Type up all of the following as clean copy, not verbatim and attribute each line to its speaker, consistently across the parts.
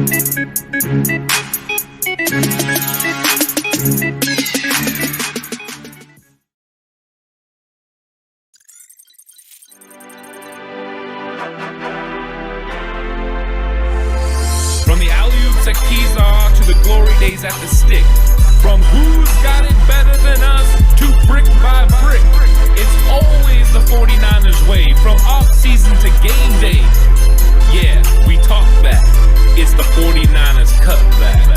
Speaker 1: From the alley-oops at Keysaw to the glory days at the stick. From who's got it better than us to brick by brick. It's always the 49ers way, from off-season to game day. Yeah, we talk back. It's the 49ers cutback.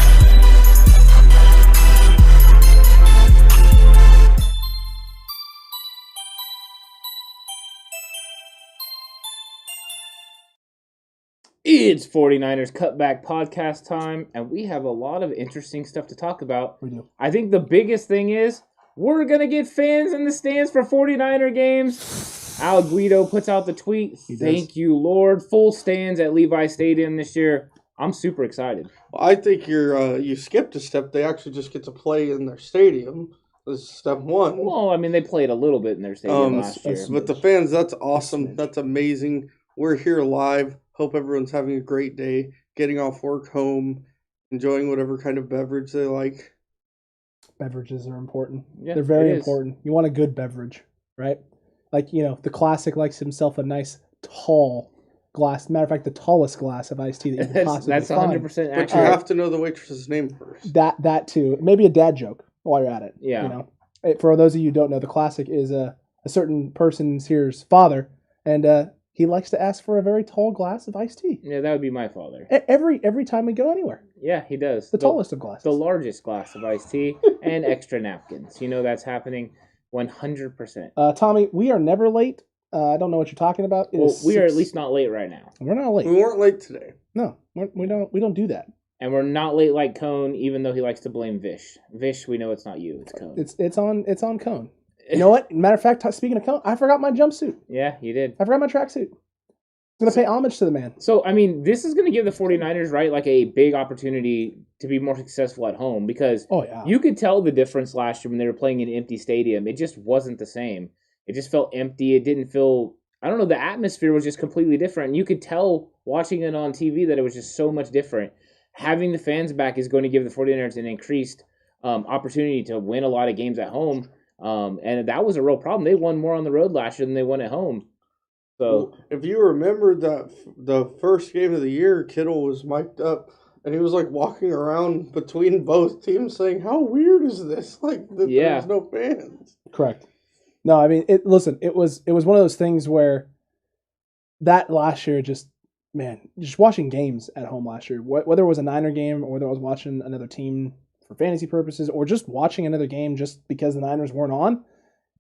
Speaker 2: It's 49ers Cutback podcast time, and we have a lot of interesting stuff to talk about.
Speaker 3: We do.
Speaker 2: I think the biggest thing is we're going to get fans in the stands for 49er games. Al Guido puts out the tweet. Thank you, Lord. Full stands at Levi Stadium this year. I'm super excited.
Speaker 4: Well, I think you skipped a step. They actually just get to play in their stadium. This is step one.
Speaker 2: Well, I mean, they played a little bit in their stadium last year.
Speaker 4: But the fans, that's awesome. That's amazing. We're here live. Hope everyone's having a great day, getting off work home, enjoying whatever kind of beverage they like.
Speaker 3: Beverages are important.
Speaker 2: Yeah,
Speaker 3: they're very
Speaker 2: it is.
Speaker 3: important. You want a good beverage, right? Like, the classic likes himself a nice, tall glass. Matter of fact, the tallest glass of iced tea that you can possibly
Speaker 2: That's
Speaker 3: find.
Speaker 2: 100%
Speaker 4: But
Speaker 2: accurate.
Speaker 4: you have to know the waitress's name first.
Speaker 3: That too. Maybe a dad joke while you're at it.
Speaker 2: Yeah.
Speaker 3: For those of you who don't know, the classic is a certain person's here's father, and he likes to ask for a very tall glass of iced tea.
Speaker 2: Yeah, that would be my father.
Speaker 3: Every time we go anywhere.
Speaker 2: Yeah, he does.
Speaker 3: The tallest of glasses.
Speaker 2: The largest glass of iced tea and extra napkins. You know that's happening 100%.
Speaker 3: Tommy, we are never late. I don't know what you're talking about.
Speaker 2: Well, we are at least not late right now.
Speaker 3: We're not late.
Speaker 4: We weren't late today.
Speaker 3: No, we don't do that.
Speaker 2: And we're not late like Cone, even though he likes to blame Vish. Vish, we know it's not you, it's Cone.
Speaker 3: It's on Cone. You know what? Matter of fact, speaking of Cone, I forgot my jumpsuit.
Speaker 2: Yeah, you did.
Speaker 3: I forgot my tracksuit. I'm going to pay homage to the man.
Speaker 2: So, I mean, this is going to give the 49ers, right, like a big opportunity to be more successful at home because you could tell the difference last year when they were playing in an empty stadium. It just wasn't the same. It just felt empty. It didn't feel, I don't know, the atmosphere was just completely different. You could tell watching it on TV that it was just so much different. Having the fans back is going to give the 49ers an increased opportunity to win a lot of games at home. And that was a real problem. They won more on the road last year than they won at home. So
Speaker 4: if you remember that the first game of the year, Kittle was mic'd up and he was like walking around between both teams saying, "How weird is this? Like there's no fans."
Speaker 3: Correct. No, I mean, it was one of those things where that last year just watching games at home last year, whether it was a Niner game or whether I was watching another team for fantasy purposes or just watching another game just because the Niners weren't on,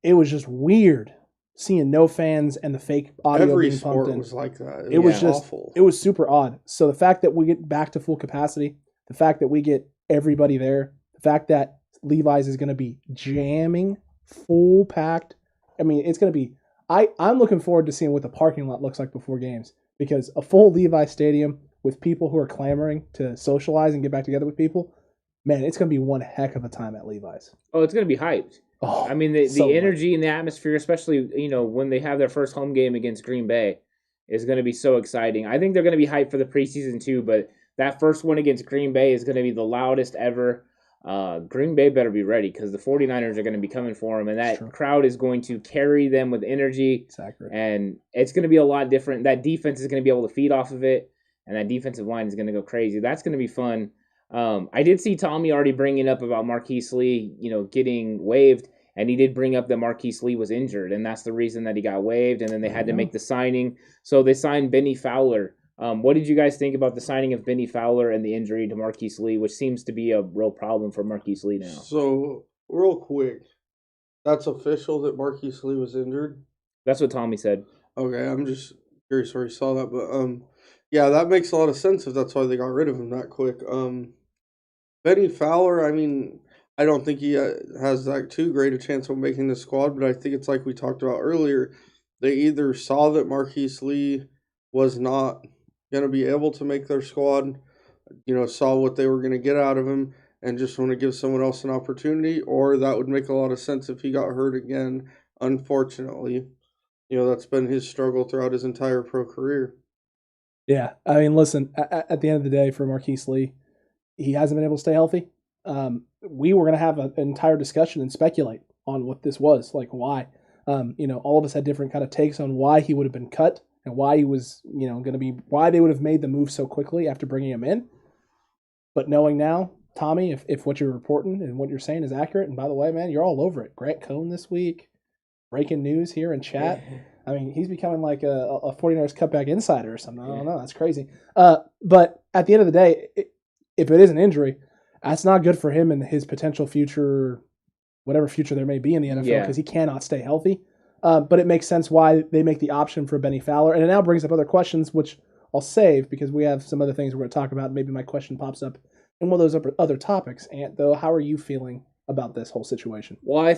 Speaker 3: it was just weird seeing no fans and the fake audio
Speaker 4: Every
Speaker 3: being pumped
Speaker 4: sport
Speaker 3: in.
Speaker 4: was like that.
Speaker 3: It was just
Speaker 4: awful.
Speaker 3: It was super odd. So the fact that we get back to full capacity, the fact that we get everybody there, the fact that Levi's is going to be jamming, full packed. I mean, it's going to be. I'm looking forward to seeing what the parking lot looks like before games because a full Levi's stadium with people who are clamoring to socialize and get back together with people, man, it's going to be one heck of a time at Levi's.
Speaker 2: Oh, it's going to be hyped.
Speaker 3: Oh,
Speaker 2: I mean, the energy and the atmosphere, especially, when they have their first home game against Green Bay, is going to be so exciting. I think they're going to be hyped for the preseason too, but that first one against Green Bay is going to be the loudest ever. Green Bay better be ready because the 49ers are going to be coming for them, and that crowd is going to carry them with energy.
Speaker 3: Exactly.
Speaker 2: And it's going to be a lot different. That defense is going to be able to feed off of it, and that defensive line is going to go crazy. That's going to be fun. I did see Tommy already bringing up about Marquise Lee, getting waived, and he did bring up that Marquise Lee was injured, and that's the reason that he got waived, and then they had to make the signing. So they signed Benny Fowler. What did you guys think about the signing of Benny Fowler and the injury to Marquise Lee, which seems to be a real problem for Marquise Lee now?
Speaker 4: So, real quick, that's official that Marquise Lee was injured?
Speaker 2: That's what Tommy said.
Speaker 4: Okay, I'm just curious where he saw that, but yeah, that makes a lot of sense if that's why they got rid of him that quick. Benny Fowler, I mean, I don't think he has that too great a chance of making the squad, but I think it's like we talked about earlier. They either saw that Marquise Lee was not going to be able to make their squad, saw what they were going to get out of him and just want to give someone else an opportunity, or that would make a lot of sense if he got hurt again, unfortunately. That's been his struggle throughout his entire pro career.
Speaker 3: Yeah, I mean, listen. At the end of the day, for Marquise Lee, he hasn't been able to stay healthy. We were going to have an entire discussion and speculate on what this was, like why. All of us had different kind of takes on why he would have been cut and why he was, going to be, why they would have made the move so quickly after bringing him in. But knowing now, Tommy, if what you're reporting and what you're saying is accurate, and by the way, man, you're all over it. Grant Cohn this week, breaking news here in chat. I mean, he's becoming like a 49ers cutback insider or something. I don't know. That's crazy. But at the end of the day, if it is an injury, that's not good for him and his potential future, whatever future there may be in the NFL, because he cannot stay healthy. But it makes sense why they make the option for Benny Fowler. And it now brings up other questions, which I'll save because we have some other things we're going to talk about. Maybe my question pops up in one of those other topics. Ant, though, how are you feeling about this whole situation?
Speaker 2: Well, I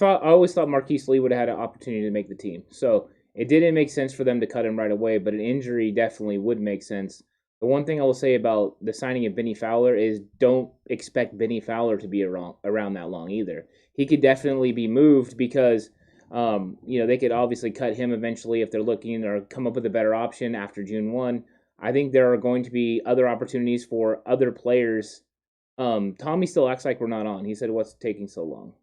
Speaker 2: always thought Marquise Lee would have had an opportunity to make the team. So it didn't make sense for them to cut him right away, but an injury definitely would make sense. The one thing I will say about the signing of Benny Fowler is don't expect Benny Fowler to be around that long either. He could definitely be moved because they could obviously cut him eventually if they're looking or come up with a better option after June 1. I think there are going to be other opportunities for other players. Tommy still acts like we're not on. He said, "What's taking so long?"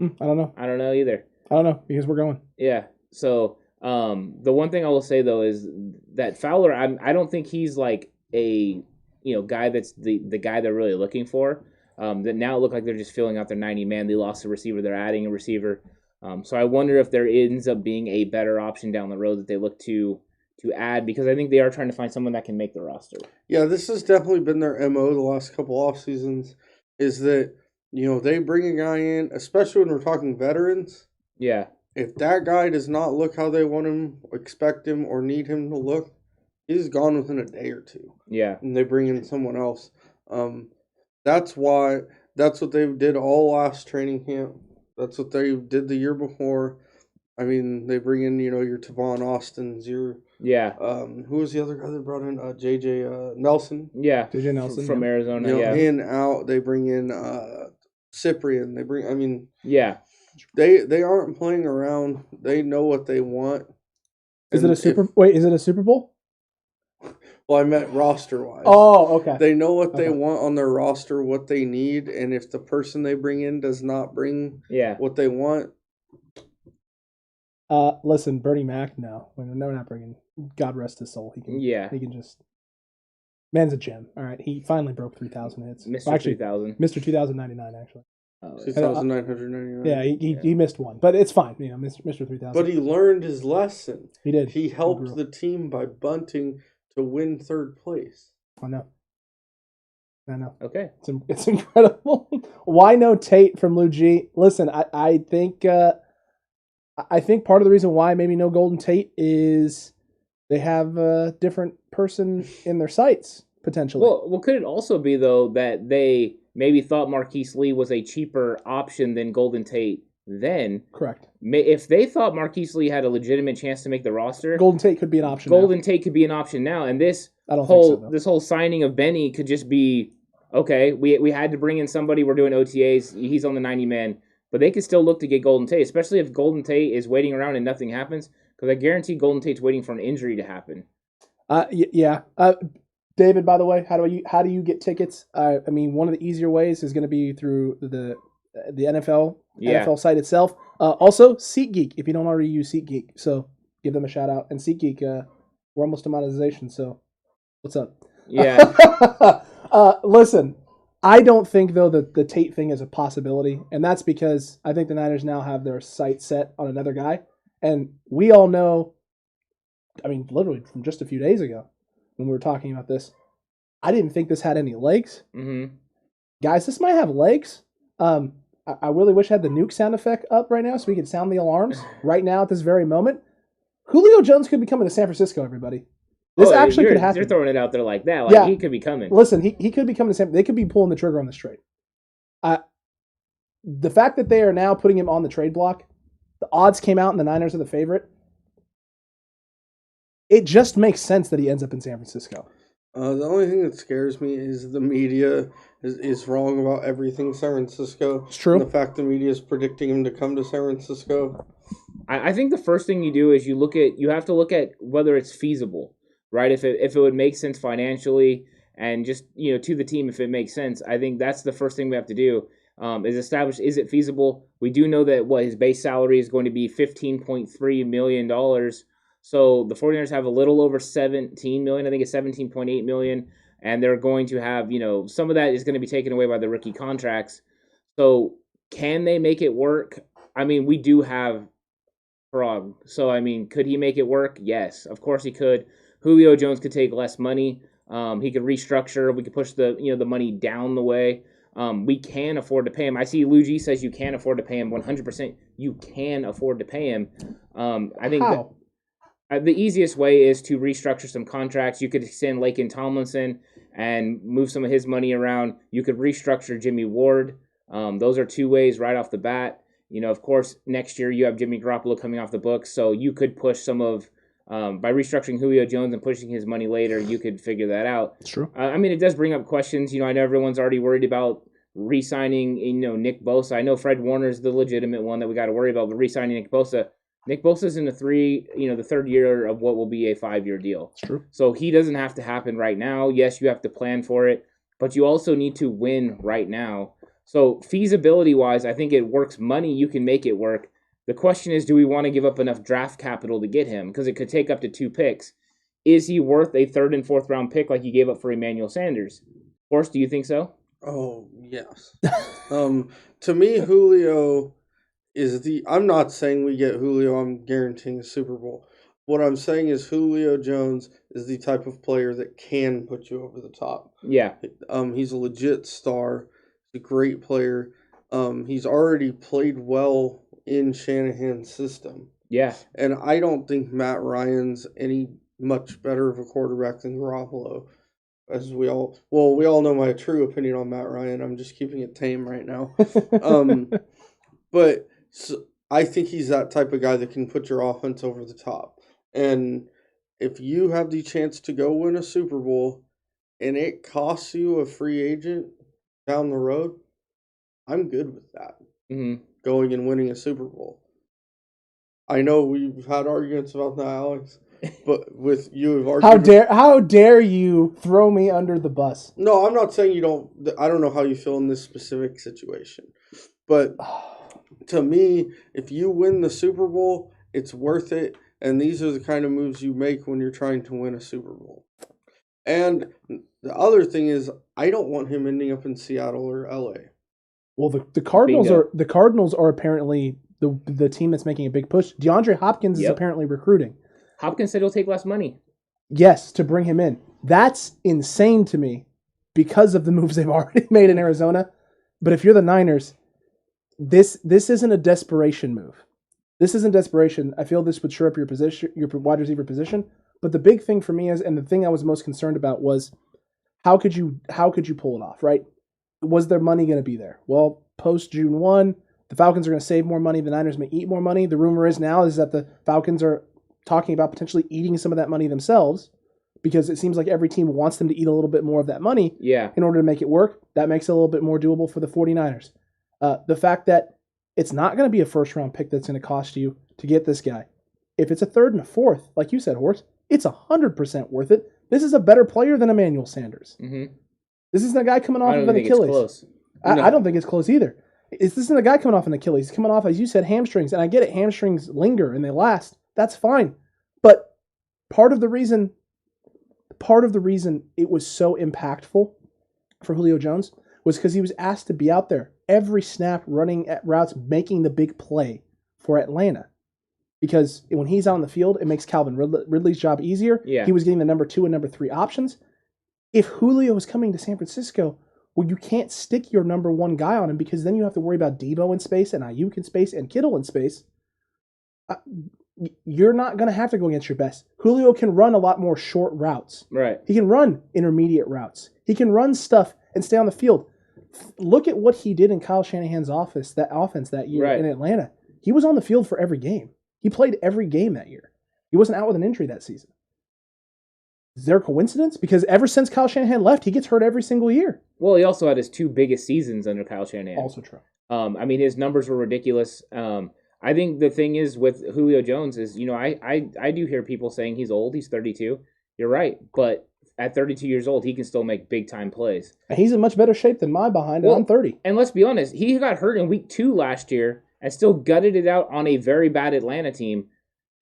Speaker 3: I don't know.
Speaker 2: I don't know either.
Speaker 3: I don't know because we're going.
Speaker 2: Yeah. So the one thing I will say though is that Fowler, I don't think he's like a guy that's the guy they're really looking for. That now look like they're just filling out their 90-man. They lost a receiver. They're adding a receiver. So I wonder if there ends up being a better option down the road that they look to add, because I think they are trying to find someone that can make the roster.
Speaker 4: Yeah, this has definitely been their MO the last couple off seasons, is that, they bring a guy in, especially when we're talking veterans.
Speaker 2: Yeah.
Speaker 4: If that guy does not look how they want him, expect him, or need him to look, he's gone within a day or two.
Speaker 2: Yeah.
Speaker 4: And they bring in someone else. That's what they did all last training camp. That's what they did the year before. I mean, they bring in, your Tavon Austins, your...
Speaker 2: Yeah.
Speaker 4: Who was the other guy they brought in? JJ Nelson.
Speaker 2: Yeah.
Speaker 3: JJ Nelson.
Speaker 2: From Arizona, yeah.
Speaker 4: In, out, they bring in Cyprian.
Speaker 2: Yeah.
Speaker 4: They aren't playing around. They know what they want.
Speaker 3: Is it a Super Bowl?
Speaker 4: Well, I meant roster-wise.
Speaker 3: Oh, okay.
Speaker 4: They know what they want on their roster, what they need, and if the person they bring in does not bring what they want...
Speaker 3: Listen, Bernie Mac, no. We're not bringing... God rest his soul. He can just... Man's a gem. All right, he finally broke 3,000 hits.
Speaker 2: Mr. 3,000.
Speaker 3: Mr. 2,099, actually.
Speaker 4: 2,999.
Speaker 3: Yeah, he missed one, but it's fine. Mr. 3,000.
Speaker 4: But he learned his lesson.
Speaker 3: He did.
Speaker 4: He helped the team by bunting to win third place.
Speaker 3: I know.
Speaker 2: Okay.
Speaker 3: It's incredible. Why no Tate from Lou G? Listen, I think part of the reason why maybe no Golden Tate is they have a different person in their sights, potentially.
Speaker 2: Well, could it also be, though, that they maybe thought Marquise Lee was a cheaper option than Golden Tate then?
Speaker 3: Correct.
Speaker 2: If they thought Marquise Lee had a legitimate chance to make the roster,
Speaker 3: Golden Tate could be an option
Speaker 2: Tate could be an option now. And this whole signing of Benny could just be, okay, we had to bring in somebody. We're doing OTAs. He's on the 90-man. But they could still look to get Golden Tate, especially if Golden Tate is waiting around and nothing happens, because I guarantee Golden Tate's waiting for an injury to happen.
Speaker 3: Yeah. David, by the way, how do you get tickets? I mean, one of the easier ways is going to be through the NFL site itself. Also, SeatGeek, if you don't already use SeatGeek. So give them a shout out. And SeatGeek, we're almost to monetization, so what's up?
Speaker 2: Yeah.
Speaker 3: Listen, I don't think, though, that the Tate thing is a possibility, and that's because I think the Niners now have their sight set on another guy. And we all know, I mean, literally from just a few days ago when we were talking about this, I didn't think this had any legs.
Speaker 2: Mm-hmm.
Speaker 3: Guys, this might have legs. I really wish I had the nuke sound effect up right now so we could sound the alarms right now at this very moment. Julio Jones could be coming to San Francisco, everybody. This actually could happen.
Speaker 2: You're throwing it out there like that. Like, he could be coming.
Speaker 3: Listen, he could be coming to San Francisco. They could be pulling the trigger on this trade. The fact that they are now putting him on the trade block, the odds came out and the Niners are the favorite. It just makes sense that he ends up in San Francisco.
Speaker 4: The only thing that scares me is the media is wrong about everything San Francisco.
Speaker 3: It's true.
Speaker 4: And the fact the media is predicting him to come to San Francisco.
Speaker 2: I think the first thing you do is you have to look at whether it's feasible, right? If it would make sense financially and just, to the team, if it makes sense. I think that's the first thing we have to do, is establish, is it feasible? We do know that his base salary is going to be $15.3 million. So the 49ers have a little over 17 million. I think it's 17.8 million. And they're going to have, some of that is going to be taken away by the rookie contracts. So can they make it work? I mean, we do have Frog. So, I mean, could he make it work? Yes, of course he could. Julio Jones could take less money. He could restructure. We could push the money down the way. We can afford to pay him. I see Luigi says you can afford to pay him. 100%. You can afford to pay him. I think the easiest way is to restructure some contracts. You could extend Laken Tomlinson and move some of his money around. You could restructure Jimmy Ward. Those are two ways right off the bat. Of course, next year you have Jimmy Garoppolo coming off the books, so you could push some of, by restructuring Julio Jones and pushing his money later, you could figure that out.
Speaker 3: It's true.
Speaker 2: I mean, it does bring up questions. I know everyone's already worried about re-signing, Nick Bosa. I know Fred Warner's the legitimate one that we got to worry about, but re-signing Nick Bosa. Nick Bosa's in the third year of what will be a 5-year deal.
Speaker 3: It's true.
Speaker 2: So he doesn't have to happen right now. Yes, you have to plan for it, but you also need to win right now. So feasibility-wise, I think it works. Money, you can make it work. The question is, do we want to give up enough draft capital to get him? Because it could take up to 2 picks. Is he worth a 3rd and 4th round pick like you gave up for Emmanuel Sanders? Horst, do you think so?
Speaker 4: Oh, yes. To me, Julio is I'm not saying we get Julio, I'm guaranteeing a Super Bowl. What I'm saying is Julio Jones is the type of player that can put you over the top.
Speaker 2: Yeah.
Speaker 4: He's a legit star. He's a great player. He's already played well in Shanahan's system.
Speaker 2: Yeah.
Speaker 4: And I don't think Matt Ryan's any much better of a quarterback than Garoppolo. As we all know my true opinion on Matt Ryan. I'm just keeping it tame right now. But I think he's that type of guy that can put your offense over the top. And if you have the chance to go win a Super Bowl and it costs you a free agent down the road, I'm good with that.
Speaker 2: Mm-hmm.
Speaker 4: Going and winning a Super Bowl. I know we've had arguments about that, Alex, but with you have argued.
Speaker 3: How dare you throw me under the bus?
Speaker 4: No, I'm not saying you don't. I don't know how you feel in this specific situation, but to me, if you win the Super Bowl, it's worth it. And these are the kind of moves you make when you're trying to win a Super Bowl. And the other thing is, I don't want him ending up in Seattle or LA.
Speaker 3: Well, the Cardinals are apparently the team that's making a big push. DeAndre Hopkins is apparently recruiting.
Speaker 2: Hopkins said he'll take less money.
Speaker 3: Yes, to bring him in. That's insane to me because of the moves they've already made in Arizona. But if you're the Niners, this isn't a desperation move. This isn't desperation. I feel this would shore up your position, your wide receiver position. But the big thing for me is, and the thing I was most concerned about was, how could you pull it off, right? Was their money going to be there? Well, post June 1, the Falcons are going to save more money. The Niners may eat more money. The rumor is that the Falcons are talking about potentially eating some of that money themselves, because it seems like every team wants them to eat a little bit more of that money in order to make it work. That makes it a little bit more doable for the 49ers. The fact that it's not going to be a first-round pick that's going to cost you to get this guy. If it's a 3rd and a 4th, like you said, Horst, it's 100% worth it. This is a better player than Emmanuel Sanders.
Speaker 2: Mm-hmm.
Speaker 3: This isn't a guy coming off of an Achilles. I don't think it's close either. This isn't a guy coming off an Achilles. He's coming off, as you said, hamstrings. And I get it, hamstrings linger and they last. That's fine. But part of the reason it was so impactful for Julio Jones was because he was asked to be out there every snap, running at routes, making the big play for Atlanta. Because when he's out on the field, it makes Calvin Ridley's job easier.
Speaker 2: Yeah.
Speaker 3: He was getting the number 2 and number 3 options. If Julio is coming to San Francisco, well, you can't stick your number 1 guy on him, because then you have to worry about Debo in space and Ayuk in space and Kittle in space. You're not going to have to go against your best. Julio can run a lot more short routes.
Speaker 2: Right.
Speaker 3: He can run intermediate routes. He can run stuff and stay on the field. Look at what he did in Kyle Shanahan's offense that year in Atlanta. He was on the field for every game. He played every game that year. He wasn't out with an injury that season. Is there a coincidence? Because ever since Kyle Shanahan left, he gets hurt every single year.
Speaker 2: Well, he also had his 2 biggest seasons under Kyle Shanahan.
Speaker 3: Also true.
Speaker 2: I mean, his numbers were ridiculous. I think the thing is with Julio Jones is, I do hear people saying he's old. He's 32. You're right. But at 32 years old, he can still make big-time plays.
Speaker 3: And he's in much better shape than my behind, and I'm 30.
Speaker 2: And let's be honest, he got hurt in week 2 last year and still gutted it out on a very bad Atlanta team.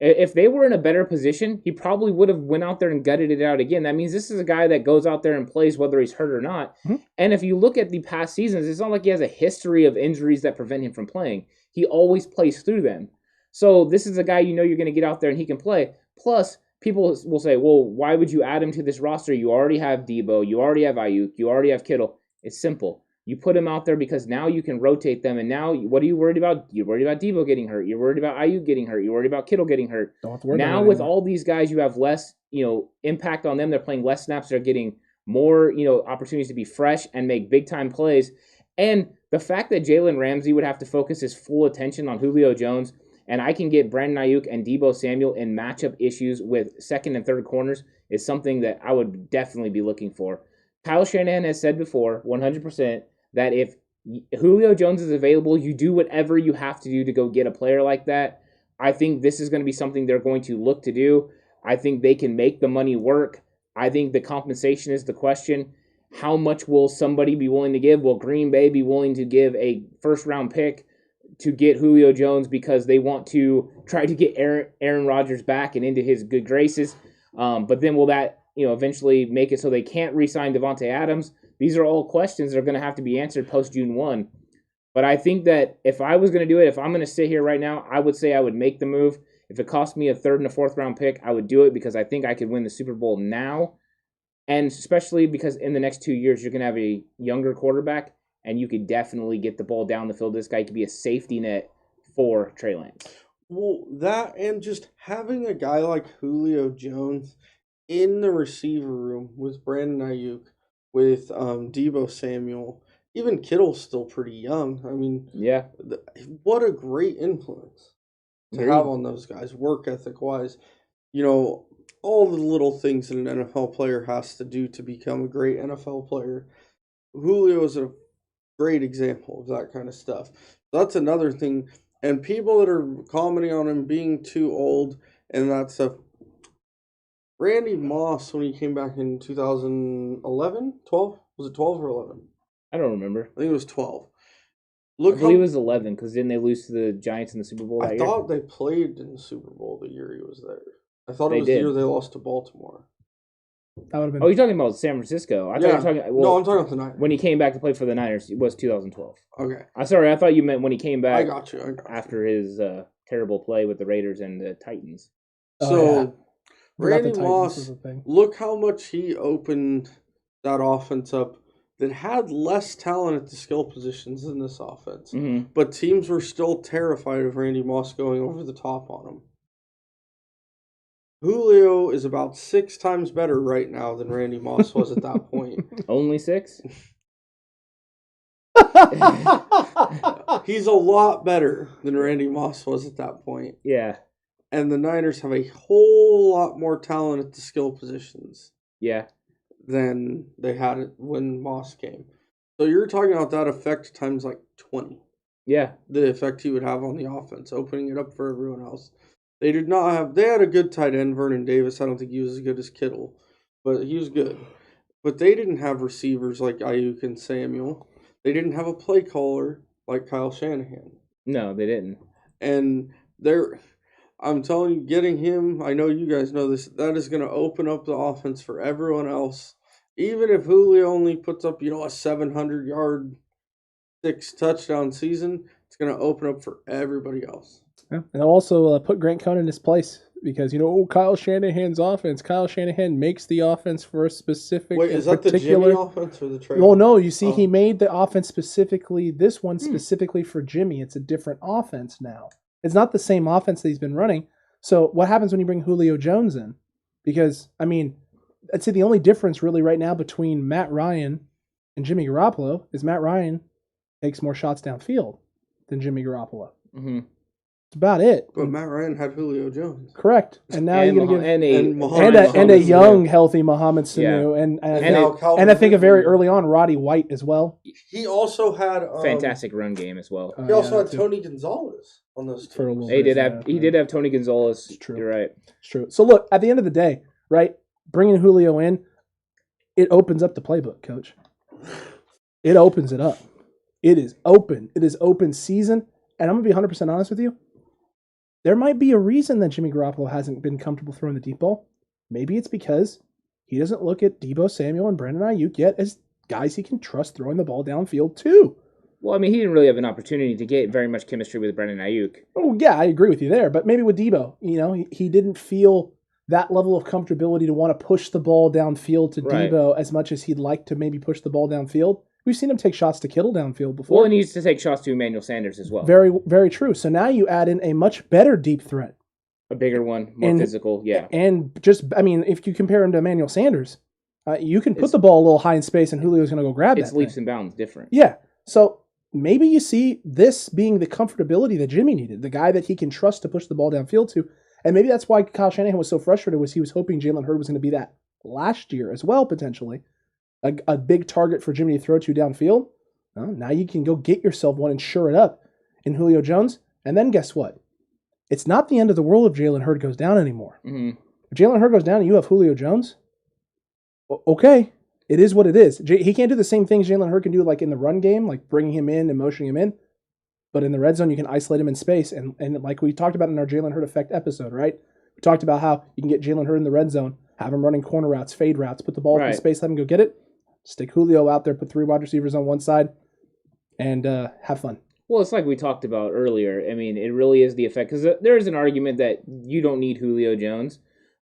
Speaker 2: If they were in a better position, he probably would have went out there and gutted it out again. That means this is a guy that goes out there and plays whether he's hurt or not. Mm-hmm. And if you look at the past seasons, it's not like he has a history of injuries that prevent him from playing. He always plays through them. So this is a guy you're going to get out there and he can play. Plus, people will say, well, why would you add him to this roster? You already have Debo. You already have Ayuk. You already have Kittle. It's simple. You put him out there because now you can rotate them. And now, what are you worried about? You're worried about Debo getting hurt. You're worried about Ayuk getting hurt. You're worried about Kittle getting hurt.
Speaker 3: Don't have to worry
Speaker 2: now,
Speaker 3: about
Speaker 2: with all these guys, you have less, impact on them. They're playing less snaps. They're getting more, opportunities to be fresh and make big-time plays. And the fact that Jalen Ramsey would have to focus his full attention on Julio Jones, and I can get Brandon Ayuk and Debo Samuel in matchup issues with second and third corners is something that I would definitely be looking for. Kyle Shanahan has said before, 100%, that if Julio Jones is available, you do whatever you have to do to go get a player like that. I think this is going to be something they're going to look to do. I think they can make the money work. I think the compensation is the question. How much will somebody be willing to give? Will Green Bay be willing to give a first-round pick to get Julio Jones because they want to try to get Aaron Rodgers back and into his good graces? But then will that eventually make it so they can't re-sign Devontae Adams? These are all questions that are going to have to be answered post-June 1. But I think that if I was going to do it, if I'm going to sit here right now, I would say I would make the move. If it cost me a third and a fourth round pick, I would do it because I think I could win the Super Bowl now. And especially because in the next 2 years, you're going to have a younger quarterback, and you could definitely get the ball down the field. This guy could be a safety net for Trey Lance.
Speaker 4: Well, that and just having a guy like Julio Jones in the receiver room with Brandon Ayuk, with Debo Samuel, even Kittle's still pretty young. I mean,
Speaker 2: yeah,
Speaker 4: what a great influence to have on those guys, work ethic-wise. All the little things that an NFL player has to do to become a great NFL player. Julio is a great example of that kind of stuff. That's another thing. And people that are commenting on him being too old and that stuff. Randy Moss, when he came back in 2011, 12? Was it 12 or 11?
Speaker 2: I don't remember.
Speaker 4: I think it was 12.
Speaker 2: I believe it was 11 because didn't they lose to the Giants in the Super Bowl that year?
Speaker 4: I thought they played in the Super Bowl the year he was there. I thought it was the year they lost to Baltimore.
Speaker 3: That would have been.
Speaker 2: Oh, you're talking about San Francisco? I thought you were talking.
Speaker 4: No, I'm talking about the Niners.
Speaker 2: When he came back to play for the Niners, it was 2012.
Speaker 4: Okay.
Speaker 2: I'm sorry, I thought you meant when he came back.
Speaker 4: I got you.
Speaker 2: After his terrible play with the Raiders and the Titans.
Speaker 4: Randy Moss, look how much he opened that offense up that had less talent at the skill positions than this offense.
Speaker 2: Mm-hmm.
Speaker 4: But teams were still terrified of Randy Moss going over the top on him. Julio is about 6 times better right now than Randy Moss was at that point.
Speaker 2: Only 6?
Speaker 4: He's a lot better than Randy Moss was at that point.
Speaker 2: Yeah.
Speaker 4: And the Niners have a whole lot more talent at the skill positions.
Speaker 2: Yeah.
Speaker 4: Than they had it when Moss came. So you're talking about that effect times like 20.
Speaker 2: Yeah.
Speaker 4: The effect he would have on the offense, opening it up for everyone else. They had a good tight end, Vernon Davis. I don't think he was as good as Kittle, but he was good. But they didn't have receivers like Ayuk and Samuel. They didn't have a play caller like Kyle Shanahan.
Speaker 2: No, they didn't.
Speaker 4: And I'm telling you, getting him, I know you guys know this, that is going to open up the offense for everyone else. Even if Julio only puts up, a 700-yard, 6-touchdown season, it's going to open up for everybody else.
Speaker 3: Yeah. And I'll also put Grant Cohn in his place because, Kyle Shanahan's offense. Kyle Shanahan makes the offense for a specific.
Speaker 4: Wait, is that
Speaker 3: particular...
Speaker 4: the Jimmy offense or the Trey?
Speaker 3: Well, no, you see, He made the offense specifically, this one specifically for Jimmy. It's a different offense now. It's not the same offense that he's been running. So what happens when you bring Julio Jones in? Because, I'd say the only difference really right now between Matt Ryan and Jimmy Garoppolo is Matt Ryan takes more shots downfield than Jimmy Garoppolo.
Speaker 2: Mm-hmm.
Speaker 3: That's about it.
Speaker 4: But Matt Ryan had Julio Jones.
Speaker 3: Correct. And now you're going to
Speaker 2: give
Speaker 3: and a young, healthy Mohamed Sanu, and I think a very early on Roddy White as well.
Speaker 4: He also had
Speaker 2: fantastic run game as well.
Speaker 4: He also had Tony Gonzalez on those teams.
Speaker 3: For a little
Speaker 2: he
Speaker 3: bit.
Speaker 2: did have Tony Gonzalez.
Speaker 3: It's true.
Speaker 2: You're right.
Speaker 3: It's true. So look, at the end of the day, right? Bringing Julio in, it opens up the playbook, Coach. It opens it up. It is open. It is open season, and I'm gonna be 100% honest with you. There might be a reason that Jimmy Garoppolo hasn't been comfortable throwing the deep ball. Maybe it's because he doesn't look at Deebo Samuel and Brandon Ayuk yet as guys he can trust throwing the ball downfield too.
Speaker 2: Well, I mean, he didn't really have an opportunity to get very much chemistry with Brandon Ayuk.
Speaker 3: Oh, yeah, I agree with you there. But maybe with Deebo, he didn't feel that level of comfortability to want to push the ball downfield to Deebo as much as he'd like to maybe push the ball downfield. We've seen him take shots to Kittle downfield before.
Speaker 2: Well, and he used to take shots to Emmanuel Sanders as well.
Speaker 3: Very, very true. So now you add in a much better deep threat.
Speaker 2: A bigger one, more physical, yeah.
Speaker 3: And if you compare him to Emmanuel Sanders, you can put the ball a little high in space and Julio's going to go grab it.
Speaker 2: It's leaps and bounds different.
Speaker 3: Yeah. So maybe you see this being the comfortability that Jimmy needed, the guy that he can trust to push the ball downfield to. And maybe that's why Kyle Shanahan was so frustrated, was he was hoping Jalen Hurd was going to be that last year as well, potentially. A big target for Jimmy to throw to downfield. Well, now you can go get yourself one and shore it up in Julio Jones. And then guess what? It's not the end of the world if Jalen Hurd goes down anymore.
Speaker 2: Mm-hmm.
Speaker 3: If Jalen Hurd goes down and you have Julio Jones, okay, it is what it is. He can't do the same things Jalen Hurd can do like in the run game, like bringing him in and motioning him in. But in the red zone, you can isolate him in space. And like we talked about in our Jalen Hurd effect episode, right? We talked about how you can get Jalen Hurd in the red zone, have him running corner routes, fade routes, put the ball up in space, let him go get it. Stick Julio out there, put 3 wide receivers on one side, and have fun.
Speaker 2: Well, it's like we talked about earlier. I mean, it really is the effect, because there is an argument that you don't need Julio Jones.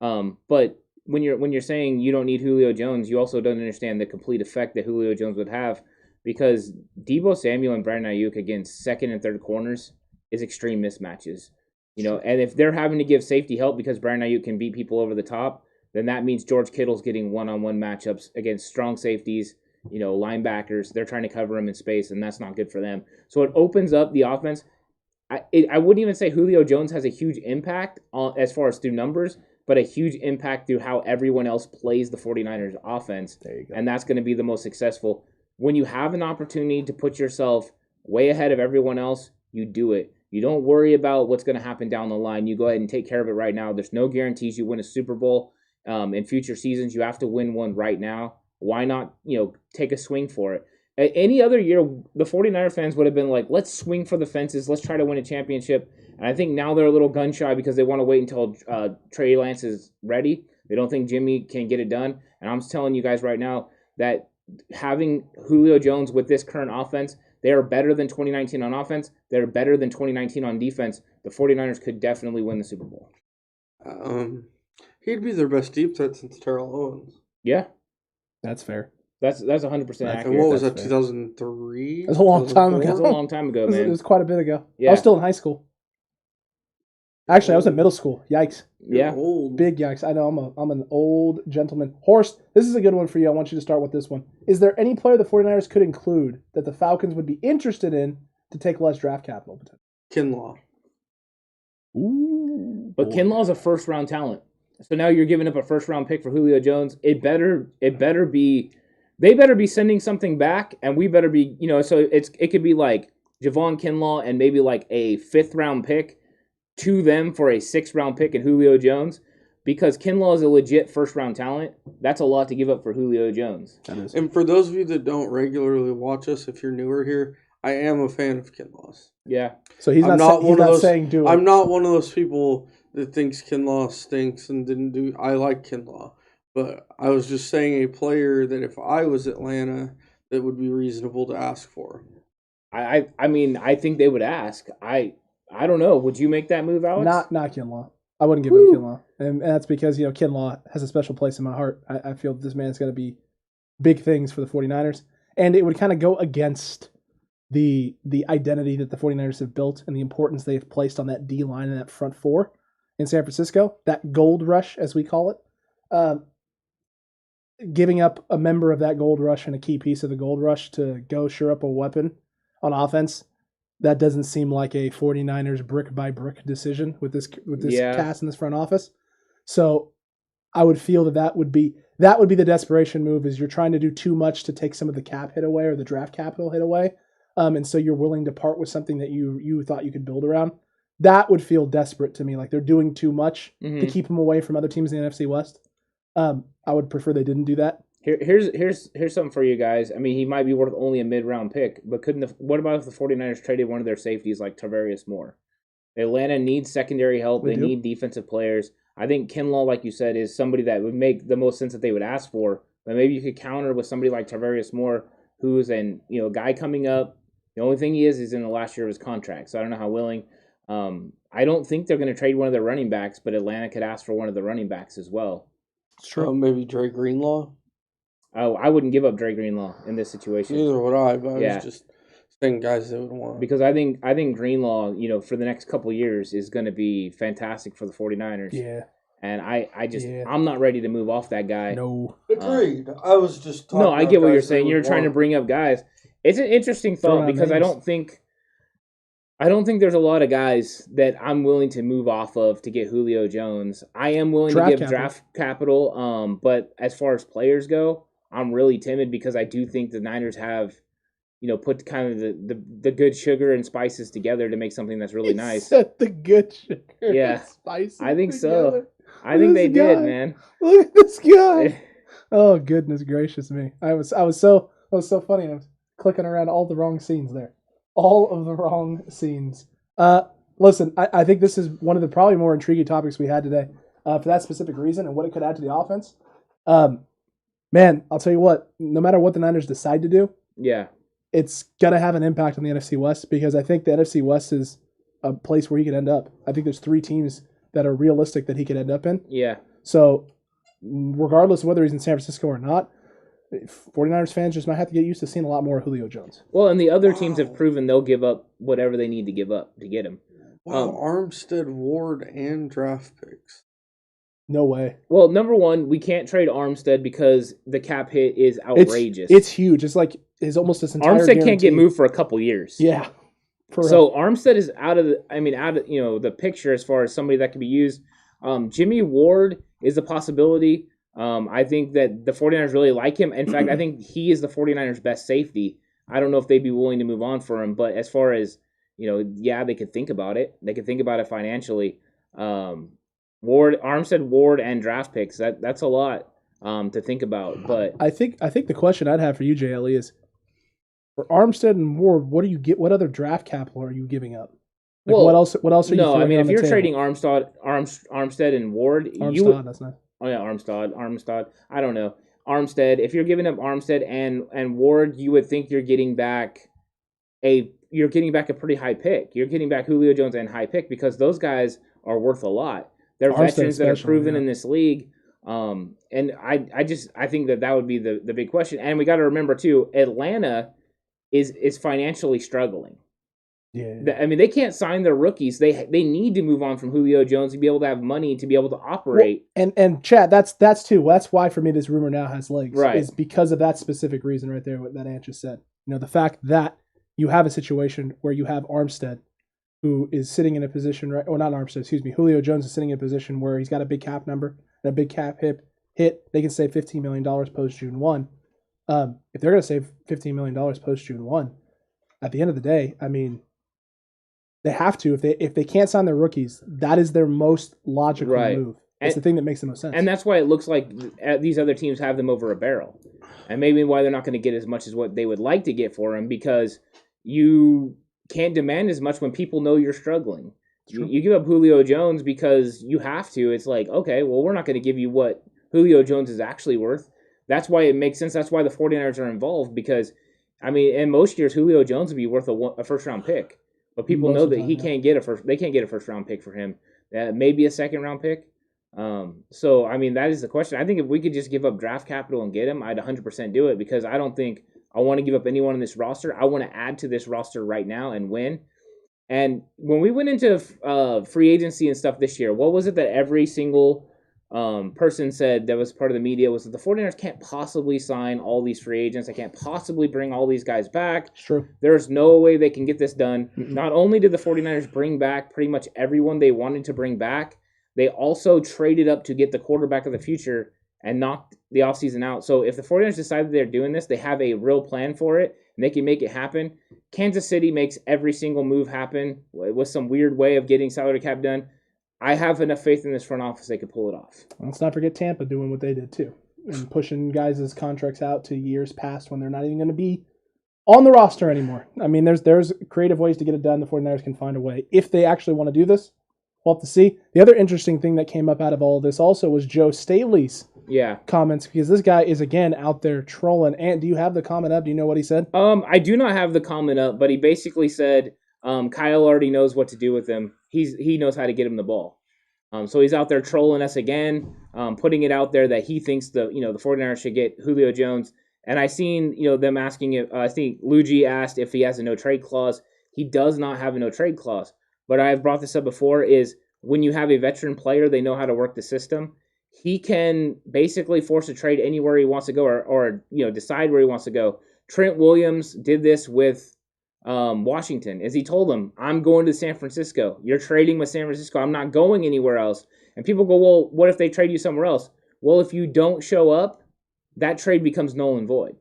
Speaker 2: But when you're saying you don't need Julio Jones, you also don't understand the complete effect that Julio Jones would have, because Deebo Samuel and Brandon Ayuk against second and third corners is extreme mismatches. And if they're having to give safety help because Brandon Ayuk can beat people over the top, then that means George Kittle's getting one-on-one matchups against strong safeties, linebackers. They're trying to cover him in space, and that's not good for them. So it opens up the offense. I wouldn't even say Julio Jones has a huge impact as far as through numbers, but a huge impact through how everyone else plays the 49ers offense.
Speaker 3: There you go.
Speaker 2: And that's going to be the most successful. When you have an opportunity to put yourself way ahead of everyone else, you do it. You don't worry about what's going to happen down the line. You go ahead and take care of it right now. There's no guarantees you win a Super Bowl. In future seasons, you have to win one right now. Why not, take a swing for it? Any other year, the 49er fans would have been like, let's swing for the fences. Let's try to win a championship. And I think now they're a little gun shy because they want to wait until Trey Lance is ready. They don't think Jimmy can get it done. And I'm telling you guys right now that having Julio Jones with this current offense, they are better than 2019 on offense. They're better than 2019 on defense. The 49ers could definitely win the Super Bowl.
Speaker 4: He'd be their best deep threat since Terrell Owens.
Speaker 2: Yeah.
Speaker 3: That's fair.
Speaker 2: That's 100% accurate.
Speaker 4: And what was that, 2003?
Speaker 3: That's a long time ago.
Speaker 2: That's a long time ago, man.
Speaker 3: It was quite a bit ago.
Speaker 2: Yeah.
Speaker 3: I was still in high school. Actually, I was in middle school. Yikes.
Speaker 2: Yeah.
Speaker 4: Old.
Speaker 3: Big yikes. I know I'm an old gentleman. Horst, this is a good one for you. I want you to start with this one. Is there any player the 49ers could include that the Falcons would be interested in to take less draft capital?
Speaker 4: Kinlaw.
Speaker 3: Ooh.
Speaker 2: But Kinlaw's a first-round talent. So now you're giving up a first-round pick for Julio Jones. They better be sending something back, and we better be, so it could be like Javon Kinlaw and maybe like a 5th-round pick to them for a 6th-round pick in Julio Jones, because Kinlaw is a legit first-round talent. That's a lot to give up for Julio Jones.
Speaker 4: And for those of you that don't regularly watch us, if you're newer here, I am a fan of Kinlaw's.
Speaker 2: Yeah.
Speaker 3: So he's not saying do it.
Speaker 4: I'm not one of those people that thinks Kinlaw stinks and didn't do. I like Kinlaw, but I was just saying a player that if I was Atlanta, that would be reasonable to ask for.
Speaker 2: I mean, I think they would ask. I don't know. Would you make that move, Alex?
Speaker 3: Not Kinlaw. I wouldn't give him Kinlaw, and that's because Kinlaw has a special place in my heart. I feel this man's going to be big things for the 49ers, and it would kind of go against the identity that the 49ers have built and the importance they've placed on that D line and that front four in San Francisco, that gold rush, as we call it. Giving up a member of that gold rush and a key piece of the gold rush to go shore up a weapon on offense that doesn't seem like a 49ers brick by brick decision with this cast in this front office. So I would feel that would be the desperation move, is you're trying to do too much to take some of the cap hit away or the draft capital hit away. And so you're willing to part with something that you thought you could build around. That would feel desperate to me, like they're doing too much to keep him away from other teams in the NFC West. I would prefer they didn't do that.
Speaker 2: Here's something for you guys. I mean, he might be worth only a mid-round pick, but what about if the 49ers traded one of their safeties like Tarvarius Moore? Atlanta needs secondary help. They need defensive players. I think Kinlaw, like you said, is somebody that would make the most sense that they would ask for. But maybe you could counter with somebody like Tarvarius Moore, who's a guy coming up. The only thing he's in the last year of his contract, so I don't know how willing. I don't think they're going to trade one of their running backs, but Atlanta could ask for one of the running backs as well.
Speaker 4: It's true. Maybe Dre Greenlaw.
Speaker 2: Oh, I wouldn't give up Dre Greenlaw in this situation.
Speaker 4: Neither would I, but I was just saying guys they would want.
Speaker 2: Because I think Greenlaw, for the next couple of years is going to be fantastic for the 49ers.
Speaker 3: Yeah.
Speaker 2: And I'm not ready to move off that guy.
Speaker 3: No.
Speaker 4: Agreed. I was just talking
Speaker 2: I get what you're saying. You're trying to bring up guys. It's an interesting thought because I don't think there's a lot of guys that I'm willing to move off of to get Julio Jones. I am willing to give draft capital, but as far as players go, I'm really timid because I do think the Niners have, put kind of the good sugar and spices together to make something that's really nice.
Speaker 3: Set the good sugar
Speaker 2: and
Speaker 3: spices
Speaker 2: I think
Speaker 3: together.
Speaker 2: So. I think they did, man.
Speaker 3: Look at this guy. Oh, goodness gracious me. I was so funny. I was clicking around all the wrong scenes there. All of the wrong scenes. Listen, I think this is one of the probably more intriguing topics we had today for that specific reason and what it could add to the offense. Man, I'll tell you what, no matter what the Niners decide to do, it's going to have an impact on the NFC West because I think the NFC West is a place where he could end up. I think there's 3 teams that are realistic that he could end up in.
Speaker 2: Yeah.
Speaker 3: So regardless of whether he's in San Francisco or not, 49ers fans just might have to get used to seeing a lot more of Julio Jones.
Speaker 2: Well, and the other teams have proven they'll give up whatever they need to give up to get him.
Speaker 4: Wow, Armstead, Ward, and draft picks.
Speaker 3: No way.
Speaker 2: Well, number one, we can't trade Armstead because the cap hit is outrageous.
Speaker 3: It's huge. It's like almost this entire
Speaker 2: Armstead
Speaker 3: guarantee.
Speaker 2: Can't get moved for a couple years.
Speaker 3: Yeah.
Speaker 2: So Armstead is out of the picture as far as somebody that can be used. Jimmy Ward is a possibility. I think that the 49ers really like him. In fact, I think he is the 49ers' best safety. I don't know if they'd be willing to move on for him, but as far as, they could think about it. They could think about it financially. Armstead, Ward, and draft picks. That's a lot to think about. But
Speaker 3: I think the question I'd have for you, JLE, is for Armstead and Ward, what do you get? What other draft capital are you giving up? Like what else are you?
Speaker 2: No, I mean if you're trading Armstead and Ward,
Speaker 3: that's not.
Speaker 2: Oh yeah, Armstead. I don't know. Armstead. If you're giving up Armstead and Ward, you would think you're getting back a pretty high pick. You're getting back Julio Jones and high pick because those guys are worth a lot. They're veterans that are proven in this league. And I think that would be the big question. And we got to remember too, Atlanta is financially struggling.
Speaker 3: Yeah.
Speaker 2: I mean, they can't sign their rookies. They need to move on from Julio Jones to be able to have money to be able to operate.
Speaker 3: Well, and Chad, that's why for me this rumor now has legs.
Speaker 2: Right.
Speaker 3: Is because of that specific reason right there, what that Ant just said. The fact that you have a situation where you have Armstead, who is sitting in a position, right? Or not Armstead, excuse me. Julio Jones is sitting in a position where he's got a big cap number and a big cap hit. They can save $15 million post June 1. If they're going to save $15 million post June 1, at the end of the day, I mean, they have to. If they can't sign their rookies, that is their most logical move. It's the thing that makes the most sense.
Speaker 2: And that's why it looks like these other teams have them over a barrel. And maybe why they're not going to get as much as what they would like to get for him, because you can't demand as much when people know you're struggling. You give up Julio Jones because you have to. It's like, okay, well, we're not going to give you what Julio Jones is actually worth. That's why it makes sense. That's why the 49ers are involved, because, I mean, in most years, Julio Jones would be worth a first-round pick. But people know that he can't get they can't get a first-round pick for him. Maybe a second-round pick. So, I mean, that is the question. I think if we could just give up draft capital and get him, I'd 100% do it, because I don't think I want to give up anyone in this roster. I want to add to this roster right now and win. And when we went into free agency and stuff this year, what was it that every single person said that was part of the media was that the 49ers can't possibly sign all these free agents. They can't possibly bring all these guys back.
Speaker 3: It's true.
Speaker 2: There's no way they can get this done.
Speaker 3: Mm-mm.
Speaker 2: Not only did the 49ers bring back pretty much everyone they wanted to bring back, they also traded up to get the quarterback of the future and knocked the offseason out. So if the 49ers decide they're doing this, they have a real plan for it, and they can make it happen. Kansas City makes every single move happen with some weird way of getting salary cap done. I have enough faith in this front office they could pull it off.
Speaker 3: Let's not forget Tampa doing what they did too, and pushing guys' contracts out to years past when they're not even going to be on the roster anymore. I mean, there's creative ways to get it done. The 49ers can find a way. If they actually want to do this, we'll have to see. The other interesting thing that came up out of all of this also was Joe Staley's comments, because this guy is, again, out there trolling. And do you have the comment up? Do you know what he said?
Speaker 2: I do not have the comment up, but he basically said Kyle already knows what to do with him. He knows how to get him the ball. So he's out there trolling us again, putting it out there that he thinks the 49ers should get Julio Jones. And I seen them asking if I think Luigi asked if he has a no trade clause. He does not have a no trade clause. But I've brought this up before, is when you have a veteran player, they know how to work the system. He can basically force a trade anywhere he wants to go, or decide where he wants to go. Trent Williams did this with Washington, as he told them, I'm going to San Francisco. You're trading with San Francisco. I'm not going anywhere else. And people go, well, what if they trade you somewhere else? Well, if you don't show up, that trade becomes null and void.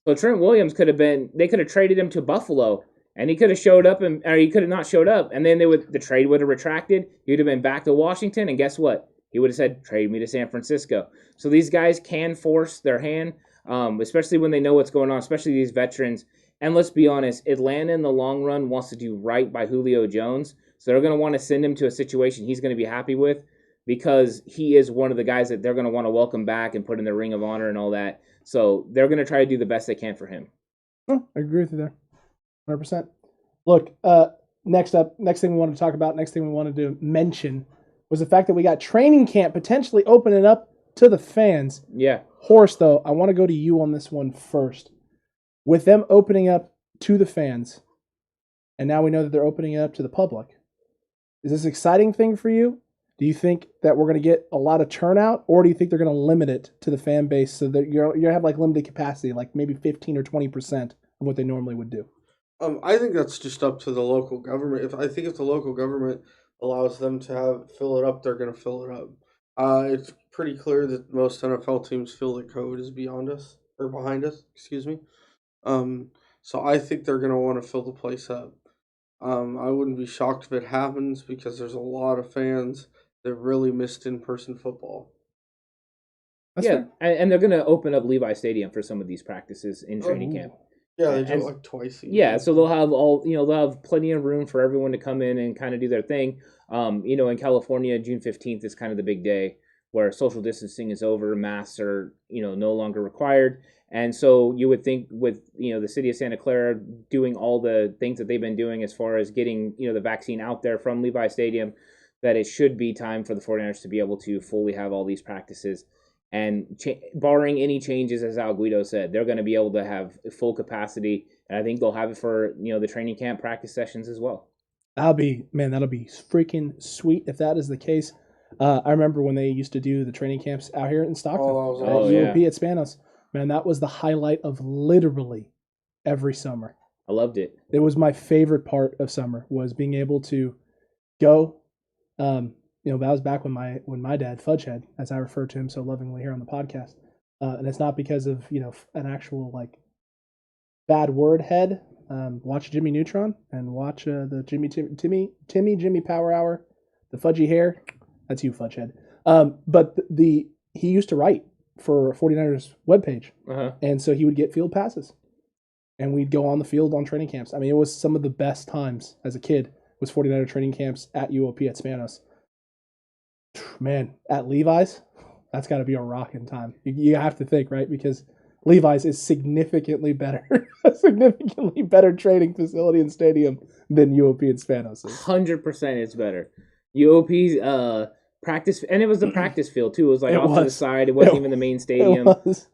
Speaker 2: So Trent Williams they could have traded him to Buffalo, and he could have showed up, or he could have not showed up, and then the trade would have retracted. He would have been back to Washington, and guess what? He would have said, trade me to San Francisco. So these guys can force their hand, especially when they know what's going on, especially these veterans. And let's be honest, Atlanta in the long run wants to do right by Julio Jones, so they're going to want to send him to a situation he's going to be happy with, because he is one of the guys that they're going to want to welcome back and put in the Ring of Honor and all that. So they're going to try to do the best they can for him.
Speaker 3: Oh, I agree with you there. 100%. Look, next thing we wanted to talk about, next thing we wanted to mention was the fact that we got training camp potentially opening up to the fans.
Speaker 2: Yeah.
Speaker 3: Horace, though, I want to go to you on this one first. With them opening up to the fans, and now we know that they're opening it up to the public, is this an exciting thing for you? Do you think that we're going to get a lot of turnout, or do you think they're going to limit it to the fan base so that you're going to have like limited capacity, like maybe 15 or 20% of what they normally would do?
Speaker 4: I think that's just up to the local government. If the local government allows them to fill it up, they're going to fill it up. It's pretty clear that most NFL teams feel that COVID is behind us. Excuse me. So I think they're going to want to fill the place up. I wouldn't be shocked if it happens, because there's a lot of fans that really missed in-person football.
Speaker 3: That's fair.
Speaker 2: And they're going to open up Levi Stadium for some of these practices in training camp.
Speaker 4: Yeah, they do it like twice a year.
Speaker 2: Yeah, so they'll have plenty of room for everyone to come in and kind of do their thing. In California, June 15th is kind of the big day where social distancing is over, masks are, no longer required. And so you would think with, the city of Santa Clara doing all the things that they've been doing as far as getting, the vaccine out there from Levi Stadium, that it should be time for the 49ers to be able to fully have all these practices. And barring any changes, as Al Guido said, they're going to be able to have full capacity. And I think they'll have it for, the training camp practice sessions as well.
Speaker 3: That'll be freaking sweet if that is the case. I remember when they used to do the training camps out here in Stockton. UOP at Spanos. Man, that was the highlight of literally every summer.
Speaker 2: I loved it.
Speaker 3: It was my favorite part of summer, was being able to go. That was back when my dad, Fudgehead, as I refer to him so lovingly here on the podcast, and it's not because of an actual like bad word head. Watch Jimmy Neutron and watch the Jimmy Power Hour, the Fudgy Hair. That's you, Fudgehead. But he used to write for 49ers webpage. And so he would get field passes. And we'd go on the field on training camps. I mean, it was some of the best times as a kid, was 49er training camps at UOP at Spanos. Man, at Levi's, that's got to be a rocking time. You have to think, right? Because Levi's is significantly better, a significantly better training facility and stadium than UOP and Spanos is.
Speaker 2: 100% it's better. UOP's practice, and it was the practice field too. It was to the side. It wasn't even the main stadium.
Speaker 3: It was.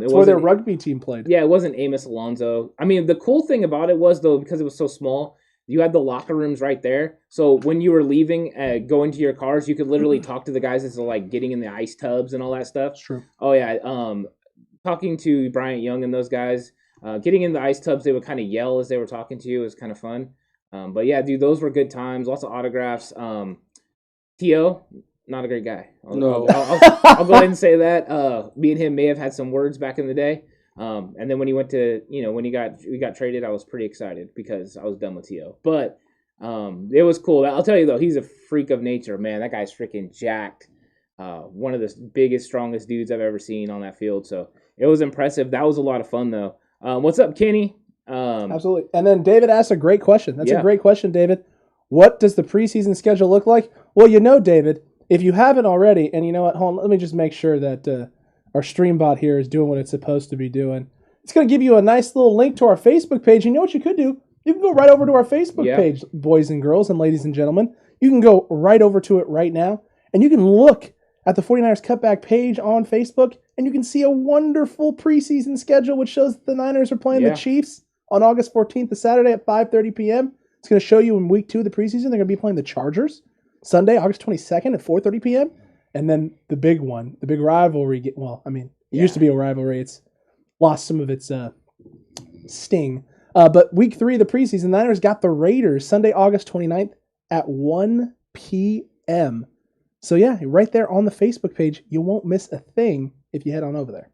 Speaker 3: It's where their rugby team played.
Speaker 2: Yeah, it wasn't Amos Alonso. I mean, the cool thing about it was, though, because it was so small, you had the locker rooms right there. So when you were leaving, going to your cars, you could literally talk to the guys as they're like getting in the ice tubs and all that stuff.
Speaker 3: True.
Speaker 2: Oh yeah. Talking to Bryant Young and those guys, getting in the ice tubs, they would kind of yell as they were talking to you. It was kind of fun. But yeah, dude, those were good times. Lots of autographs. T.O., not a great guy.
Speaker 4: No.
Speaker 2: I'll go ahead and say that. Me and him may have had some words back in the day. And then when he went to, when we got traded, I was pretty excited because I was done with T.O. But it was cool. I'll tell you though, he's a freak of nature, man. That guy's freaking jacked. One of the biggest, strongest dudes I've ever seen on that field. So it was impressive. That was a lot of fun though. What's up, Kenny?
Speaker 3: Absolutely. And then David asked a great question. That's a great question, David. What does the preseason schedule look like? Well, David, if you haven't already, and you know what, hold on, let me just make sure that our stream bot here is doing what it's supposed to be doing. It's going to give you a nice little link to our Facebook page. You know what you could do? You can go right over to our Facebook page, boys and girls and ladies and gentlemen. You can go right over to it right now, and you can look at the 49ers Cutback page on Facebook, and you can see a wonderful preseason schedule which shows that the Niners are playing the Chiefs on August 14th, the Saturday at 5:30 p.m. It's going to show you in week 2 of the preseason, they're going to be playing the Chargers Sunday, August 22nd at 4:30 p.m. And then the big one, the big rivalry. It used to be a rivalry. It's lost some of its sting. But week 3 of the preseason, the Niners got the Raiders Sunday, August 29th at 1 p.m. So yeah, right there on the Facebook page, you won't miss a thing if you head on over there.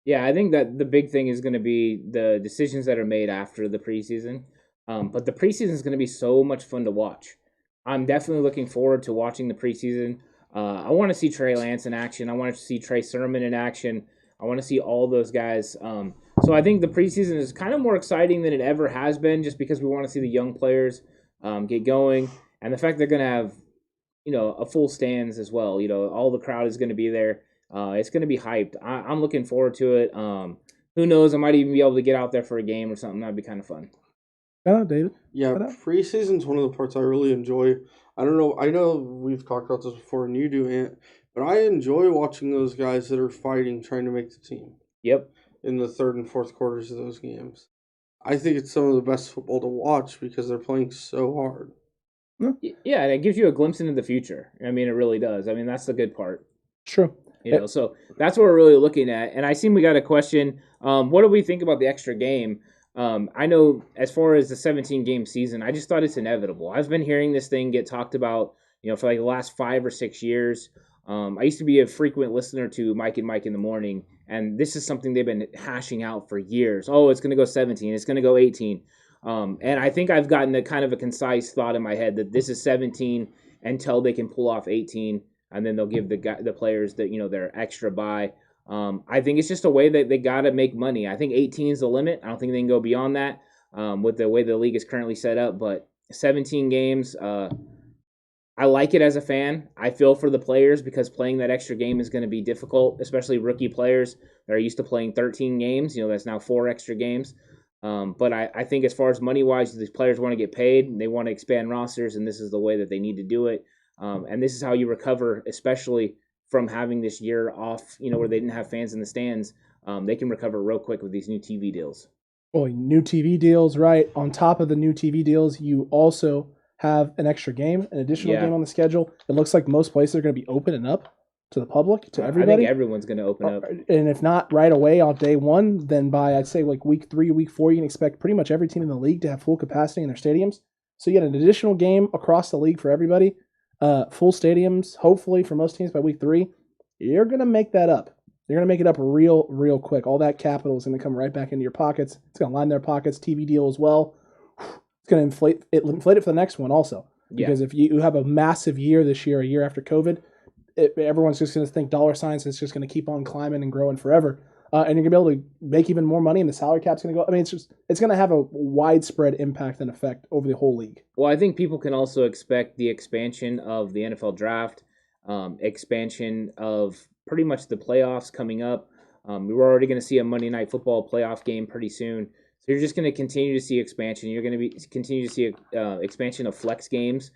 Speaker 2: Yeah, I think that the big thing is going to be the decisions that are made after the preseason. But the preseason is going to be so much fun to watch. I'm definitely looking forward to watching the preseason. I want to see Trey Lance in action. I want to see Trey Sermon in action. I want to see all those guys. So I think the preseason is kind of more exciting than it ever has been, just because we want to see the young players get going, and the fact they're going to have, a full stands as well. All the crowd is going to be there. It's going to be hyped. I'm looking forward to it. Who knows? I might even be able to get out there for a game or something. That'd be kind of fun.
Speaker 3: Shout out, David.
Speaker 4: Yeah, preseason's one of the parts I really enjoy. I don't know. I know we've talked about this before, and you do, Ant, but I enjoy watching those guys that are fighting, trying to make the team.
Speaker 2: Yep.
Speaker 4: In the third and fourth quarters of those games. I think it's some of the best football to watch because they're playing so hard.
Speaker 2: Yeah, and it gives you a glimpse into the future. I mean, it really does. I mean, that's the good part.
Speaker 3: True.
Speaker 2: So that's what we're really looking at. And I see we got a question. What do we think about the extra game? I know as far as the 17-game season, I just thought it's inevitable. I've been hearing this thing get talked about, for like the last 5 or 6 years. I used to be a frequent listener to Mike and Mike in the Morning, and this is something they've been hashing out for years. Oh, it's going to go 17. It's going to go 18. And I think I've gotten a kind of a concise thought in my head that this is 17 until they can pull off 18, and then they'll give the players their extra bye. I think it's just a way that they got to make money. I think 18 is the limit. I don't think they can go beyond that with the way the league is currently set up. But 17 games, I like it as a fan. I feel for the players because playing that extra game is going to be difficult, especially rookie players that are used to playing 13 games. That's now 4 extra games. But I think as far as money-wise, these players want to get paid. They want to expand rosters, and this is the way that they need to do it. And this is how you recover, especially from having this year off, where they didn't have fans in the stands. They can recover real quick with these new TV deals.
Speaker 3: Well, new TV deals, right? On top of the new TV deals, you also have an extra game, an additional game on the schedule. It looks like most places are going to be opening up to the public, to everybody.
Speaker 2: I think everyone's going to open up.
Speaker 3: And if not right away on day 1, then by, I'd say, like week 3, week 4, you can expect pretty much every team in the league to have full capacity in their stadiums. So you get an additional game across the league for everybody. Full stadiums, hopefully, for most teams by week 3. You're going to make that up. You're going to make it up real quick. All that capital is going to come right back into your pockets. It's going to line their pockets. TV deal as well. It's going to inflate it for the next one also. Because if you have a massive year this year, a year after COVID, everyone's just going to think dollar signs, and it's just going to keep on climbing and growing forever. And you're going to be able to make even more money, and the salary cap's going to go. I mean, it's going to have a widespread impact and effect over the whole league.
Speaker 2: Well, I think people can also expect the expansion of the NFL draft, expansion of pretty much the playoffs coming up. We're already going to see a Monday Night Football playoff game pretty soon. So you're just going to continue to see expansion. You're going to continue to see expansion of flex games,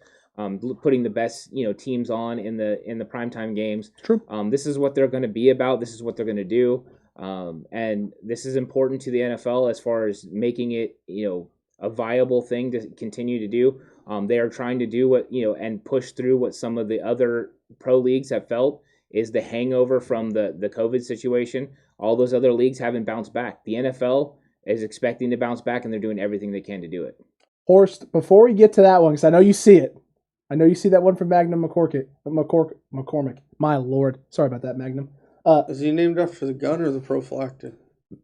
Speaker 2: putting the best teams on in the primetime games.
Speaker 3: True.
Speaker 2: This is what they're going to be about. This is what they're going to do. And this is important to the NFL as far as making it a viable thing to continue to do. They are trying to do what, and push through what some of the other pro leagues have felt is the hangover from the COVID situation. All those other leagues haven't bounced back. The NFL is expecting to bounce back, and they're doing everything they can to do it.
Speaker 3: Horst, before we get to that one, because I know you see it. I know you see that one from Magnum McCormick. My Lord. Sorry about that, Magnum.
Speaker 4: Is he named after the gun or the prophylactic?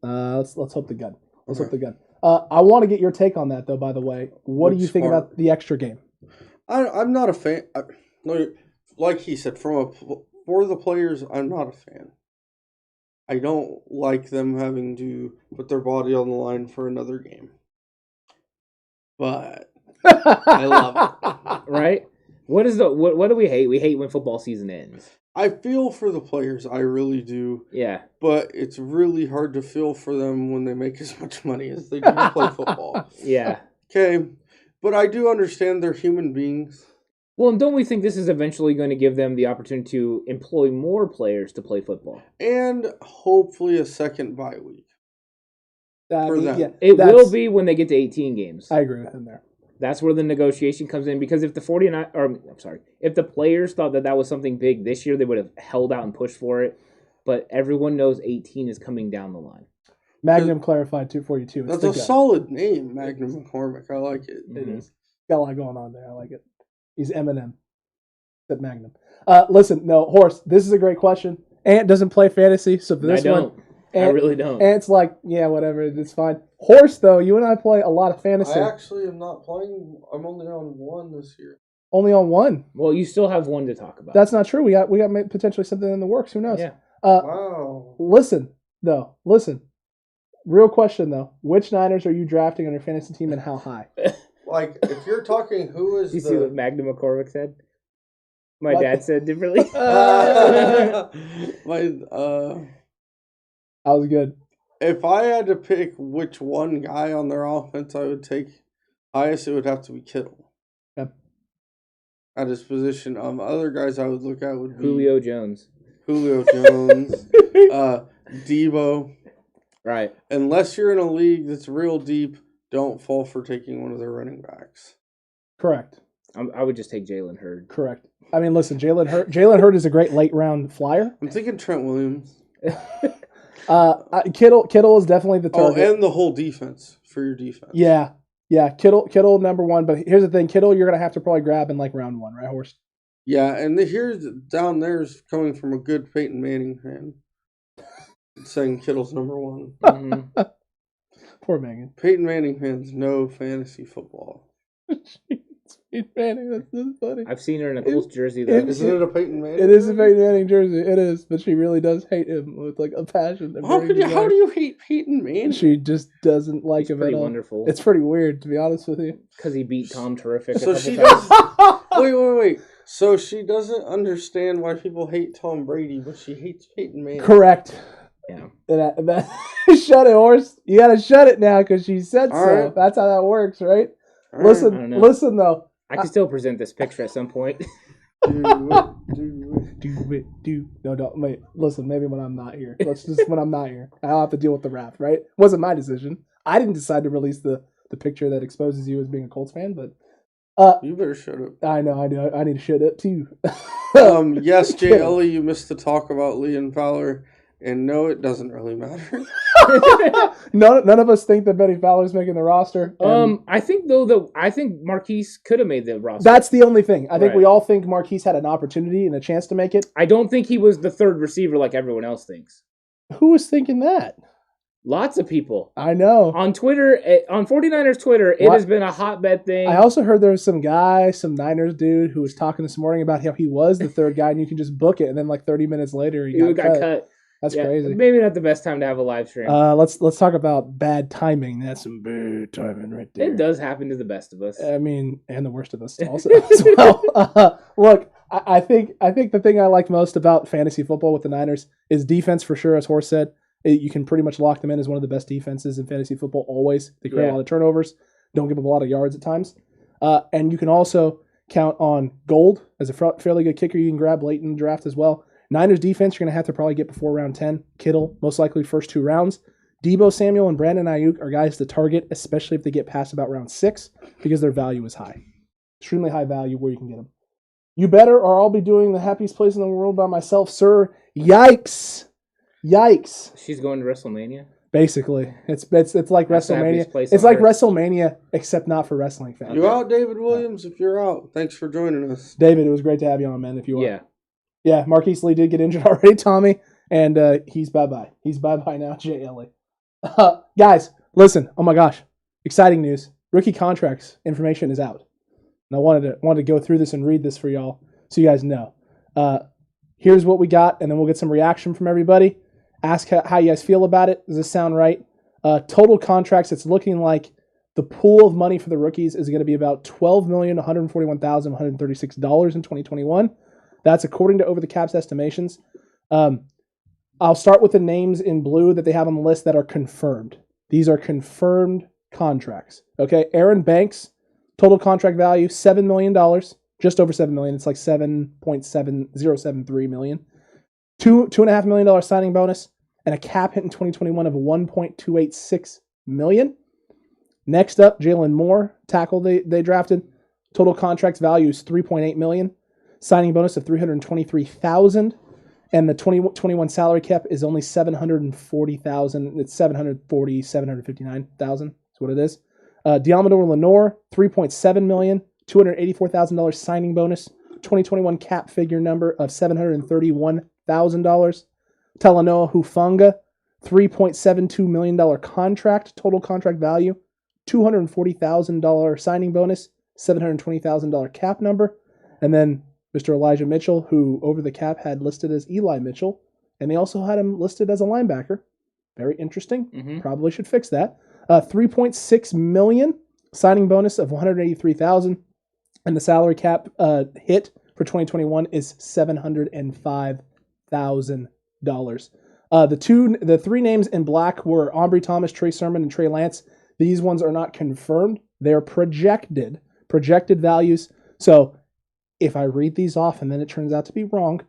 Speaker 3: Let's hope the gun. Let's hope the gun. I want to get your take on that, though, by the way. What do you think about the extra game?
Speaker 4: I'm not a fan. Like he said, for the players, I'm not a fan. I don't like them having to put their body on the line for another game. But I love it.
Speaker 2: Right? What do we hate? We hate when football season ends.
Speaker 4: I feel for the players, I really do.
Speaker 2: Yeah.
Speaker 4: But it's really hard to feel for them when they make as much money as they do to play football.
Speaker 2: Yeah.
Speaker 4: Okay. But I do understand they're human beings.
Speaker 2: Well, and don't we think this is eventually going to give them the opportunity to employ more players to play football?
Speaker 4: And hopefully a second bye week. For them.
Speaker 2: Yeah, it will be when they get to 18 games.
Speaker 3: I agree with him there.
Speaker 2: That's where the negotiation comes in, because if if the players thought that was something big this year, they would have held out and pushed for it. But everyone knows 18 is coming down the line.
Speaker 3: Magnum clarified for you too.
Speaker 4: That's a solid name, Magnum McCormick. I like it.
Speaker 3: It is. Got a lot going on there. I like it. He's Eminem. Except Magnum. Listen, no, Horst, this is a great question. Ant doesn't play fantasy, so for this one,
Speaker 2: I really don't.
Speaker 3: Ant's like, yeah, whatever, it's fine. Horst, though, you and I play a lot of fantasy.
Speaker 4: I actually am not playing. I'm only on one this year.
Speaker 3: Only on one?
Speaker 2: Well, you still have one to talk about.
Speaker 3: That's not true. We got potentially something in the works. Who knows?
Speaker 2: Yeah.
Speaker 4: Wow.
Speaker 3: Listen. Real question, though. Which Niners are you drafting on your fantasy team and how high?
Speaker 4: Like, if you're talking who is
Speaker 2: you see what Magnum McCormick said? My dad said differently.
Speaker 3: That was good.
Speaker 4: If I had to pick which one guy on their offense I would take highest, it would have to be Kittle.
Speaker 3: Yep.
Speaker 4: At his position. Other guys I would look at would be
Speaker 2: Julio Jones,
Speaker 4: Debo.
Speaker 2: Right.
Speaker 4: Unless you're in a league that's real deep, don't fall for taking one of their running backs.
Speaker 3: Correct.
Speaker 2: I would just take Jalen Hurd.
Speaker 3: Correct. I mean, listen, Jalen Hurd is a great late round flyer.
Speaker 4: I'm thinking Trent Williams.
Speaker 3: Kittle is definitely the target.
Speaker 4: Oh, and the whole defense for your defense.
Speaker 3: Yeah. Kittle number one. But here's the thing: Kittle, you're gonna have to probably grab in like round one, right, Horst?
Speaker 4: Yeah, and here's down there's coming from a good Peyton Manning fan, saying Kittle's number one.
Speaker 2: Mm-hmm.
Speaker 3: Poor Megan.
Speaker 4: Peyton Manning fans know fantasy football.
Speaker 3: Peyton Manning, that's funny.
Speaker 2: I've seen her in a Colts jersey though.
Speaker 4: Isn't it a Peyton Manning?
Speaker 3: It is a Peyton Manning jersey. It is, but she really does hate him with like a passion.
Speaker 4: How do you hate Peyton Manning?
Speaker 3: She just doesn't like him at all.
Speaker 2: Wonderful.
Speaker 3: It's pretty weird, to be honest with you.
Speaker 2: Because he beat Tom Terrific.
Speaker 4: So she does. Wait. So she doesn't understand why people hate Tom Brady, but she hates Peyton Manning.
Speaker 3: Correct.
Speaker 2: Yeah.
Speaker 3: Shut it, Horst. You gotta shut it now because she said
Speaker 4: all
Speaker 3: so.
Speaker 4: Right.
Speaker 3: That's how that works, right?
Speaker 4: All
Speaker 3: Listen though.
Speaker 2: I can still present this picture at some point.
Speaker 3: Do it. No, don't. Wait, listen, maybe when I'm not here. When I'm not here. I'll have to deal with the wrath, right? It wasn't my decision. I didn't decide to release the picture that exposes you as being a Colts fan, but
Speaker 4: you better shut up.
Speaker 3: I know. I need to shut up too.
Speaker 4: Yes, Jay Ellie, you missed to talk about Liam Fowler, and no, it doesn't really matter.
Speaker 3: None of us think that Benny Fowler's making the roster.
Speaker 2: I think Marquise could have made the roster.
Speaker 3: That's the only thing. I think we all think Marquise had an opportunity and a chance to make it.
Speaker 2: I don't think he was the third receiver like everyone else thinks.
Speaker 3: Who was thinking that?
Speaker 2: Lots of people.
Speaker 3: I know.
Speaker 2: On Twitter, on 49ers Twitter, it has been a hotbed thing.
Speaker 3: I also heard there was some Niners dude, who was talking this morning about how he was the third guy and you can just book it, and then like 30 minutes later he got cut. That's crazy.
Speaker 2: Maybe not the best time to have a live stream.
Speaker 3: Let's talk about bad timing. That's some bad timing right there.
Speaker 2: It does happen to the best of us.
Speaker 3: I mean, and the worst of us also as well. Look, I think the thing I like most about fantasy football with the Niners is defense for sure, as Horst said. You can pretty much lock them in as one of the best defenses in fantasy football always. They create a lot of turnovers, don't give up a lot of yards at times. And you can also count on Gold as a fairly good kicker you can grab late in the draft as well. Niners defense, you're going to have to probably get before round 10. Kittle, most likely first 2 rounds. Debo Samuel and Brandon Ayuk are guys to target, especially if they get past about round 6, because their value is high. Extremely high value where you can get them. You better, or I'll be doing the happiest place in the world by myself, sir. Yikes.
Speaker 2: She's going to WrestleMania?
Speaker 3: Basically. It's like
Speaker 2: That's
Speaker 3: WrestleMania.
Speaker 2: place
Speaker 3: It's
Speaker 2: on
Speaker 3: like
Speaker 2: earth.
Speaker 3: WrestleMania, except not for wrestling fans.
Speaker 4: You out, David Williams? If you're out, thanks for joining us.
Speaker 3: David, it was great to have you on, man, if you are.
Speaker 2: Yeah.
Speaker 3: Yeah, Marquise Lee did get injured already, Tommy, and he's bye-bye. He's bye-bye now, JLE. Guys, listen. Oh, my gosh. Exciting news. Rookie contracts information is out. And I wanted to go through this and read this for y'all so you guys know. Here's what we got, and then we'll get some reaction from everybody. Ask how you guys feel about it. Does this sound right? Total contracts, it's looking like the pool of money for the rookies is going to be about $12,141,136 in 2021. That's according to Over the Cap's estimations. I'll start with the names in blue that they have on the list that are confirmed. These are confirmed contracts. Okay, Aaron Banks, total contract value, $7 million. Just over $7 million. It's like $7.7073 million. $2.5 million signing bonus and a cap hit in 2021 of $1.286 million. Next up, Jalen Moore, tackle they drafted. Total contract value is $3.8 million. Signing bonus of $323,000. And the 2021 salary cap is only $740,000. It's $759,000 is what it is. Diamador Lenore, $3.7 million. $284,000 signing bonus. 2021 cap figure number of $731,000. Talanoa Hufanga, $3.72 million contract, total contract value, $240,000 signing bonus, $720,000 cap number. And then Mr. Elijah Mitchell, who Over the Cap had listed as Eli Mitchell, and they also had him listed as a linebacker. Very interesting.
Speaker 2: Mm-hmm.
Speaker 3: Probably should fix that. $3.6 million, signing bonus of $183,000, and the salary cap hit for 2021 is $705,000. The three names in black were Aubrey Thomas, Trey Sermon, and Trey Lance. These ones are not confirmed. They're projected values. So if I read these off and then it turns out to be wrong,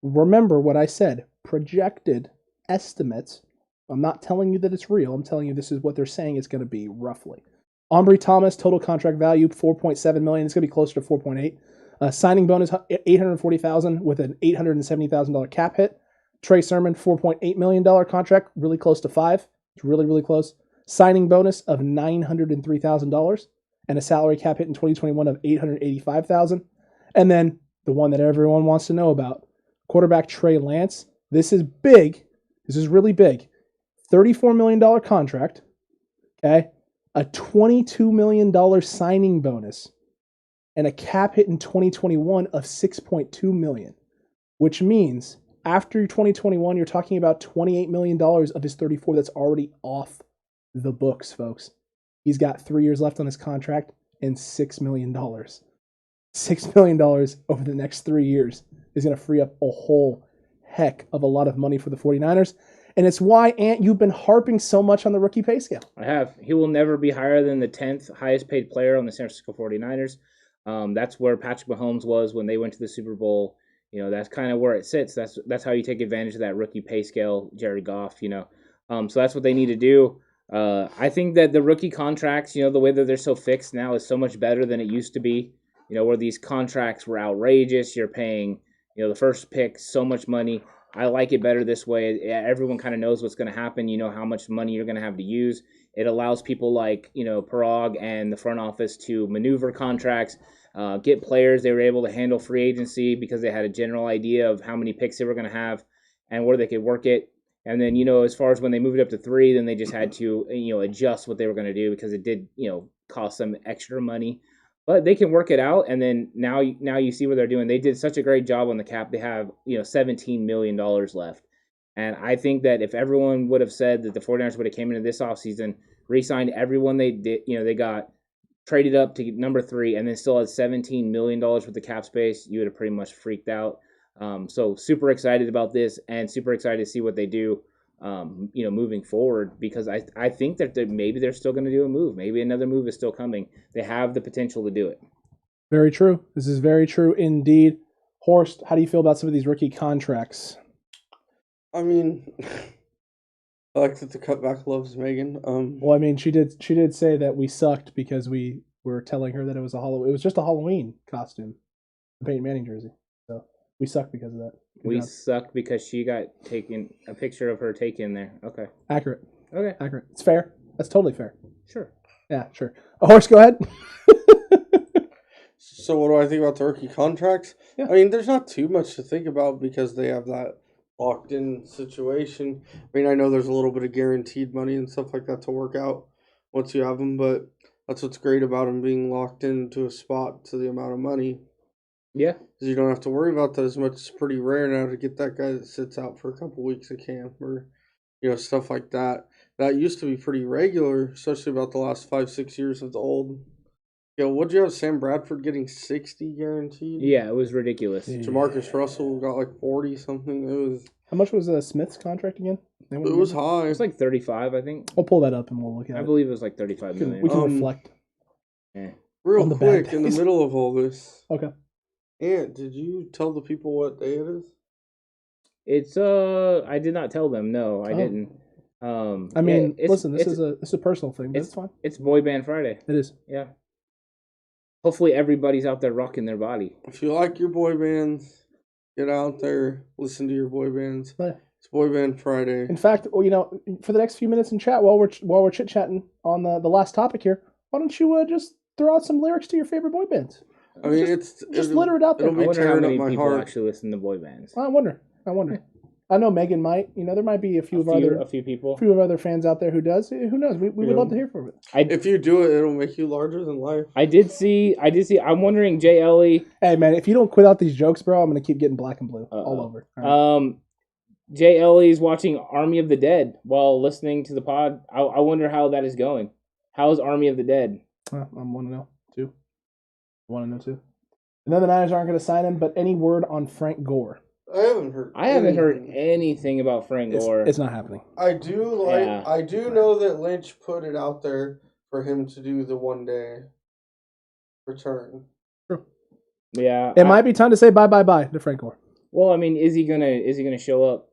Speaker 3: remember what I said. Projected estimates. I'm not telling you that it's real. I'm telling you this is what they're saying it's going to be roughly. Aubrey Thomas, total contract value, $4.7 million. It's going to be closer to $4.8. Signing bonus, $840,000 with an $870,000 cap hit. Trey Sermon, $4.8 million contract, really close to $5 million. It's really, really close. Signing bonus of $903,000 and a salary cap hit in 2021 of $885,000. And then the one that everyone wants to know about, quarterback Trey Lance. This is big. This is really big. $34 million contract. Okay. A $22 million signing bonus and a cap hit in 2021 of $6.2 million, which means after 2021, you're talking about $28 million of his 34 that's already off the books, folks. He's got 3 years left on his contract and $6 million. $6 million over the next 3 years is going to free up a whole heck of a lot of money for the 49ers. And it's why, Ant, you've been harping so much on the rookie pay scale.
Speaker 2: I have. He will never be higher than the 10th highest paid player on the San Francisco 49ers. That's where Patrick Mahomes was when they went to the Super Bowl. You know, that's kind of where it sits. That's how you take advantage of that rookie pay scale, Jared Goff, you know. So that's what they need to do. I think that the rookie contracts, you know, the way that they're so fixed now is so much better than it used to be. You know, where these contracts were outrageous. You're paying, you know, the first pick so much money. I like it better this way. Everyone kind of knows what's going to happen. You know how much money you're going to have to use. It allows people like, you know, Parag and the front office to maneuver contracts, get players. They were able to handle free agency because they had a general idea of how many picks they were going to have and where they could work it. And then, you know, as far as when they moved up to 3, then they just had to, you know, adjust what they were going to do because it did, you know, cost them extra money. But they can work it out, and then now you see what they're doing. They did such a great job on the cap. They have, you know, $17 million left. And I think that if everyone would have said that the 49ers would have came into this offseason, re-signed everyone they did, you know, they got traded up to number 3, and then still had $17 million with the cap space, you would have pretty much freaked out. So super excited about this and super excited to see what they do, you know, moving forward, because I think that maybe they're still going to do a move. Maybe another move is still coming. They have the potential to do it.
Speaker 3: Very true. This is very true indeed. Horst, how do you feel about some of these rookie contracts?
Speaker 4: I mean, I like that the cutback loves Megan.
Speaker 3: Well, I mean, she did say that we sucked because we were telling her that it was just a Halloween costume, the Peyton Manning jersey. So we sucked because of that.
Speaker 2: We sucked because she got a picture of her taken there. Okay.
Speaker 3: Accurate.
Speaker 2: Okay.
Speaker 3: Accurate. It's fair. That's totally fair.
Speaker 2: Sure.
Speaker 3: Yeah, sure. Horse, go ahead.
Speaker 4: So what do I think about the rookie contracts?
Speaker 3: Yeah.
Speaker 4: I mean, there's not too much to think about because they have that locked-in situation. I mean, I know there's a little bit of guaranteed money and stuff like that to work out once you have them, but that's what's great about them being locked into a spot to the amount of money.
Speaker 2: Yeah.
Speaker 4: Because you don't have to worry about that as much. It's pretty rare now to get that guy that sits out for a couple weeks of camp or, stuff like that. That used to be pretty regular, especially about the last 5-6 years of the old. What'd you have Sam Bradford getting 60 guaranteed?
Speaker 2: Yeah, it was ridiculous.
Speaker 3: Yeah.
Speaker 4: Jamarcus Russell got like 40 something. It was.
Speaker 3: How much was Smith's contract again?
Speaker 4: It was high.
Speaker 2: It was like 35, I think.
Speaker 3: We'll pull that up and we'll look at it.
Speaker 2: I believe it was like 35 million.
Speaker 3: We can reflect.
Speaker 2: Yeah.
Speaker 4: Real quick, in the middle of all this.
Speaker 3: Okay.
Speaker 4: Aunt, did you tell the people what day it is?
Speaker 2: It's I did not tell them. No, I didn't.
Speaker 3: I mean, listen, this is a personal thing, but it's fine.
Speaker 2: It's Boy Band Friday.
Speaker 3: It is.
Speaker 2: Yeah. Hopefully everybody's out there rocking their body.
Speaker 4: If you like your boy bands, get out there, listen to your boy bands.
Speaker 3: Yeah.
Speaker 4: It's Boy Band Friday.
Speaker 3: In fact, for the next few minutes in chat, while we're chit chatting on the last topic here, why don't you just throw out some lyrics to your favorite boy bands?
Speaker 4: I mean,
Speaker 3: just litter it out there.
Speaker 4: It'll be
Speaker 2: I wonder how
Speaker 4: tearing
Speaker 2: many
Speaker 4: up my
Speaker 2: people
Speaker 4: heart.
Speaker 2: actually listen to boy bands.
Speaker 3: I wonder. I know Megan might. There might be a few of other fans out there who does. Who knows? We would love to hear from it.
Speaker 4: If you do it, it'll make you larger than life.
Speaker 2: I did see. I'm wondering, Jay Ellie.
Speaker 3: Hey man, if you don't quit out these jokes, bro, I'm gonna keep getting black and blue all over. All right.
Speaker 2: Jay Ellie's watching Army of the Dead while listening to the pod. I wonder how that is going. How is Army of the Dead?
Speaker 3: I want to know too. And then the Niners aren't going to sign him, but any word on Frank Gore?
Speaker 4: I haven't heard
Speaker 2: anything about Frank Gore.
Speaker 3: It's not happening.
Speaker 4: I do know that Lynch put it out there for him to do the 1-day return.
Speaker 3: True.
Speaker 2: Yeah.
Speaker 3: It might be time to say bye to Frank Gore.
Speaker 2: Well, I mean, is he gonna show up?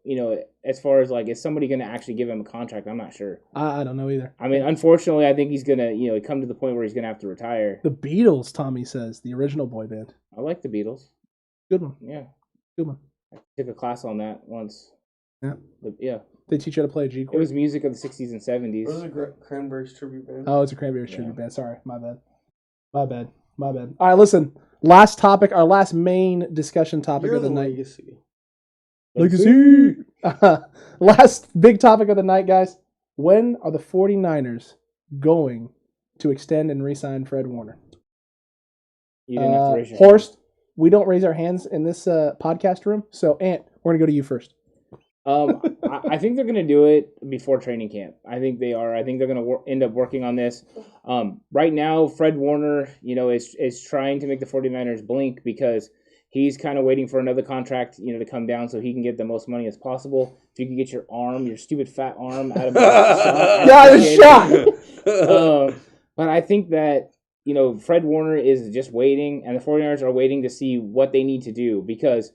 Speaker 2: As far as like, is somebody gonna actually give him a contract? I'm not sure.
Speaker 3: I don't know either.
Speaker 2: I mean, unfortunately, I think he's gonna come to the point where he's gonna have to retire.
Speaker 3: The Beatles, Tommy says, the original boy band.
Speaker 2: I like the Beatles.
Speaker 3: Good one.
Speaker 2: Yeah.
Speaker 3: Good one.
Speaker 2: I took a class on that once.
Speaker 3: Yeah.
Speaker 2: Yeah.
Speaker 3: They teach you how to play a G chord.
Speaker 2: It was music of the 60s and 70s.
Speaker 4: It was a Cranberries tribute band.
Speaker 3: Oh, it's a Cranberries tribute band. Sorry, my bad. All right, listen. Last topic, our last main discussion topic of the night. Legacy. Last big topic of the night, guys. When are the 49ers going to extend and re-sign Fred Warner?
Speaker 2: You didn't have to raise your
Speaker 3: Horst, hand. We don't raise our hands in this podcast room, so Ant, we're going to go to you first.
Speaker 2: I think they're going to do it before training camp. I think they are. I think they're going to end up working on this. Right now, Fred Warner, is trying to make the 49ers blink because he's kind of waiting for another contract, to come down so he can get the most money as possible. If you can get your stupid fat arm out of the shot. But I think that, Fred Warner is just waiting, and the 49ers are waiting to see what they need to do because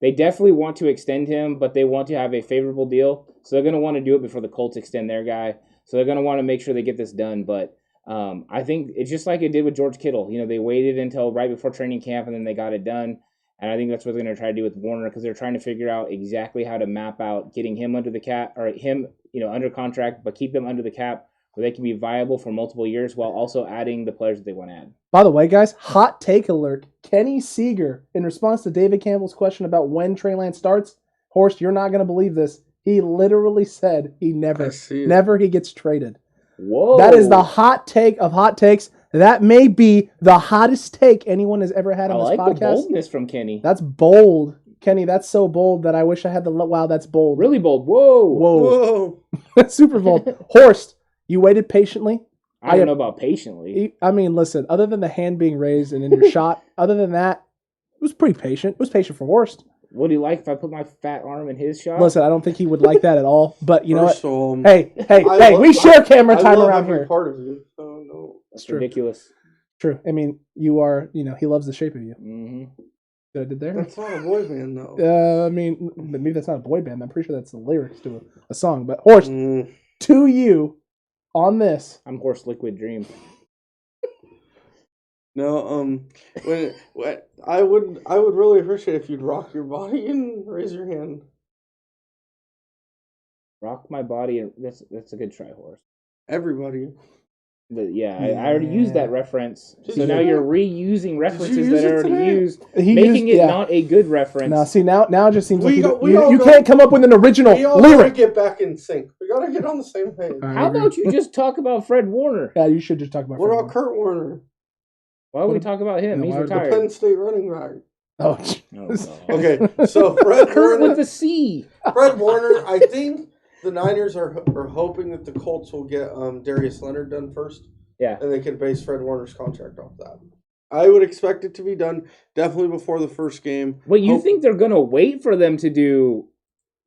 Speaker 2: they definitely want to extend him, but they want to have a favorable deal. So they're going to want to do it before the Colts extend their guy. So they're going to want to make sure they get this done. But I think it's just like it did with George Kittle. They waited until right before training camp, and then they got it done. And I think that's what they're going to try to do with Warner because they're trying to figure out exactly how to map out getting him under the cap or him, under contract, but keep them under the cap where they can be viable for multiple years while also adding the players that they want to add.
Speaker 3: By the way, guys, hot take alert. Kenny Seeger, in response to David Campbell's question about when Trey Lance starts, Horst, you're not going to believe this. He literally said he never he gets traded.
Speaker 2: Whoa.
Speaker 3: That is the hot take of hot takes. That may be the hottest take anyone has ever had on this podcast. I like
Speaker 2: the boldness from Kenny.
Speaker 3: That's bold. Kenny, that's so bold that I wish I had the... Wow, that's bold.
Speaker 2: Really bold. Whoa.
Speaker 3: That's super bold. Horst, you waited patiently.
Speaker 2: I don't know about patiently.
Speaker 3: I mean, listen, other than the hand being raised and in your shot, other than that, it was pretty patient. It was patient for Horst.
Speaker 2: Would he like if I put my fat arm in his shot?
Speaker 3: Listen, I don't think he would like that at all. But you know what?
Speaker 4: Hey,
Speaker 3: we share camera time around here.
Speaker 4: Part of you, so no.
Speaker 2: That's ridiculous.
Speaker 3: True. I mean, you are, he loves the shape of you.
Speaker 2: Mm-hmm.
Speaker 3: that I did there.
Speaker 4: That's not a boy band, though.
Speaker 3: I mean, maybe that's not a boy band. I'm pretty sure that's the lyrics to a song. But Horst, to you on this.
Speaker 2: I'm Horst Liquid Dream.
Speaker 4: No, when I would really appreciate if you'd rock your body and raise your hand.
Speaker 2: Rock my body, and that's a good try, Horst.
Speaker 4: Everybody.
Speaker 2: But yeah, I already used that reference. So now you're reusing references that are already used, making it not a good reference.
Speaker 3: Now, see, now it just seems like you can't come up with an original lyric.
Speaker 4: We gotta get back in sync. We gotta get on the same page.
Speaker 2: How about you just talk about Fred Warner?
Speaker 3: Yeah, you should just talk about
Speaker 4: Fred Warner. What about Kurt Warner?
Speaker 2: Why would we talk about him? He's retired.
Speaker 4: The Penn State running back.
Speaker 3: Oh,
Speaker 4: okay. So Fred
Speaker 2: Kurt
Speaker 4: Warner
Speaker 2: with the C.
Speaker 4: Fred Warner. I think the Niners are hoping that the Colts will get Darius Leonard done first.
Speaker 2: Yeah.
Speaker 4: And they can base Fred Warner's contract off that. I would expect it to be done definitely before the first game.
Speaker 2: Wait, you think they're going to wait for them to do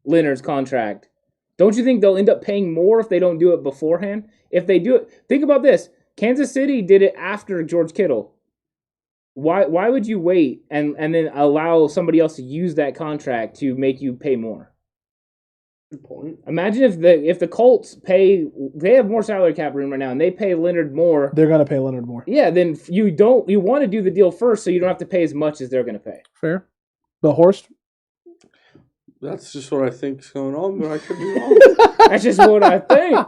Speaker 2: Leonard's contract? Don't you think they'll end up paying more if they don't do it beforehand? If they do it, think about this. Kansas City did it after George Kittle. Why would you wait and then allow somebody else to use that contract to make you pay more?
Speaker 4: Good point.
Speaker 2: Imagine if the Colts they have more salary cap room right now and they pay Leonard more.
Speaker 3: They're gonna pay Leonard more.
Speaker 2: Yeah, then you want to do the deal first so you don't have to pay as much as they're gonna pay.
Speaker 3: Fair. But Horst?
Speaker 4: That's just what I think is going on, but I could be wrong.
Speaker 2: That's just what I think.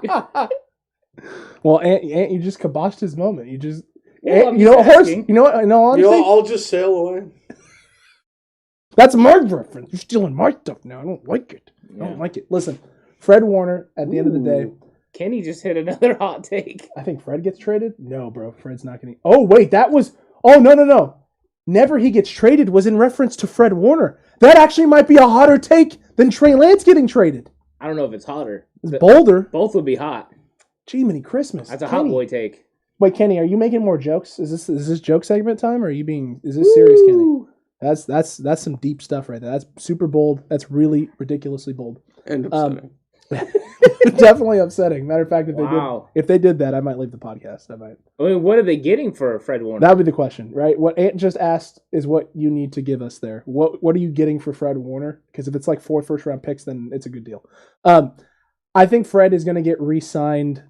Speaker 3: Well, Ant, you just kiboshed his moment. You just
Speaker 2: Horst.
Speaker 3: You know what? No, honestly,
Speaker 4: I'll just sail away.
Speaker 3: That's my reference. You're stealing my stuff now. I don't like it. I don't like it. Listen, Fred Warner, at the end of the day.
Speaker 2: Kenny just hit another hot take.
Speaker 3: I think Fred gets traded? No, bro. Fred's not getting... Oh, wait. That was... Oh, no. Never he gets traded was in reference to Fred Warner. That actually might be a hotter take than Trey Lance getting traded.
Speaker 2: I don't know if it's hotter.
Speaker 3: It's bolder.
Speaker 2: Both would be hot.
Speaker 3: Gee, many Christmas.
Speaker 2: That's a hot boy take.
Speaker 3: Wait, Kenny, are you making more jokes? Is this joke segment time, or are you being... Is this serious, Kenny? That's some deep stuff right there. That's super bold. That's really ridiculously bold.
Speaker 4: And upsetting.
Speaker 3: Definitely upsetting. Matter of fact, if they did that, I might leave the podcast. I might.
Speaker 2: I mean, what are they getting for Fred Warner?
Speaker 3: That would be the question, right? What Ant just asked is what you need to give us there. What are you getting for Fred Warner? Because if it's like 4 first-round picks, then it's a good deal. I think Fred is going to get re-signed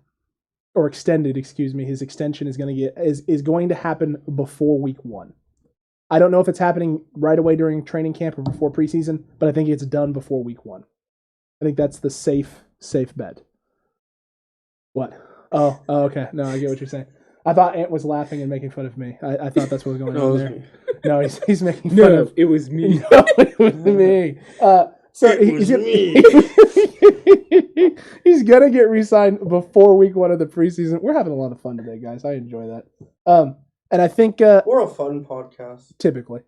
Speaker 3: or extended. Excuse me. His extension is going to happen before week 1. I don't know if it's happening right away during training camp or before preseason, but I think it's done before week 1. I think that's the safe bet. What? Oh, okay. No, I get what you're saying. I thought Ant was laughing and making fun of me. I thought that's what was going on there. No, he's making fun of...
Speaker 2: it was me.
Speaker 3: No, it was me. He's going to get re-signed before week 1 of the preseason. We're having a lot of fun today, guys. I enjoy that. And I think...
Speaker 4: we're a fun podcast.
Speaker 3: Typically.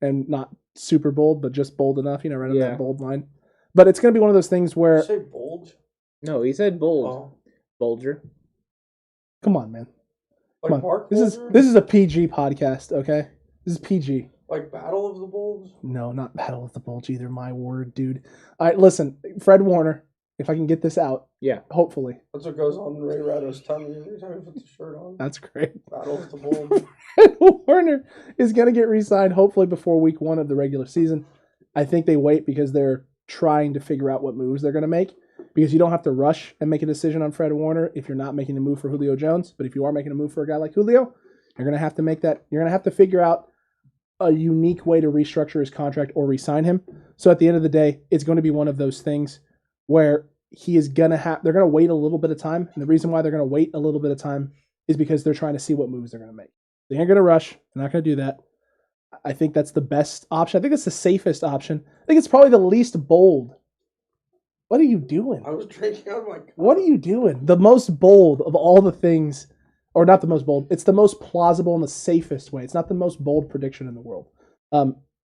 Speaker 3: And not super bold, but just bold enough, right on that bold line. But it's going to be one of those things where...
Speaker 4: Did you say bulge?
Speaker 2: No, he said bold.
Speaker 4: Oh.
Speaker 2: Bulger.
Speaker 3: Come on, man.
Speaker 4: Like
Speaker 3: Come on.
Speaker 4: Mark
Speaker 3: This is a PG podcast, okay? This is PG.
Speaker 4: Like Battle of the Bulge?
Speaker 3: No, not Battle of the Bulge either. My word, dude. All right, listen. Fred Warner, if I can get this out.
Speaker 2: Yeah.
Speaker 3: Hopefully.
Speaker 4: That's what goes on Ray Ratto's tummy every time he puts the shirt on.
Speaker 3: That's great.
Speaker 4: Battle of the Bulge.
Speaker 3: Fred Warner is going to get re-signed hopefully before week 1 of the regular season. I think they wait because they're trying to figure out what moves they're going to make. Because you don't have to rush and make a decision on Fred Warner if you're not making a move for Julio Jones. But if you are making a move for a guy like Julio, you're going to have to make that. You're going to have to figure out a unique way to restructure his contract or re-sign him. So at the end of the day, it's going to be one of those things where they're going to wait a little bit of time. And the reason why they're going to wait a little bit of time is because they're trying to see what moves they're going to make. They ain't going to rush. They're not going to do that. I think that's the best option. I think it's the safest option. I think it's probably the least bold. What are you doing?
Speaker 4: I was drinking out of my cup.
Speaker 3: What are you doing? The most bold of all the things, or not the most bold, it's the most plausible and the safest way. It's not the most bold prediction in the world.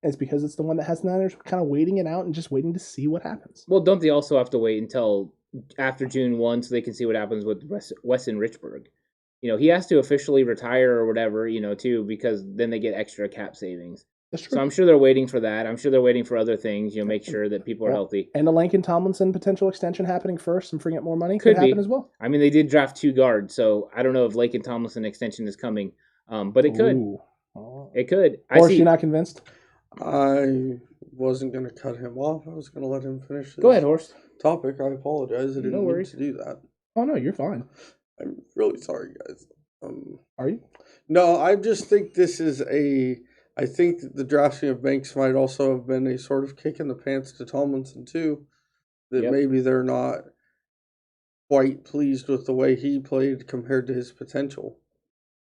Speaker 3: It's because it's the one that has the Niners kind of waiting it out and just waiting to see what happens.
Speaker 2: Well, don't they also have to wait until after June 1 so they can see what happens with Weston Richburg? He has to officially retire or whatever, too, because then they get extra cap savings.
Speaker 3: That's true.
Speaker 2: So I'm sure they're waiting for that. I'm sure they're waiting for other things, make sure that people are healthy.
Speaker 3: And the Laken Tomlinson potential extension happening first and freeing up more money could happen as well.
Speaker 2: I mean, they did draft 2 guards, so I don't know if Laken Tomlinson extension is coming, but it could.
Speaker 3: Ooh.
Speaker 2: It could.
Speaker 3: Or you're not convinced?
Speaker 4: I wasn't going to cut him off. I was going to let him finish.
Speaker 2: Go ahead, Horst.
Speaker 4: Topic. I apologize. I didn't mean to do that.
Speaker 3: Oh no, you're fine.
Speaker 4: I'm really sorry, guys.
Speaker 3: Are you?
Speaker 4: No, I just think this is I think the drafting of Banks might also have been a sort of kick in the pants to Tomlinson too. That maybe they're not quite pleased with the way he played compared to his potential.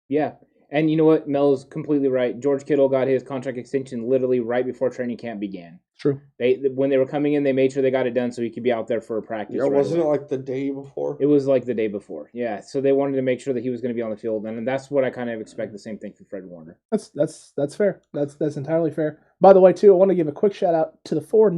Speaker 2: Yeah. And you know what? Mel's completely right. George Kittle got his contract extension literally right before training camp began.
Speaker 3: True.
Speaker 2: When they were coming in, they made sure they got it done so he could be out there for a practice.
Speaker 4: Yeah, wasn't it like the day before?
Speaker 2: It was like the day before. Yeah. So they wanted to make sure that he was going to be on the field, and that's what I kind of expect the same thing from Fred Warner.
Speaker 3: That's fair. That's entirely fair. By the way, too, I want to give a quick shout out to the 4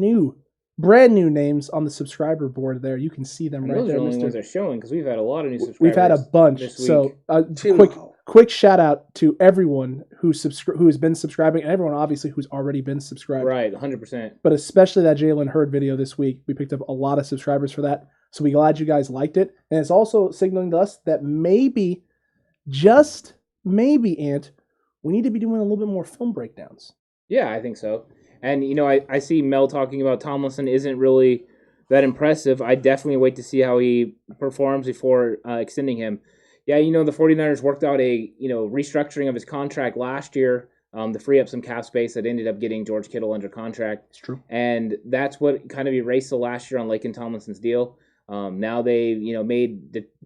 Speaker 3: brand new names on the subscriber board there. You can see them right there.
Speaker 2: Those are the only ones they're showing because we've had a lot of new subscribers.
Speaker 3: We've had a bunch.
Speaker 2: This week.
Speaker 3: So quick shout out to everyone who has been subscribing, and everyone obviously who's already been subscribed.
Speaker 2: Right, 100%.
Speaker 3: But especially that Jalen Hurd video this week. We picked up a lot of subscribers for that. So we're glad you guys liked it. And it's also signaling to us that maybe, just maybe, Ant, we need to be doing a little bit more film breakdowns.
Speaker 2: Yeah, I think so. And, I see Mel talking about Tomlinson isn't really that impressive. I definitely wait to see how he performs before extending him. Yeah, the 49ers worked out a, restructuring of his contract last year to free up some cap space that ended up getting George Kittle under contract.
Speaker 3: It's true.
Speaker 2: And that's what kind of erased the last year on Laken Tomlinson's deal. Now they,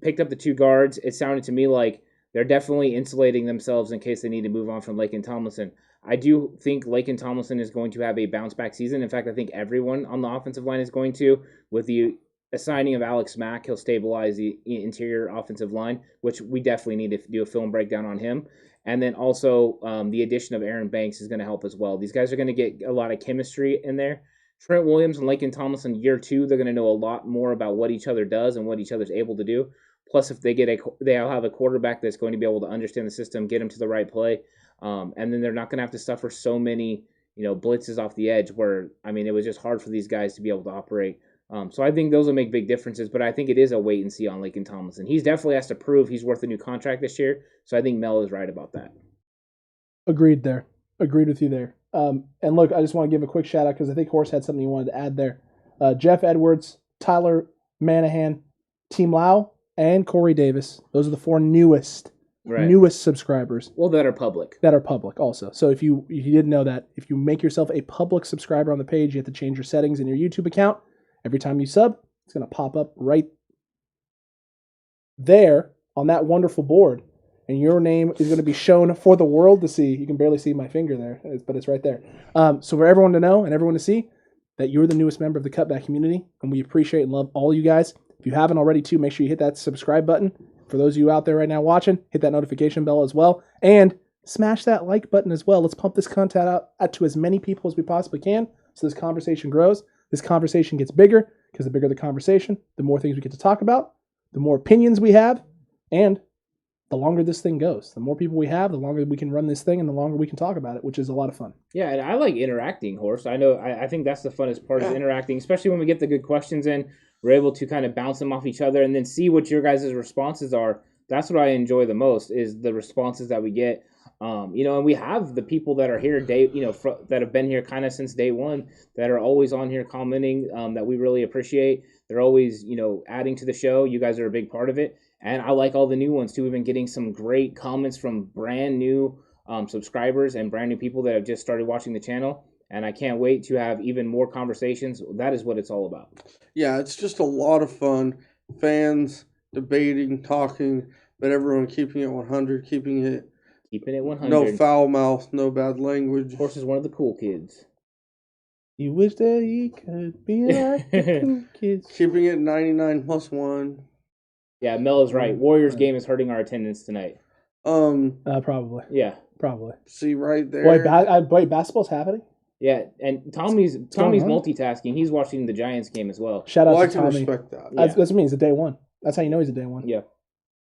Speaker 2: picked up the 2 guards. It sounded to me like they're definitely insulating themselves in case they need to move on from Laken Tomlinson. I do think Laken Tomlinson is going to have a bounce-back season. In fact, I think everyone on the offensive line is going to. With the assigning of Alex Mack, he'll stabilize the interior offensive line, which we definitely need to do a film breakdown on him. And then also the addition of Aaron Banks is going to help as well. These guys are going to get a lot of chemistry in there. Trent Williams and Laken Tomlinson, year 2, they're going to know a lot more about what each other does and what each other's able to do. Plus, if they'll have a quarterback that's going to be able to understand the system, get them to the right play. And then they're not going to have to suffer so many, blitzes off the edge where, it was just hard for these guys to be able to operate. So I think those will make big differences, but I think it is a wait and see on Laken Tomlinson. He's definitely has to prove he's worth a new contract this year. So I think Mel is right about that.
Speaker 3: Agreed there. Agreed with you there. And look, I just want to give a quick shout out because I think Horst had something he wanted to add there. Jeff Edwards, Tyler Manahan, Team Lau, and Corey Davis. Those are the 4 newest subscribers.
Speaker 2: Well, that are public.
Speaker 3: That are public also. So if you didn't know that, if you make yourself a public subscriber on the page, you have to change your settings in your YouTube account. Every time you sub, it's going to pop up right there on that wonderful board. And your name is going to be shown for the world to see. You can barely see my finger there, but it's right there. So for everyone to know and everyone to see that you're the newest member of the Cutback community, and we appreciate and love all you guys. If you haven't already, too, make sure you hit that subscribe button. For those of you out there right now watching, hit that notification bell as well. And smash that like button as well. Let's pump this content out to as many people as we possibly can so this conversation grows. This conversation gets bigger because the bigger the conversation, the more things we get to talk about, the more opinions we have, and the longer this thing goes. The more people we have, the longer we can run this thing and the longer we can talk about it, which is a lot of fun.
Speaker 2: Yeah, and I like interacting, Horst. I think that's the funnest part is interacting, especially when we get the good questions in. We're able to kind of bounce them off each other and then see what your guys' responses are. That's what I enjoy the most is the responses that we get. And we have the people that are here that have been here kind of since day one that are always on here commenting that we really appreciate. They're always, adding to the show. You guys are a big part of it. And I like all the new ones too. We've been getting some great comments from brand new subscribers and brand new people that have just started watching the channel. And I can't wait to have even more conversations. That is what it's all about.
Speaker 4: Yeah, it's just a lot of fun. Fans debating, talking, but everyone keeping it 100, keeping it
Speaker 2: 100.
Speaker 4: No foul mouth, no bad language.
Speaker 2: Horst is one of the cool kids.
Speaker 3: You wish that he could be like the cool kids.
Speaker 4: Keeping it 99+1.
Speaker 2: Yeah, Mel is right. Warriors game is hurting our attendance tonight.
Speaker 3: Probably.
Speaker 2: Yeah.
Speaker 3: Probably.
Speaker 4: See right there.
Speaker 3: Boy, basketball's happening?
Speaker 2: Yeah, and Tommy's multitasking. He's watching the Giants game as well.
Speaker 3: Shout out to
Speaker 4: Tommy. I can respect that.
Speaker 3: That's what I mean. He's a day one. That's how you know he's a day one.
Speaker 2: Yeah.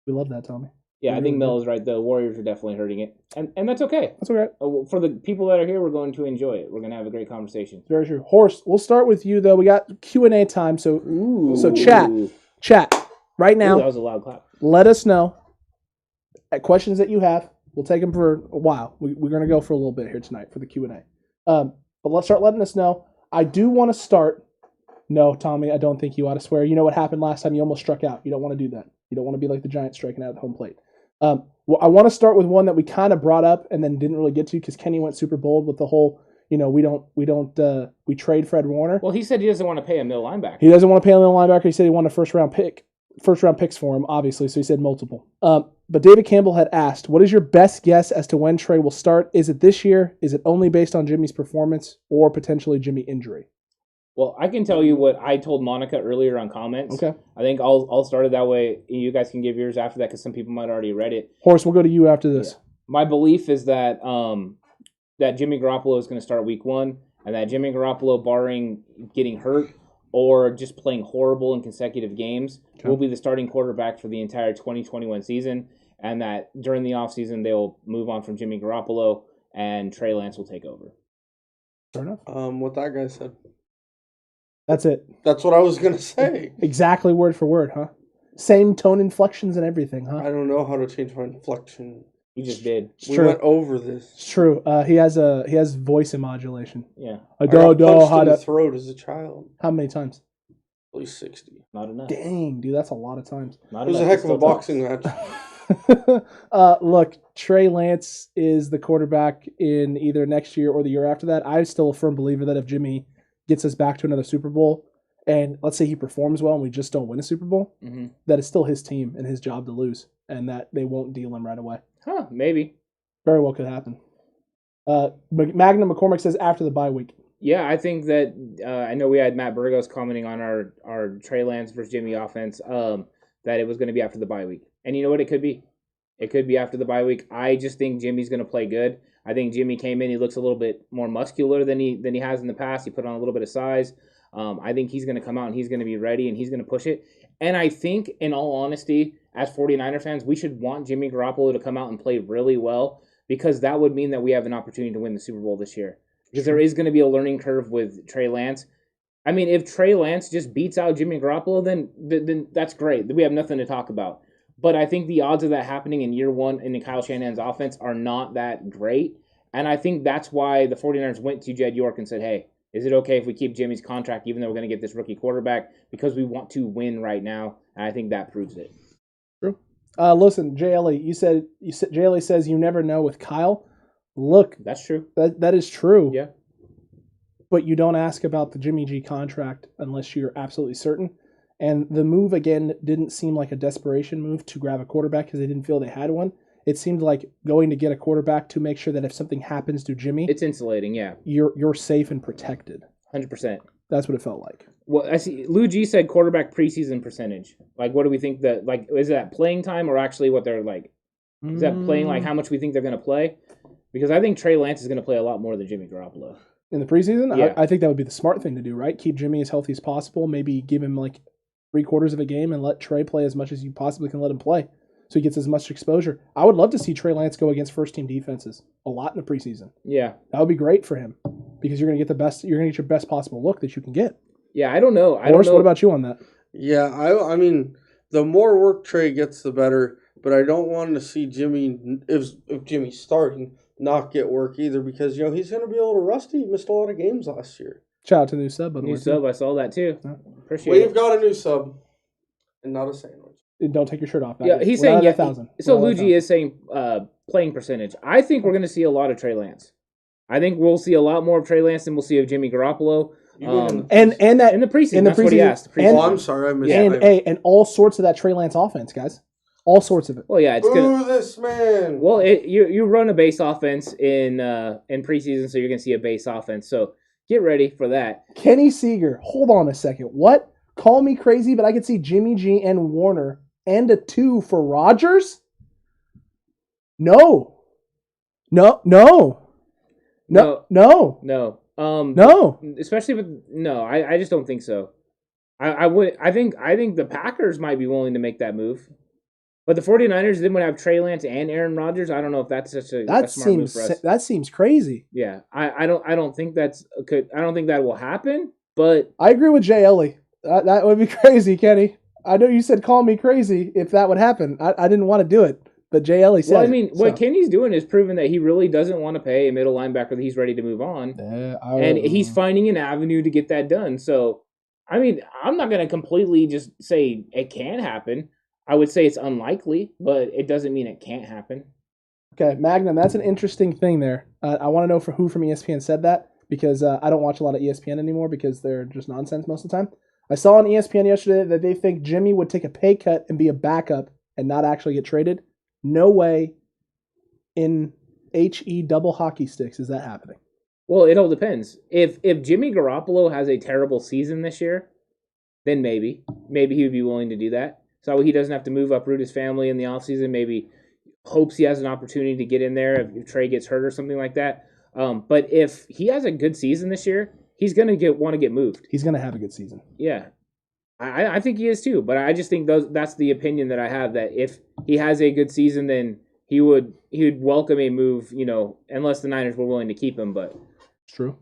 Speaker 3: We love that, Tommy.
Speaker 2: Yeah, I think Mel is right. The Warriors are definitely hurting it. And that's okay.
Speaker 3: That's okay.
Speaker 2: For the people that are here, we're going to enjoy it. We're going to have a great conversation.
Speaker 3: Very true. Horst, we'll start with you, though. We got Q&A time. So chat right now.
Speaker 2: Ooh, that was a loud clap.
Speaker 3: Let us know questions that you have. We'll take them for a while. We're going to go for a little bit here tonight for the Q&A. But let's start letting us know. I do want to start. No, Tommy, I don't think you ought to swear. You know what happened last time? You almost struck out. You don't want to do that. You don't want to be like the Giants striking out at the home plate. Well, I want to start with one that we kind of brought up and then didn't really get to because Kenny went super bold with the whole, we trade Fred Warner.
Speaker 2: Well, he said he doesn't want to pay a middle linebacker.
Speaker 3: He doesn't want to pay a middle linebacker. He said he wanted a first round picks for him, obviously. So he said multiple. But David Campbell had asked, what is your best guess as to when Trey will start? Is it this year? Is it only based on Jimmy's performance or potentially Jimmy injury?
Speaker 2: Well, I can tell you what I told Monica earlier on comments.
Speaker 3: Okay.
Speaker 2: I think I'll start it that way. You guys can give yours after that because some people might already read it.
Speaker 3: Horace, we'll go to you after this.
Speaker 2: Yeah. My belief is that that Jimmy Garoppolo is going to start week 1 and that Jimmy Garoppolo, barring getting hurt or just playing horrible in consecutive games, will be the starting quarterback for the entire 2021 season, and that during the offseason they'll move on from Jimmy Garoppolo and Trey Lance will take over.
Speaker 3: Fair enough.
Speaker 4: What that guy said.
Speaker 3: That's it.
Speaker 4: That's what I was going to say.
Speaker 3: Exactly word for word, huh? Same tone inflections and everything, huh?
Speaker 4: I don't know how to change my inflection.
Speaker 2: You just did.
Speaker 4: We went over this.
Speaker 3: It's true. He has voice modulation.
Speaker 2: Yeah.
Speaker 3: I don't know how
Speaker 4: in the
Speaker 3: to
Speaker 4: throat as a child.
Speaker 3: How many times?
Speaker 4: At least 60.
Speaker 2: Not enough.
Speaker 3: Dang, dude, that's a lot of times.
Speaker 4: It was a heck of a boxing match.
Speaker 3: Look, Trey Lance is the quarterback in either next year or the year after that. I'm still a firm believer that if Jimmy gets us back to another Super Bowl, and let's say he performs well and we just don't win a Super Bowl, that it's still his team and his job to lose, and that they won't deal him right away.
Speaker 2: Huh, maybe.
Speaker 3: Very well could happen. Magnum McCormick says after the bye week.
Speaker 2: Yeah, I think that I know we had Matt Burgos commenting on our Trey Lance versus Jimmy offense that it was going to be after the bye week. And you know what it could be? It could be after the bye week. I just think Jimmy's going to play good. I think Jimmy came in, he looks a little bit more muscular than he has in the past. He put on a little bit of size. I think he's going to come out and he's going to be ready and he's going to push it. And I think, in all honesty, as 49er fans, we should want Jimmy Garoppolo to come out and play really well because that would mean that we have an opportunity to win the Super Bowl this year. Because there is going to be a learning curve with Trey Lance. I mean, if Trey Lance just beats out Jimmy Garoppolo, then that's great. We have nothing to talk about. But I think the odds of that happening in year 1 in Kyle Shanahan's offense are not that great. And I think that's why the 49ers went to Jed York and said, hey, is it okay if we keep Jimmy's contract even though we're going to get this rookie quarterback? Because we want to win right now. And I think that proves it.
Speaker 3: True. Listen, JLE, you said JLE says you never know with Kyle. Look,
Speaker 2: that's true.
Speaker 3: That is true.
Speaker 2: Yeah.
Speaker 3: But you don't ask about the Jimmy G contract unless you're absolutely certain. And the move, again, didn't seem like a desperation move to grab a quarterback because they didn't feel they had one. It seemed like going to get a quarterback to make sure that if something happens to Jimmy,
Speaker 2: it's insulating, yeah.
Speaker 3: You're safe and protected.
Speaker 2: 100%.
Speaker 3: That's what it felt like.
Speaker 2: Well, I see Lou G said quarterback preseason percentage. Like, what do we think that, like, is that playing time or actually what they're like? Is that playing, like, how much we think they're going to play? Because I think Trey Lance is going to play a lot more than Jimmy Garoppolo.
Speaker 3: In the preseason?
Speaker 2: Yeah.
Speaker 3: I think that would be the smart thing to do, right? Keep Jimmy as healthy as possible. Maybe give him, like, 3/4 of a game and let Trey play as much as you possibly can let him play so he gets as much exposure. I would love to see Trey Lance go against first-team defenses a lot in the preseason.
Speaker 2: Yeah.
Speaker 3: That would be great for him because you're going to get your best possible look that you can get.
Speaker 2: Yeah, I don't know.
Speaker 3: Horace, what about you on that?
Speaker 4: Yeah, I mean, the more work Trey gets, the better. But I don't want to see Jimmy, if Jimmy's starting, not get work either because, he's going to be a little rusty. He missed a lot of games last year.
Speaker 3: Shout out to the new sub, by the way.
Speaker 2: New sub, I saw that too. Yeah. Appreciate
Speaker 4: it. We've got a new sub and not a sandwich.
Speaker 3: And don't take your shirt off.
Speaker 2: Yeah, he's saying 1,000. So Luigi is saying playing percentage. I think we're going to see a lot of Trey Lance. I think we'll see a lot more of Trey Lance than we'll see of Jimmy Garoppolo.
Speaker 3: And that
Speaker 2: in the preseason, that's what he asked.
Speaker 4: I'm sorry, I missed
Speaker 3: and all sorts of that Trey Lance offense, guys. All sorts of it.
Speaker 2: Well, yeah, it's
Speaker 4: gonna. This man.
Speaker 2: Well, you run a base offense in preseason, so you're gonna see a base offense. So get ready for that.
Speaker 3: Kenny Seeger, hold on a second. What? Call me crazy, but I could see Jimmy G and Warner and a 2 for Rodgers. No.
Speaker 2: Especially with I just don't think so. I think the Packers might be willing to make that move. But the 49ers didn't want to have Trey Lance and Aaron Rodgers. I don't know if that's such a smart move for us.
Speaker 3: That seems crazy.
Speaker 2: Yeah. I don't think that will happen, but
Speaker 3: I agree with Jay Ellie. That would be crazy, Kenny. I know you said call me crazy if that would happen. I didn't want to do it, But Jay Ellie said,
Speaker 2: well, I mean, what Kenny's doing is proving that he really doesn't want to pay a middle linebacker that he's ready to move on, and he's finding an avenue to get that done. So, I mean, I'm not going to completely just say it can happen. I would say it's unlikely, but it doesn't mean it can't happen.
Speaker 3: Okay, Magnum, that's an interesting thing there. I want to know who from ESPN said that, because I don't watch a lot of ESPN anymore because they're just nonsense most of the time. I saw on ESPN yesterday that they think Jimmy would take a pay cut and be a backup and not actually get traded. No way in HE double hockey sticks is that happening.
Speaker 2: Well, it all depends. If Jimmy Garoppolo has a terrible season this year, then maybe he would be willing to do that. So he doesn't have to uproot his family in the offseason, maybe hopes he has an opportunity to get in there if Trey gets hurt or something like that. But if he has a good season this year, he's going to want to get moved.
Speaker 3: He's going to have a good season.
Speaker 2: Yeah. I think he is too, but I just think that's the opinion that I have, that if he has a good season, then he would welcome a move, unless the Niners were willing to keep him. But
Speaker 3: it's true.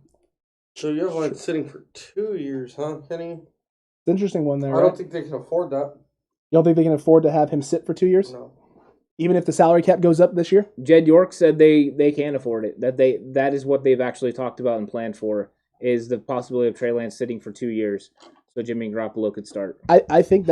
Speaker 4: So you have one sitting for 2 years, huh, Kenny?
Speaker 3: It's an interesting one there.
Speaker 4: I don't think they can afford that.
Speaker 3: You don't think they can afford to have him sit for 2 years?
Speaker 4: No.
Speaker 3: Even if the salary cap goes up this year?
Speaker 2: Jed York said they can't afford it. That is what they've actually talked about and planned for, is the possibility of Trey Lance sitting for 2 years so Jimmy Garoppolo could start.
Speaker 3: I think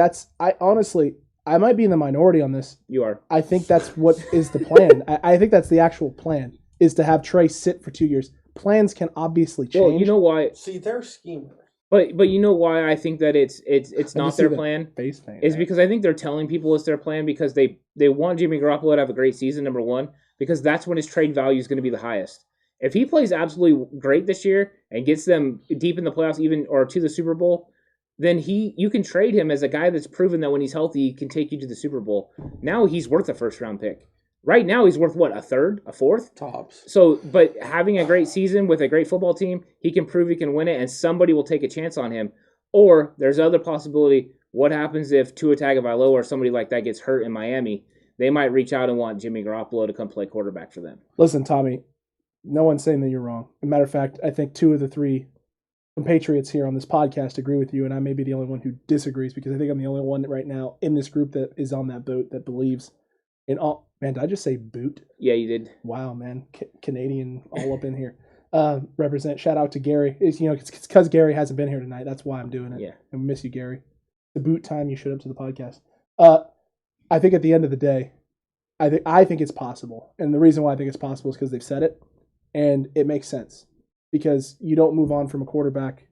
Speaker 3: honestly, I might be in the minority on this.
Speaker 2: You are.
Speaker 3: I think that's what is the plan. I think that's the actual plan, is to have Trey sit for 2 years. Plans can obviously change.
Speaker 2: Well, you know why?
Speaker 4: See, they're schemers.
Speaker 2: But you know why I think that it's not their plan?
Speaker 3: Face paint,
Speaker 2: is because I think they're telling people it's their plan because they want Jimmy Garoppolo to have a great season, number one, because that's when his trade value is going to be the highest. If he plays absolutely great this year and gets them deep in the playoffs, or to the Super Bowl, then you can trade him as a guy that's proven that when he's healthy, he can take you to the Super Bowl. Now he's worth a first-round pick. Right now he's worth, what, a third, a fourth?
Speaker 4: Tops.
Speaker 2: So, but having a great season with a great football team, he can prove he can win it, and somebody will take a chance on him. Or there's other possibility, what happens if Tua Tagovailoa or somebody like that gets hurt in Miami? They might reach out and want Jimmy Garoppolo to come play quarterback for them.
Speaker 3: Listen, Tommy, no one's saying that you're wrong. As a matter of fact, I think 2 of the 3 compatriots here on this podcast agree with you, and I may be the only one who disagrees, because I think I'm the only one right now in this group that is on that boat that believes in all. Man, did I just say boot?
Speaker 2: Yeah, you did.
Speaker 3: Wow, man, Canadian all up in here. Represent. Shout out to Gary. It's because Gary hasn't been here tonight. That's why I'm doing it.
Speaker 2: Yeah,
Speaker 3: I miss you, Gary. The boot time you showed up to the podcast. I think at the end of the day, I think it's possible, and the reason why I think it's possible is because they've said it, and it makes sense. Because you don't move on from a quarterback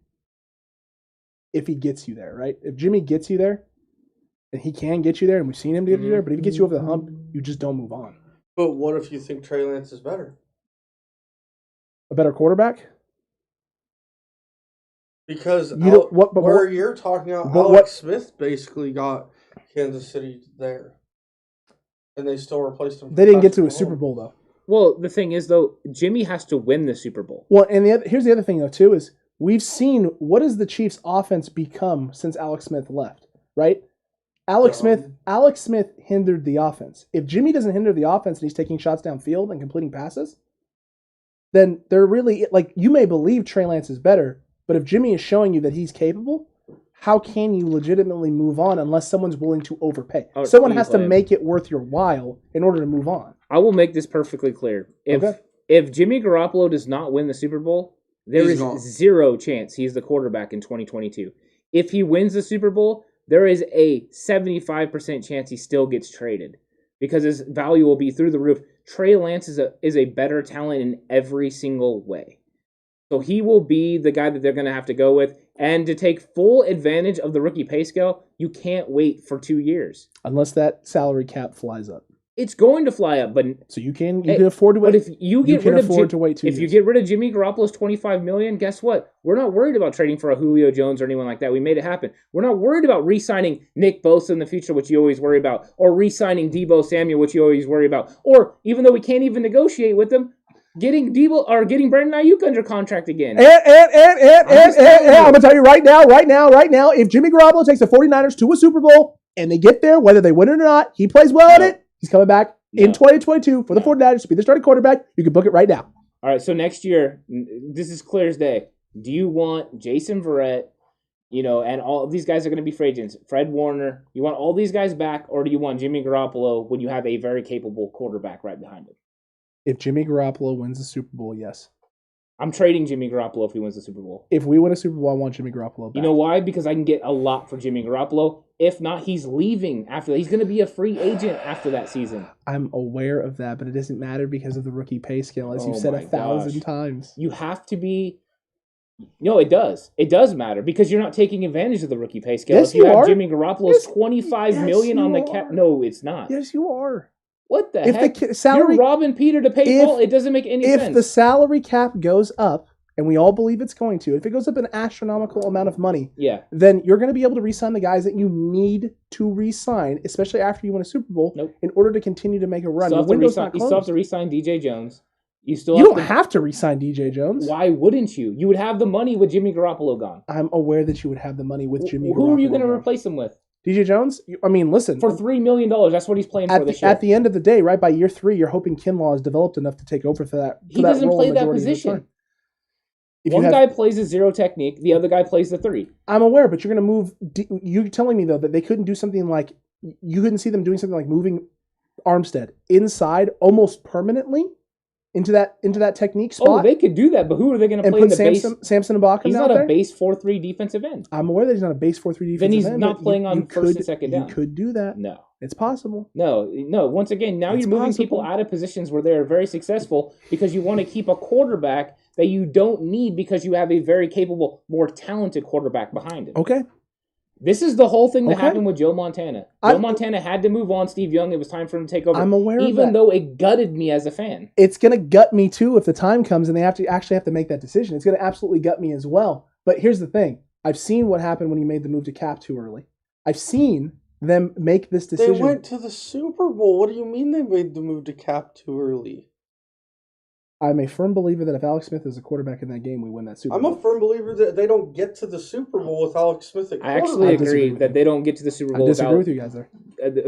Speaker 3: if he gets you there, right? If Jimmy gets you there, and he can get you there, and we've seen him get you there, but if he gets you over the hump, you just don't move on.
Speaker 4: But what if you think Trey Lance is better?
Speaker 3: A better quarterback?
Speaker 4: Because
Speaker 3: where
Speaker 4: you're talking about, Alex Smith basically got Kansas City there, and they still replaced him.
Speaker 3: They didn't get to a Super Bowl, though.
Speaker 2: Well, the thing is, though, Jimmy has to win the Super Bowl.
Speaker 3: Well, and here's the other thing, though, too, is we've seen what has the Chiefs' offense become since Alex Smith left, right? Alex Smith hindered the offense. If Jimmy doesn't hinder the offense and he's taking shots downfield and completing passes, then they're really, you may believe Trey Lance is better, but if Jimmy is showing you that he's capable, how can you legitimately move on unless someone's willing to overpay? Someone has to make it worth your while in order to move on.
Speaker 2: I will make this perfectly clear. If Jimmy Garoppolo does not win the Super Bowl, there is zero chance he's the quarterback in 2022. If he wins the Super Bowl, there is a 75% chance he still gets traded because his value will be through the roof. Trey Lance is a better talent in every single way. So he will be the guy that they're going to have to go with. And to take full advantage of the rookie pay scale, you can't wait for 2 years.
Speaker 3: Unless that salary cap flies up.
Speaker 2: It's going to fly up, but
Speaker 3: so you can afford to wait.
Speaker 2: But if you get rid of
Speaker 3: if
Speaker 2: you get rid of Jimmy Garoppolo's $25 million, guess what? We're not worried about trading for a Julio Jones or anyone like that. We made it happen. We're not worried about re-signing Nick Bosa in the future, which you always worry about, or re-signing Deebo Samuel, which you always worry about, or even though we can't even negotiate with them, getting Brandon Ayuk under contract again.
Speaker 3: And I'm gonna tell you right now, if Jimmy Garoppolo takes the 49ers to a Super Bowl and they get there, whether they win it or not, he plays well at it. He's coming back in 2022 for the 49ers to be the starting quarterback. You can book it right now.
Speaker 2: All right, so next year, this is clear as day. Do you want Jason Verrett You know, and all these guys are going to be free agents. Fred Warner, you want all these guys back, or do you want Jimmy Garoppolo when you have a very capable quarterback right behind him?
Speaker 3: If Jimmy Garoppolo wins the Super Bowl, yes.
Speaker 2: I'm trading Jimmy Garoppolo if he wins the Super Bowl.
Speaker 3: If we win a Super Bowl, I want Jimmy Garoppolo back.
Speaker 2: You know why? Because I can get a lot for Jimmy Garoppolo. If not, he's leaving after that. He's going to be a free agent after that season.
Speaker 3: I'm aware of that, but it doesn't matter because of the rookie pay scale, as you've said 1,000 times.
Speaker 2: You have to be... No, it does. It does matter because you're not taking advantage of the rookie pay scale.
Speaker 3: Yes,
Speaker 2: if you have
Speaker 3: are.
Speaker 2: Jimmy Garoppolo's $25 million on the cap. No, it's not.
Speaker 3: Yes, you are.
Speaker 2: What the heck?
Speaker 3: The salary,
Speaker 2: you're robbing Peter to pay Paul. It doesn't make any sense.
Speaker 3: If the salary cap goes up, and we all believe it's going to, if it goes up an astronomical amount of money, then you're going to be able to re-sign the guys that you need to re-sign, especially after you win a Super Bowl, in order to continue to make a run.
Speaker 2: You still have to re-sign DJ Jones. You
Speaker 3: don't have to re-sign DJ Jones.
Speaker 2: Why wouldn't you? You would have the money with Jimmy Garoppolo gone.
Speaker 3: I'm aware that you would have the money with Jimmy Garoppolo.
Speaker 2: Who are you going to replace him with?
Speaker 3: DJ Jones? I mean, listen.
Speaker 2: For $3 million, that's what he's playing for this year.
Speaker 3: At the end of the day, right, by year 3, you're hoping Kinlaw is developed enough to take over for that.
Speaker 2: He doesn't play that position. One guy plays a zero technique, the other guy plays the 3.
Speaker 3: I'm aware, but you're going to move... You're telling me, though, that they couldn't do something like... You couldn't see them doing something like moving Armstead inside almost permanently into that technique spot?
Speaker 2: Oh, they could do that, but who are they going to play in the base?
Speaker 3: Samson Ibaka.
Speaker 2: He's not a base 4-3 defensive end.
Speaker 3: I'm aware that he's not a base 4-3 defensive end.
Speaker 2: Then he's not playing on first and second down.
Speaker 3: You could do that.
Speaker 2: No.
Speaker 3: It's possible.
Speaker 2: No. Once again, now you're moving people out of positions where they're very successful because you want to keep a quarterback that you don't need because you have a very capable, more talented quarterback behind him.
Speaker 3: Okay.
Speaker 2: This is the whole thing that happened with Joe Montana. Joe Montana had to move on. Steve Young, it was time for him to take over.
Speaker 3: I'm aware of that.
Speaker 2: Even though it gutted me as a fan.
Speaker 3: It's going to gut me too if the time comes and they actually have to make that decision. It's going to absolutely gut me as well. But here's the thing. I've seen what happened when he made the move to Cap too early. I've seen them make this decision.
Speaker 4: They went to the Super Bowl. What do you mean they made the move to Cap too early?
Speaker 3: I'm a firm believer that if Alex Smith is a quarterback in that game, we win that Super Bowl.
Speaker 4: I'm a firm believer that they don't get to the Super Bowl with Alex Smith at quarterback.
Speaker 2: I actually agree that they don't get to the Super Bowl.
Speaker 3: I disagree with you guys there.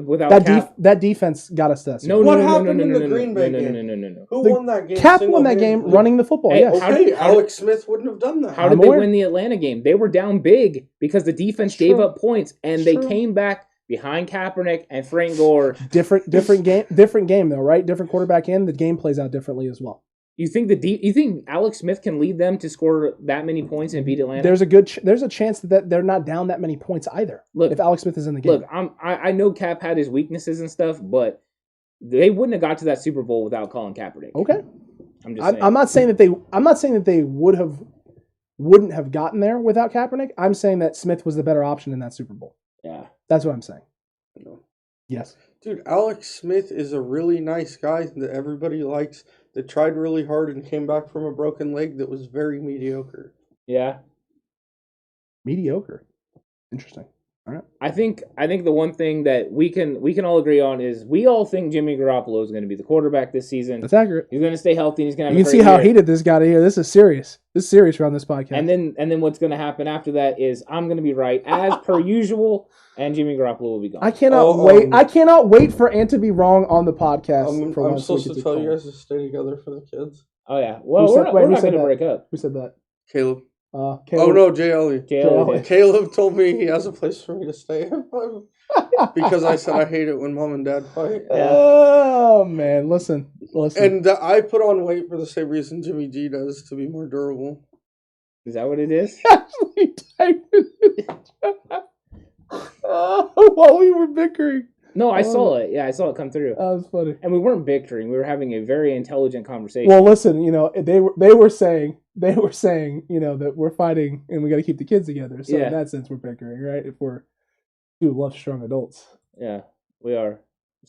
Speaker 2: Without
Speaker 3: that defense got us to that Super Bowl.
Speaker 4: What happened in the Green Bay game?
Speaker 2: No.
Speaker 4: Who won that game?
Speaker 3: Cap won that game running the football, yes.
Speaker 4: Okay, Alex Smith wouldn't have done that.
Speaker 2: How did they win the Atlanta game? They were down big because the defense gave up points, and they came back behind Kaepernick and Frank Gore.
Speaker 3: Different game though, right? Different quarterback in. The game plays out differently as well.
Speaker 2: You think you think Alex Smith can lead them to score that many points and beat Atlanta?
Speaker 3: There's a chance that they're not down that many points either. Look, if Alex Smith is in the game.
Speaker 2: Look, I know Cap had his weaknesses and stuff, but they wouldn't have got to that Super Bowl without Colin Kaepernick.
Speaker 3: Okay,
Speaker 2: I'm just saying.
Speaker 3: I'm not saying that they wouldn't have gotten there without Kaepernick. I'm saying that Smith was the better option in that Super Bowl.
Speaker 2: Yeah,
Speaker 3: that's what I'm saying. Yes,
Speaker 4: dude, Alex Smith is a really nice guy that everybody likes. That tried really hard and came back from a broken leg that was very mediocre.
Speaker 2: Yeah.
Speaker 3: Mediocre. Interesting. All right.
Speaker 2: I think the one thing that we can all agree on is we all think Jimmy Garoppolo is going to be the quarterback this season.
Speaker 3: That's accurate.
Speaker 2: He's going to stay healthy. And he's going to.
Speaker 3: You can see how heated this got here. This is serious. This is serious around this podcast.
Speaker 2: And then what's going to happen after that is I'm going to be right as per usual, and Jimmy Garoppolo will be gone.
Speaker 3: I cannot wait. I cannot wait for Ant to be wrong on the podcast.
Speaker 4: I'm supposed to tell you guys to stay together for the kids.
Speaker 2: Oh yeah. Well, we're not going to break up.
Speaker 3: Who said that?
Speaker 4: Caleb.
Speaker 3: Caleb.
Speaker 4: Oh no, Jay Ellie.
Speaker 2: Caleb
Speaker 4: told me he has a place for me to stay because I said I hate it when mom and dad fight.
Speaker 3: Yeah. Oh man, listen.
Speaker 4: And I put on weight for the same reason Jimmy G does, to be more durable.
Speaker 2: Is that what it is?
Speaker 3: Actually, typed it. While we were bickering.
Speaker 2: No, I saw it. Yeah, I saw it come through.
Speaker 3: That was funny.
Speaker 2: And we weren't bickering. We were having a very intelligent conversation.
Speaker 3: Well, listen, they were saying, that we're fighting and we got to keep the kids together. So in that sense, we're bickering, right? If we're two love-strong adults.
Speaker 2: Yeah, we are.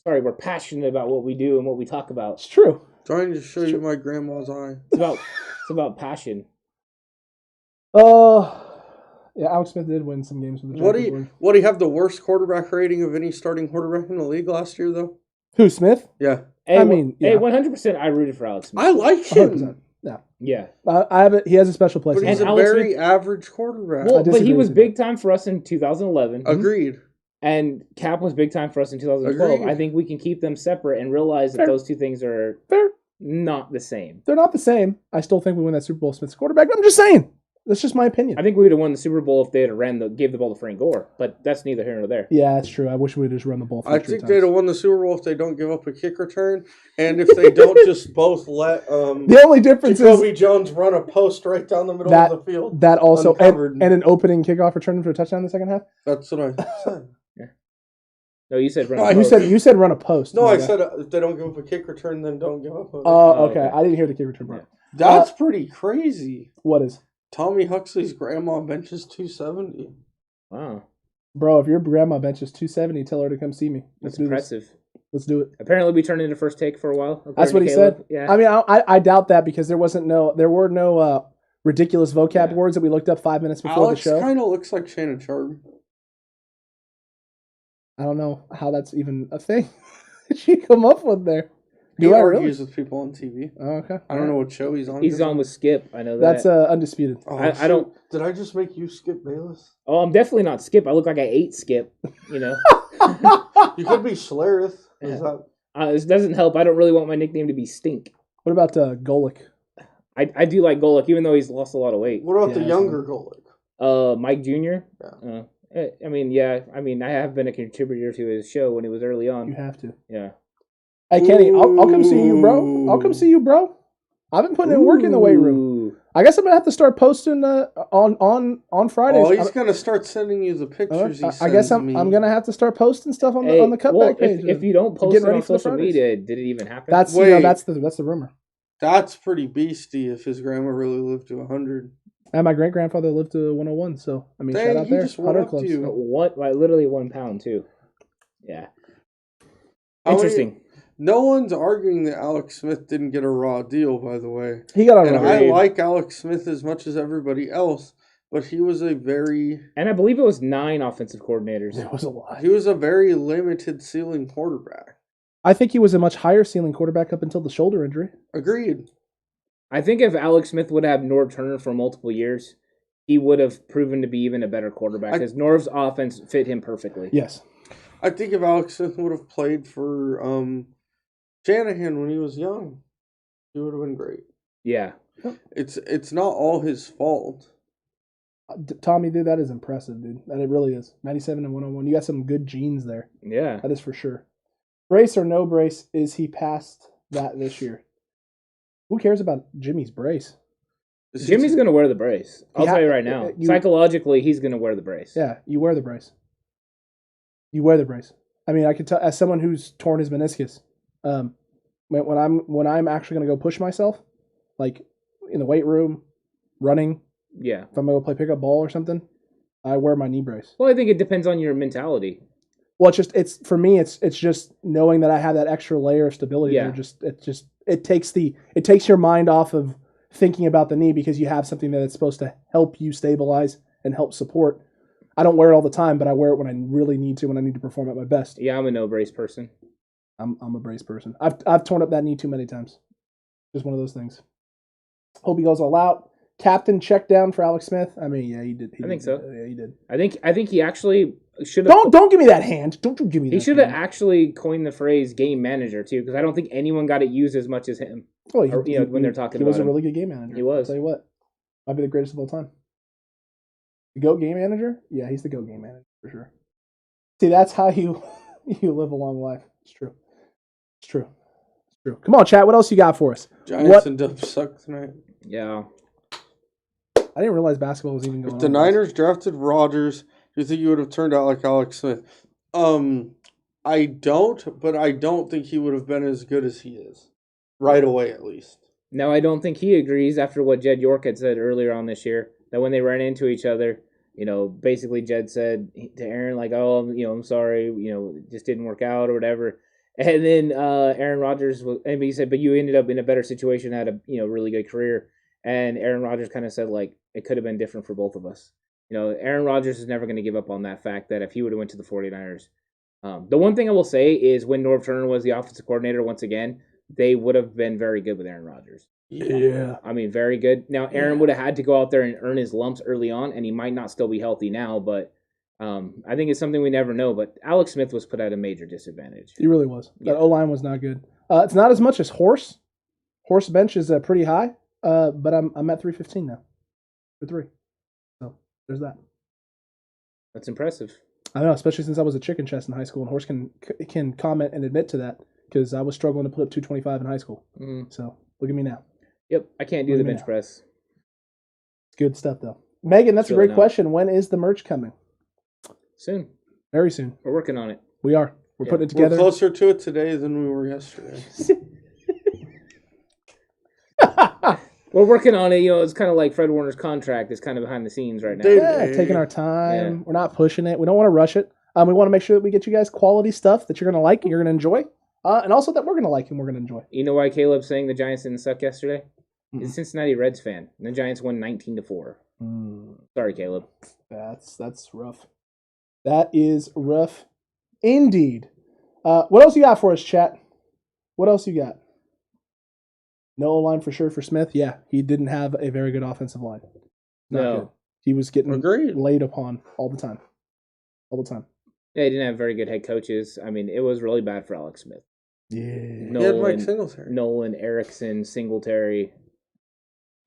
Speaker 2: Sorry, we're passionate about what we do and what we talk about.
Speaker 3: It's true.
Speaker 4: Trying to show you my grandma's eye.
Speaker 2: It's about passion.
Speaker 3: Yeah, Alex Smith did win some games with the
Speaker 4: Giants. What do you have the worst quarterback rating of any starting quarterback in the league last year, though?
Speaker 3: Who, Smith?
Speaker 4: Yeah.
Speaker 2: Hey, 100% I rooted for Alex Smith.
Speaker 4: I like him.
Speaker 3: 100%. Yeah.
Speaker 2: Yeah.
Speaker 3: He has a special place.
Speaker 4: But he's a very average quarterback.
Speaker 2: Well, but he was big time for us in 2011.
Speaker 4: Agreed.
Speaker 2: And Cap was big time for us in 2012.
Speaker 4: Agreed.
Speaker 2: I think we can keep them separate and realize that those two things are not the same.
Speaker 3: They're not the same. I still think we win that Super Bowl. Smith's quarterback. I'm just saying. That's just my opinion.
Speaker 2: I think we would have won the Super Bowl if they had gave the ball to Frank Gore, but that's neither here nor there.
Speaker 3: Yeah, that's true. I wish we'd just run the ball.
Speaker 4: I think they'd have won the Super Bowl if they don't give up a kick return, and if they don't just both let
Speaker 3: the only difference
Speaker 4: Jacoby Jones run a post right down the middle of the field.
Speaker 3: That also and an opening kickoff return for a touchdown in the second half.
Speaker 4: That's what I said.
Speaker 2: Yeah. No, you said run a post.
Speaker 3: You said run a post.
Speaker 4: No, I said if they don't give up a kick return, then don't give up.
Speaker 3: Oh, okay. I didn't hear the kick return part.
Speaker 4: That's pretty crazy.
Speaker 3: What is?
Speaker 4: Tommy Huxley's grandma benches 270.
Speaker 2: Wow.
Speaker 3: Bro, if your grandma benches 270, tell her to come see me.
Speaker 2: That's impressive.
Speaker 3: Let's do it.
Speaker 2: Apparently, we turned into first take for a while.
Speaker 3: That's what he said.
Speaker 2: Yeah.
Speaker 3: I mean, I doubt that because there were no ridiculous vocab words that we looked up 5 minutes before the show.
Speaker 4: Alex kind of looks like Shannon Sharp.
Speaker 3: I don't know how that's even a thing. She come up with there.
Speaker 4: He argues with people on TV.
Speaker 3: Oh, okay.
Speaker 4: I don't know what show he's on.
Speaker 2: He's on with Skip. I know that.
Speaker 3: That's undisputed.
Speaker 4: Oh,
Speaker 2: I don't.
Speaker 4: Did I just make you Skip Bayless?
Speaker 2: Oh, I'm definitely not Skip. I look like I ate Skip. You know.
Speaker 4: You could be Schlereth.
Speaker 2: Yeah. This doesn't help. I don't really want my nickname to be Stink.
Speaker 3: What about Golick?
Speaker 2: I do like Golick, even though he's lost a lot of weight.
Speaker 4: What about the younger Golick?
Speaker 2: Mike Jr.
Speaker 4: Yeah.
Speaker 2: I mean, I have been a contributor to his show when it was early on.
Speaker 3: You have to.
Speaker 2: Yeah.
Speaker 3: Hey, Kenny, I'll come see you, bro. I'll come see you, bro. I've been putting in work in the weight room. I guess I'm gonna have to start posting on Fridays.
Speaker 4: Oh, he's gonna start sending you the pictures.
Speaker 3: I guess I'm gonna have to start posting stuff on the cutback page.
Speaker 2: If you don't post it on social media, did it even happen?
Speaker 3: That's the rumor.
Speaker 4: That's pretty beastie. If his grandma really lived to 100.
Speaker 3: And my great grandfather lived to 101. So I mean, shout out there. 100 clubs.
Speaker 2: Literally 1 pound too. Yeah. Interesting.
Speaker 4: No one's arguing that Alex Smith didn't get a raw deal, by the way.
Speaker 3: He got a raw
Speaker 4: deal. I like Alex Smith as much as everybody else, but he was a very...
Speaker 2: And I believe it was 9 offensive coordinators.
Speaker 3: It was a lot.
Speaker 4: He was a very limited ceiling quarterback.
Speaker 3: I think he was a much higher ceiling quarterback up until the shoulder injury.
Speaker 4: Agreed.
Speaker 2: I think if Alex Smith would have Norv Turner for multiple years, he would have proven to be even a better quarterback because Norv's offense fit him perfectly.
Speaker 3: Yes.
Speaker 4: I think if Alex Smith would have played for Shanahan when he was young, he would have been great.
Speaker 2: Yeah.
Speaker 4: It's not all his fault.
Speaker 3: Tommy, dude, that is impressive, dude. That it really is. 97 and 101. You got some good genes there.
Speaker 2: Yeah.
Speaker 3: That is for sure. Brace or no brace, is he past that this year? Who cares about Jimmy's brace?
Speaker 2: Jimmy's going to wear the brace. I'll tell you right now. Psychologically, he's going to wear the brace.
Speaker 3: Yeah, you wear the brace. You wear the brace. I mean, I can tell as someone who's torn his meniscus, when I'm actually going to go push myself, like in the weight room, running.
Speaker 2: Yeah.
Speaker 3: If I'm going to play pickup ball or something, I wear my knee brace.
Speaker 2: Well, I think it depends on your mentality.
Speaker 3: Well, it's for me. It's just knowing that I have that extra layer of stability.
Speaker 2: Yeah.
Speaker 3: It takes your mind off of thinking about the knee because you have something that it's supposed to help you stabilize and help support. I don't wear it all the time, but I wear it when I really need to, when I need to perform at my best.
Speaker 2: Yeah, I'm a no brace person.
Speaker 3: I'm a brace person. I've torn up that knee too many times. Just one of those things. Hope he goes all out. Captain check down for Alex Smith. I mean, yeah, he did.
Speaker 2: I think so.
Speaker 3: Yeah, he did.
Speaker 2: I think he actually should have.
Speaker 3: Don't give me that hand. Don't you give me that.
Speaker 2: He should have actually coined the phrase game manager too, because I don't think anyone got it used as much as him.
Speaker 3: Oh,
Speaker 2: when they're talking about
Speaker 3: he was
Speaker 2: him.
Speaker 3: a really good game manager.
Speaker 2: He was.
Speaker 3: I'll tell you what, might be the greatest of all time. The GOAT game manager? Yeah, he's the GOAT game manager for sure. See, that's how you live a long life. It's true. It's true. It's true. Come on, chat. What else you got for us?
Speaker 4: Giants and Dubs suck tonight.
Speaker 2: Yeah.
Speaker 3: I didn't realize basketball was even going on.
Speaker 4: If the Niners drafted Rodgers, do you think he would have turned out like Alex Smith? I don't, but I don't think he would have been as good as he is. Right away, at least.
Speaker 2: No, I don't think he agrees after what Jed York had said earlier on this year, that when they ran into each other, basically Jed said to Aaron, like, oh, I'm sorry, it just didn't work out or whatever. And then Aaron Rodgers, he said, but you ended up in a better situation, had a really good career. And Aaron Rodgers kind of said, like, it could have been different for both of us. Aaron Rodgers is never going to give up on that fact that if he would have went to the 49ers. The one thing I will say is when Norv Turner was the offensive coordinator once again, they would have been very good with Aaron Rodgers.
Speaker 3: Yeah.
Speaker 2: I mean, very good. Now, Aaron would have had to go out there and earn his lumps early on, and he might not still be healthy now, but I think it's something we never know. But Alex Smith was put at a major disadvantage.
Speaker 3: He really was. That O-line was not good. It's not as much as Horse. Horse bench is pretty high, but I'm at 315 now. for 3. So there's that.
Speaker 2: That's impressive.
Speaker 3: I know, especially since I was a chicken chest in high school, and Horse can comment and admit to that because I was struggling to put up 225 in high school. So look at me now.
Speaker 2: Yep, I can't do the bench press.
Speaker 3: It's good stuff though. Megan, that's a great question. When is the merch coming?
Speaker 2: Soon.
Speaker 3: Very soon.
Speaker 2: We're working on it.
Speaker 3: We are. We're putting it together.
Speaker 4: We're closer to it today than we were yesterday.
Speaker 2: We're working on it. You know, it's kind of like Fred Warner's contract is kind of behind the scenes right now.
Speaker 3: Yeah, taking our time. Yeah. We're not pushing it. We don't want to rush it. We want to make sure that we get you guys quality stuff that you're going to like and you're going to enjoy. And also that we're going to like and we're going to enjoy.
Speaker 2: You know why Caleb's saying the Giants didn't suck yesterday? He's a Cincinnati Reds fan. And the Giants won 19-4. Sorry, Caleb.
Speaker 3: That's rough. That is rough indeed. What else you got for us, chat? What else you got? No line for sure for Smith. Yeah, he didn't have a very good offensive line. Not good. He was getting laid upon all the time. All the time.
Speaker 2: Yeah, he didn't have very good head coaches. I mean, it was really bad for Alex Smith.
Speaker 3: Yeah.
Speaker 4: He had Mike Singletary.
Speaker 2: Nolan, Erickson, Singletary.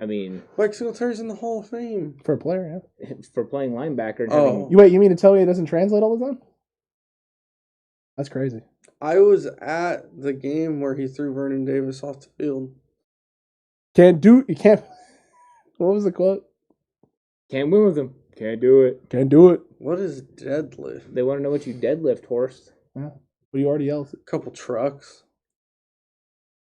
Speaker 2: I mean...
Speaker 4: Mike Singletary's in the Hall of Fame.
Speaker 3: For a player, yeah.
Speaker 2: For playing linebacker.
Speaker 3: Wait, you mean to tell me it doesn't translate all the time? That's crazy.
Speaker 4: I was at the game where he threw Vernon Davis off the field.
Speaker 3: You can't. What was the quote?
Speaker 2: Can't win with him. Can't do it.
Speaker 3: Can't do it.
Speaker 4: What is deadlift?
Speaker 2: They want to know what you deadlift, Horst.
Speaker 3: Yeah. But you already yelled.
Speaker 4: A couple trucks.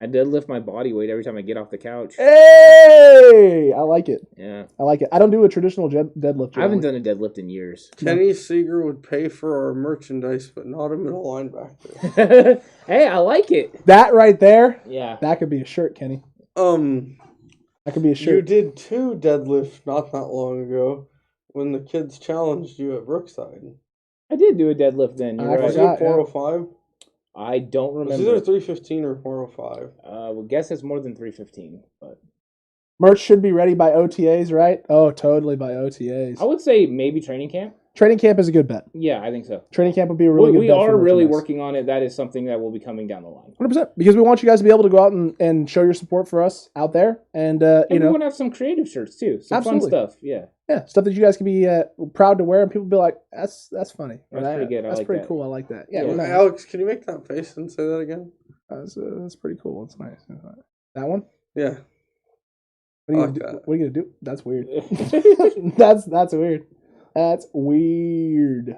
Speaker 2: I deadlift my body weight every time I get off the couch.
Speaker 3: Hey! I like it.
Speaker 2: Yeah.
Speaker 3: I like it. I don't do a traditional deadlift.
Speaker 2: I haven't done a deadlift in years.
Speaker 4: Kenny Seeger would pay for our merchandise, but not a middle linebacker.
Speaker 2: Hey, I like it.
Speaker 3: That right there.
Speaker 2: Yeah.
Speaker 3: That could be a shirt, Kenny. That could be a shirt.
Speaker 4: You did 2 deadlifts not that long ago when the kids challenged you at Brookside.
Speaker 2: I did do a deadlift then. You're right.
Speaker 4: Was it 405?
Speaker 2: I don't remember.
Speaker 4: It was either 315 or 405.
Speaker 2: Well, guess it's more than 315. But
Speaker 3: merch should be ready by OTAs, right? Oh, totally by OTAs.
Speaker 2: I would say maybe training camp.
Speaker 3: Training camp is a good bet.
Speaker 2: Yeah, I think so.
Speaker 3: Training camp would be a really good bet.
Speaker 2: We are really working on it. That is something that will be coming down the line.
Speaker 3: 100%. Because we want you guys to be able to go out and show your support for us out there. And, we
Speaker 2: want to have some creative shirts, too. Some fun stuff. Yeah.
Speaker 3: Yeah, stuff that you guys can be proud to wear and people be like, that's funny.
Speaker 2: That's pretty good.
Speaker 3: That's pretty cool. I like that. Yeah.
Speaker 4: Alex, can you make that face and say that again?
Speaker 3: That's pretty cool. It's nice. That one?
Speaker 4: Yeah.
Speaker 3: What are you gonna do? That's weird. That's weird. That's weird.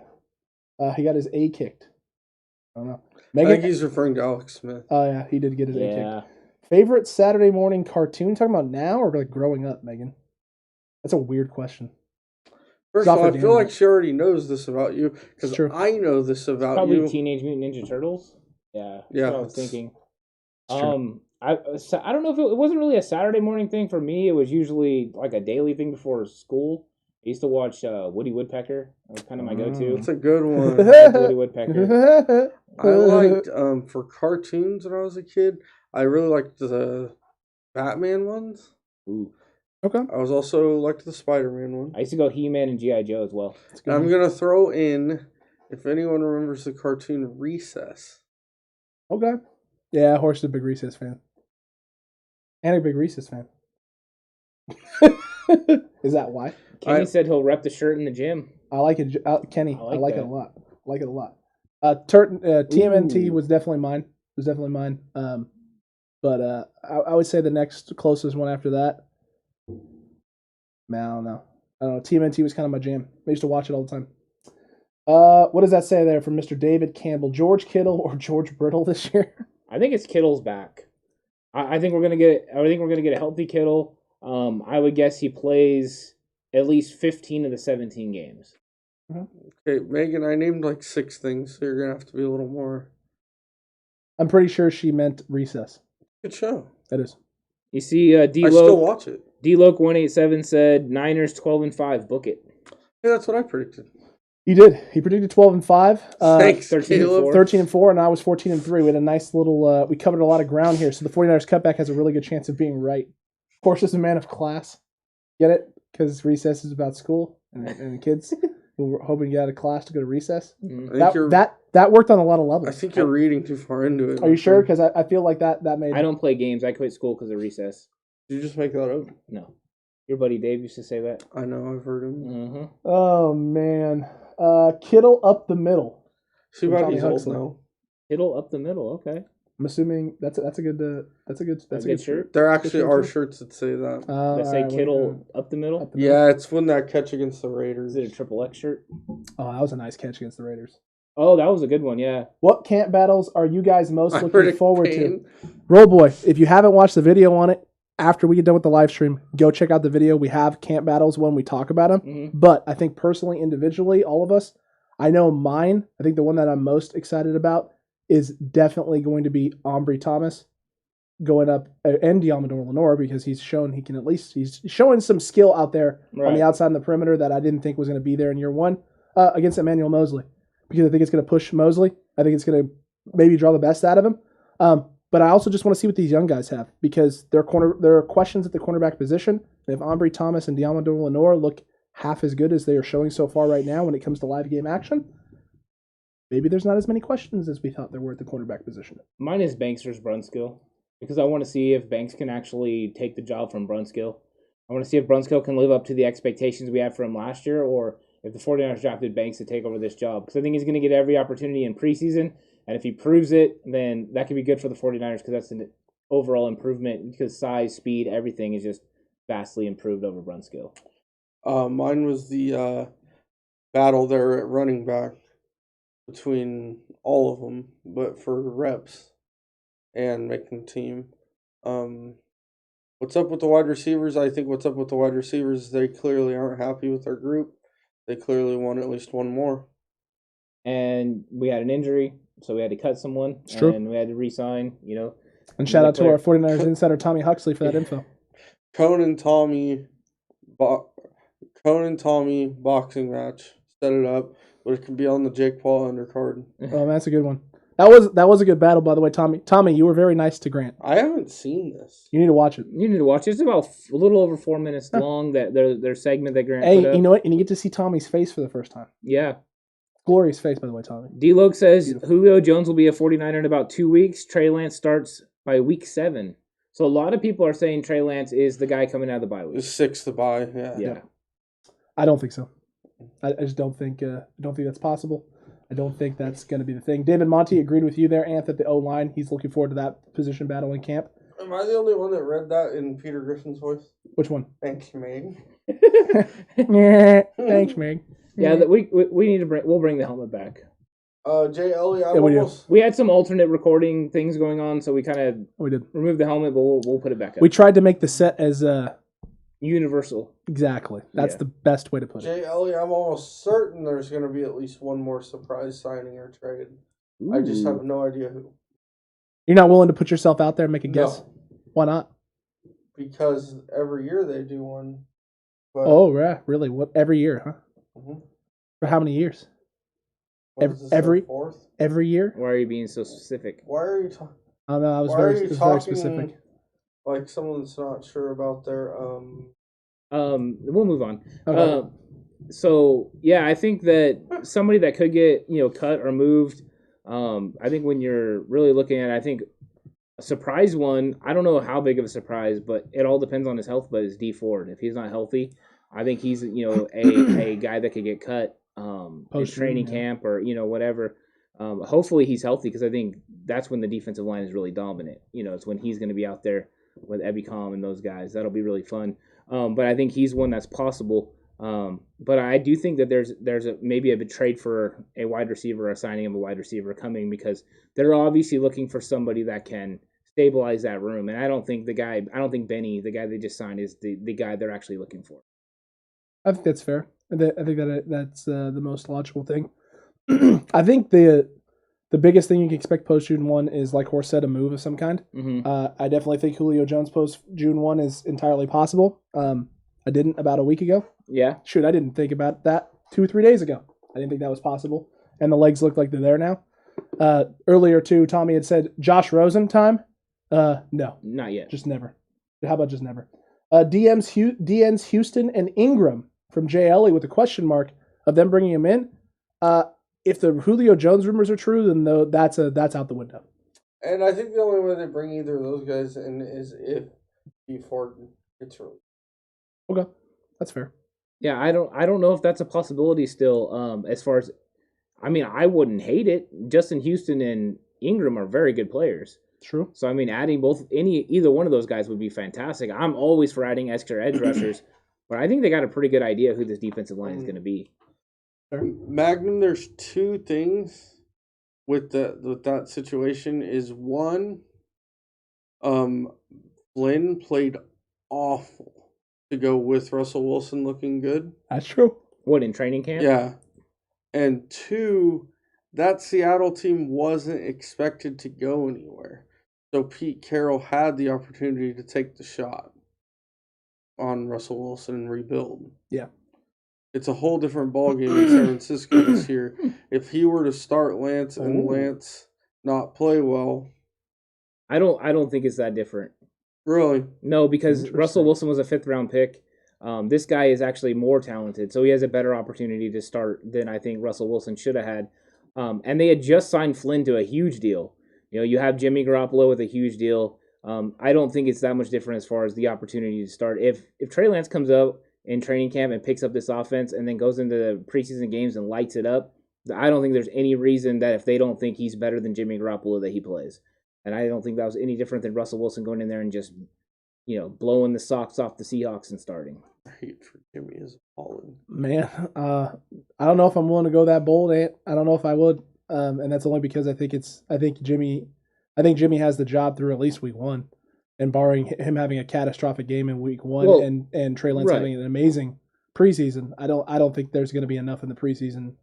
Speaker 3: He got his A kicked. I don't know.
Speaker 4: Megan? I think he's referring to Alex Smith.
Speaker 3: Oh yeah, he did get his A kicked. Favorite Saturday morning cartoon? Talking about now or like growing up, Megan? That's a weird question.
Speaker 4: First of all, I feel like she already knows this about you because I know this about
Speaker 2: probably
Speaker 4: you.
Speaker 2: Probably Teenage Mutant Ninja Turtles. Yeah.
Speaker 4: Yeah.
Speaker 2: That's what I was thinking. I don't know if it wasn't really a Saturday morning thing for me. It was usually like a daily thing before school. I used to watch Woody Woodpecker. That was kind of my go-to.
Speaker 4: That's a good one.
Speaker 2: Woody Woodpecker.
Speaker 4: I liked for cartoons when I was a kid. I really liked the Batman ones.
Speaker 2: Ooh.
Speaker 3: Okay.
Speaker 4: I was also liked the Spider-Man one.
Speaker 2: I used to go He-Man and G.I. Joe as well.
Speaker 4: I'm gonna throw in, if anyone remembers the cartoon Recess.
Speaker 3: Okay. Yeah, Horse is a big Recess fan. And a big Recess fan. Is that why?
Speaker 2: Kenny said he'll rep the shirt in the gym.
Speaker 3: I like it, Kenny. I like it a lot. I like it a lot. TMNT was definitely mine. But I would say the next closest one after that. Man, I don't know. TMNT was kind of my jam. I used to watch it all the time. What does that say there from Mr. David Campbell? George Kittle or George Brittle this year?
Speaker 2: I think it's Kittle's back. I think we're gonna get a healthy Kittle. I would guess he plays at least 15 of the 17 games.
Speaker 4: Okay, Megan, I named like 6 things, so you're gonna have to be a little more.
Speaker 3: I'm pretty sure she meant Recess.
Speaker 4: Good show.
Speaker 3: That is.
Speaker 2: You see, D-Loke,
Speaker 4: I still watch it.
Speaker 2: D-Loke187 said Niners 12-5. Book it.
Speaker 4: Yeah, that's what I predicted.
Speaker 3: He did. He predicted 12-5.
Speaker 4: Thanks,
Speaker 2: 13-4.
Speaker 3: 13-4, and I was 14-3. We had a nice little. We covered a lot of ground here, so the 49ers cutback has a really good chance of being right. Horse is a man of class. Get it? Because recess is about school and the kids who were hoping to get out of class to go to recess. That worked on a lot of levels.
Speaker 4: I think you're reading too far into it.
Speaker 3: Are you sure? Because I feel like that made.
Speaker 2: I don't play games. I quit school because of recess.
Speaker 4: Did you just make that up?
Speaker 2: No. Your buddy Dave used to say that.
Speaker 4: I know, I've heard him.
Speaker 2: Mm-hmm.
Speaker 3: Oh man, Kittle up the middle.
Speaker 4: See about he's old now.
Speaker 2: Kittle up the middle. Okay.
Speaker 3: I'm assuming that's a good
Speaker 2: shirt.
Speaker 4: There actually are shirts that say that.
Speaker 2: That say Kittle up the middle.
Speaker 4: Yeah, it's when that catch against the Raiders.
Speaker 2: Is it a triple X shirt?
Speaker 3: Oh, that was a nice catch against the Raiders.
Speaker 2: Oh, that was a good one. Yeah.
Speaker 3: What camp battles are you guys most looking forward to? Roll Boy, if you haven't watched the video on it, after we get done with the live stream, go check out the video. We have camp battles when we talk about them.
Speaker 2: Mm-hmm.
Speaker 3: But I think personally, individually, all of us, I know mine. I think the one that I'm most excited about is definitely going to be Ambry Thomas going up, and Diamador Lenore, because he's shown he can at least, he's showing some skill out there on the outside and the perimeter that I didn't think was going to be there in year one against Emmanuel Mosley, because I think it's going to push Mosley. I think it's going to maybe draw the best out of him. But I also just want to see what these young guys have, because there are questions at the cornerback position. And if Ambry Thomas and Diamador Lenore look half as good as they are showing so far right now when it comes to live game action, maybe there's not as many questions as we thought there were at the cornerback position.
Speaker 2: Mine is Banks versus Brunskill, because I want to see if Banks can actually take the job from Brunskill. I want to see if Brunskill can live up to the expectations we had for him last year, or if the 49ers drafted Banks to take over this job. Because I think he's going to get every opportunity in preseason, and if he proves it, then that could be good for the 49ers, because that's an overall improvement, because size, speed, everything is just vastly improved over Brunskill.
Speaker 4: Mine was the battle there at running back between all of them, but for reps and making the team. What's up with the wide receivers? I think what's up with the wide receivers is they clearly aren't happy with their group. They clearly want at least one more.
Speaker 2: And we had an injury, so we had to cut someone.
Speaker 3: It's true.
Speaker 2: And we had to re-sign,
Speaker 3: And shout out to our 49ers insider, Tommy Huxley, for that info.
Speaker 4: Conan Tommy boxing match. Set it up, but it could be on the Jake Paul undercard.
Speaker 3: Oh, that's a good one. That was a good battle, by the way, Tommy. Tommy, you were very nice to Grant.
Speaker 4: I haven't seen this.
Speaker 3: You need to watch it.
Speaker 2: It's about a little over 4 minutes long, that their segment that Grant put up.
Speaker 3: You know what? And you get to see Tommy's face for the first time.
Speaker 2: Yeah.
Speaker 3: Glorious face, by the way, Tommy.
Speaker 2: D-Loke says Julio Jones will be a 49er in about 2 weeks. Trey Lance starts by week 7. So a lot of people are saying Trey Lance is the guy coming out of the bye week.
Speaker 4: The 6th to bye, yeah.
Speaker 3: I don't think so. I just don't think that's possible. I don't think that's going to be the thing. David Monty agreed with you there, Anth, at the O-line. He's looking forward to that position battle in camp.
Speaker 4: Am I the only one that read that in Peter Griffin's voice?
Speaker 3: Which one?
Speaker 4: Thanks, Meg.
Speaker 3: Thanks, Meg.
Speaker 2: Yeah, we need to we'll bring the helmet back.
Speaker 4: Jay Elliott,
Speaker 2: we had some alternate recording things going on, so we kind of removed the helmet, but we'll put it back up.
Speaker 3: We tried to make the set as
Speaker 2: universal.
Speaker 3: Exactly. That's the best way to put it.
Speaker 4: Jay Elliott, I'm almost certain there's going to be at least one more surprise signing or trade. Ooh. I just have no idea who.
Speaker 3: You're not willing to put yourself out there and make a guess? No. Why not?
Speaker 4: Because every year they do one. But
Speaker 3: really? What, every year, huh? Mm-hmm. For how many years? Every year?
Speaker 2: Why are you being so specific?
Speaker 4: Why are you talking?
Speaker 3: I don't know. I was very specific.
Speaker 4: Like someone that's not sure about their
Speaker 2: We'll move on.
Speaker 3: Okay.
Speaker 2: So yeah, I think that somebody that could get cut or moved. I think when you're really looking at, I think a surprise one. I don't know how big of a surprise, but it all depends on his health. But is D Ford. If he's not healthy, I think he's a guy that could get cut in training camp or whatever. Hopefully he's healthy, because I think that's when the defensive line is really dominant. It's when he's going to be out there with Ebicom and those guys. That'll be really fun. But I think he's one that's possible. But I do think that there's maybe a trade for a wide receiver, or a signing of a wide receiver coming, because they're obviously looking for somebody that can stabilize that room. And I don't think Benny, the guy they just signed, is the guy they're actually looking for.
Speaker 3: I think that's fair. I think that's the most logical thing. I think the biggest thing you can expect post June 1 is, like Horst said, a move of some kind.
Speaker 2: Mm-hmm.
Speaker 3: I definitely think Julio Jones post June 1 is entirely possible. I didn't about a week ago.
Speaker 2: Yeah.
Speaker 3: Shoot, I didn't think about that 2-3 days ago. I didn't think that was possible. And the legs look like they're there now. Earlier, too, Tommy had said Josh Rosen time. No. Not yet. Just never. How about just never? DNs Houston and Ingram from Jay Ellie with a question mark of them bringing him in. If the Julio Jones rumors are true, then that's out the window.
Speaker 4: And I think the only way they bring either of those guys in is if D Ford gets released.
Speaker 3: Okay, that's fair.
Speaker 2: Yeah, I don't know if that's a possibility still. As far as, I mean, I wouldn't hate it. Justin Houston and Ingram are very good players.
Speaker 3: True.
Speaker 2: So I mean, adding either one of those guys would be fantastic. I'm always for adding extra edge rushers, but I think they got a pretty good idea who this defensive line is going to be.
Speaker 4: Magnum, there's two things with that situation. Is one, Flynn played awful to go with Russell Wilson looking good.
Speaker 3: That's true.
Speaker 2: What, in training camp?
Speaker 4: Yeah. And two, that Seattle team wasn't expected to go anywhere. So Pete Carroll had the opportunity to take the shot on Russell Wilson and rebuild.
Speaker 3: Yeah.
Speaker 4: It's a whole different ballgame in San Francisco this year. If he were to start Lance and Lance not play well,
Speaker 2: I don't think it's that different.
Speaker 4: Really?
Speaker 2: No, because Russell Wilson was a 5th-round pick. This guy is actually more talented, so he has a better opportunity to start than I think Russell Wilson should have had. And they had just signed Flynn to a huge deal. You know, you have Jimmy Garoppolo with a huge deal. I don't think it's that much different as far as the opportunity to start. If Trey Lance comes out in training camp and picks up this offense and then goes into the preseason games and lights it up, I don't think there's any reason that if they don't think he's better than Jimmy Garoppolo that he plays. And I don't think that was any different than Russell Wilson going in there and just, blowing the socks off the Seahawks and starting.
Speaker 4: I hate for Jimmy is appalling.
Speaker 3: Man, I don't know if I'm willing to go that bold, Ant. I don't know if I would. And that's only because I think Jimmy has the job through at least week 1. And barring him having a catastrophic game in week 1 and Trey Lance having an amazing preseason, I don't think there's going to be enough in the preseason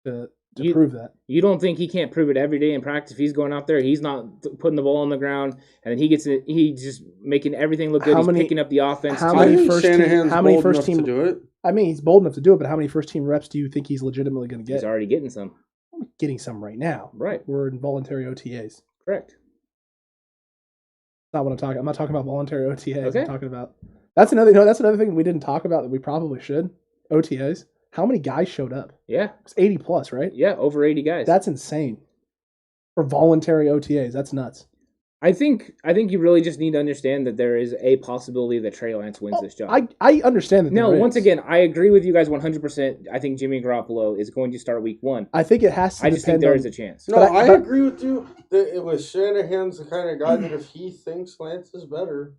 Speaker 3: to prove that.
Speaker 2: You don't think he can't prove it every day in practice? If he's going out there, he's not putting the ball on the ground, and then he's just making everything look good. He's picking up the offense.
Speaker 3: How many first team
Speaker 4: to do it?
Speaker 3: I mean, he's bold enough to do it, but how many first team reps do you think he's legitimately going to get?
Speaker 2: He's already getting some.
Speaker 3: Getting some right now.
Speaker 2: Right.
Speaker 3: We're in voluntary OTAs.
Speaker 2: Correct.
Speaker 3: That's not what I'm talking. I'm not talking about voluntary OTAs.
Speaker 2: Okay.
Speaker 3: I'm talking about that's another thing we didn't talk about that we probably should. OTAs. How many guys showed up?
Speaker 2: Yeah.
Speaker 3: It's 80 plus, right?
Speaker 2: Yeah, over 80 guys.
Speaker 3: That's insane. For voluntary OTAs, that's nuts.
Speaker 2: I think you really just need to understand that there is a possibility that Trey Lance wins this job.
Speaker 3: I understand that.
Speaker 2: No, once again, I agree with you guys 100%. I think Jimmy Garoppolo is going to start week 1.
Speaker 3: I think it has to.
Speaker 2: I just think there is a chance.
Speaker 4: No, I agree with you. That it was Shanahan's the kind of guy that if he thinks Lance is better,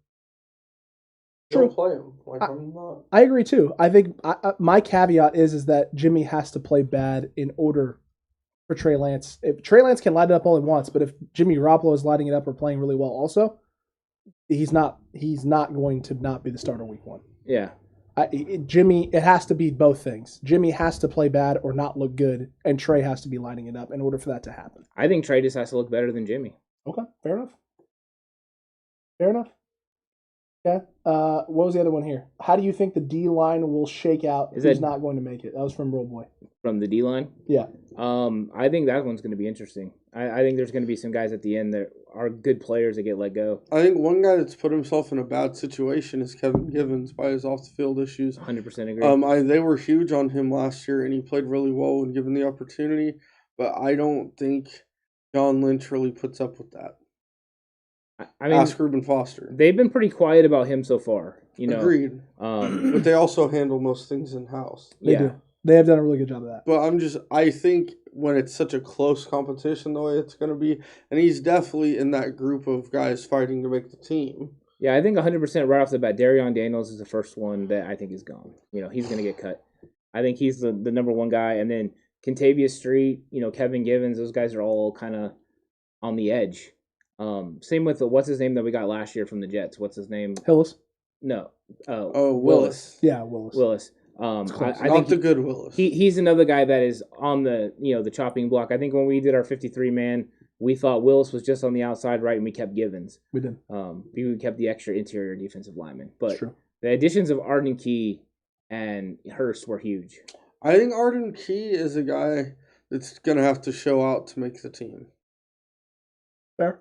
Speaker 4: he'll play him. I'm not.
Speaker 3: I agree too. I think my caveat is that Jimmy has to play bad in order for Trey Lance. If Trey Lance can light it up all he wants, but if Jimmy Garoppolo is lighting it up or playing really well also, he's not going to not be the starter week 1.
Speaker 2: Yeah.
Speaker 3: Jimmy, it has to be both things. Jimmy has to play bad or not look good, and Trey has to be lighting it up in order for that to happen.
Speaker 2: I think Trey just has to look better than Jimmy.
Speaker 3: Okay, fair enough. Okay. What was the other one here? How do you think the D-line will shake out who's not going to make it? That was from Roll Boy.
Speaker 2: From the D-line?
Speaker 3: Yeah.
Speaker 2: I think that one's going to be interesting. I think there's going to be some guys at the end that are good players that get let go.
Speaker 4: I think one guy that's put himself in a bad situation is Kevin Givens by his off-the-field issues.
Speaker 2: 100% agree.
Speaker 4: They were huge on him last year, and he played really well when given the opportunity, but I don't think John Lynch really puts up with that.
Speaker 2: I mean,
Speaker 4: ask Reuben Foster.
Speaker 2: They've been pretty quiet about him so far.
Speaker 4: Agreed. But they also handle most things in-house.
Speaker 3: They do. They have done a really good job of that.
Speaker 4: But I think when it's such a close competition the way it's going to be, and he's definitely in that group of guys fighting to make the team.
Speaker 2: Yeah, I think 100% right off the bat, Darion Daniels is the first one that I think is gone. He's going to get cut. I think he's the number one guy. And then Kentavious Street, Kevin Givens, those guys are all kind of on the edge. Same with what's his name that we got last year from the Jets? What's his name?
Speaker 3: Hillis?
Speaker 2: No.
Speaker 4: Willis.
Speaker 3: Yeah, Willis.
Speaker 2: Willis.
Speaker 4: I think the good Willis.
Speaker 2: He's another guy that is on the the chopping block. I think when we did our 53-man, we thought Willis was just on the outside right, and we kept Givens.
Speaker 3: We did.
Speaker 2: We kept the extra interior defensive lineman. But the additions of Arden Key and Hurst were huge.
Speaker 4: I think Arden Key is a guy that's going to have to show out to make the team.
Speaker 3: Fair.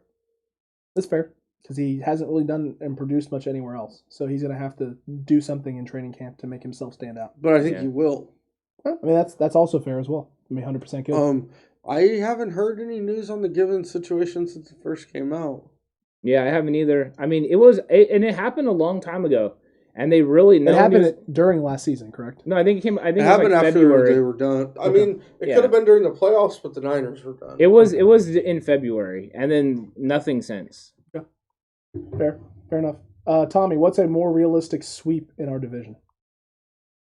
Speaker 3: That's fair. Because he hasn't really done and produced much anywhere else. So he's going to have to do something in training camp to make himself stand out.
Speaker 4: But I think he will.
Speaker 3: I mean, that's also fair as well. I mean, 100% good.
Speaker 4: I haven't heard any news on the Givens situation since it first came out.
Speaker 2: Yeah, I haven't either. I mean, it happened a long time ago. And they really
Speaker 3: it happened during last season, correct?
Speaker 2: No, I think it happened
Speaker 4: like
Speaker 2: after
Speaker 4: February. They were done. I mean, it could have been during the playoffs, but the Niners were done.
Speaker 2: It was in February, and then nothing since.
Speaker 3: Yeah, fair enough. Tommy, what's a more realistic sweep in our division?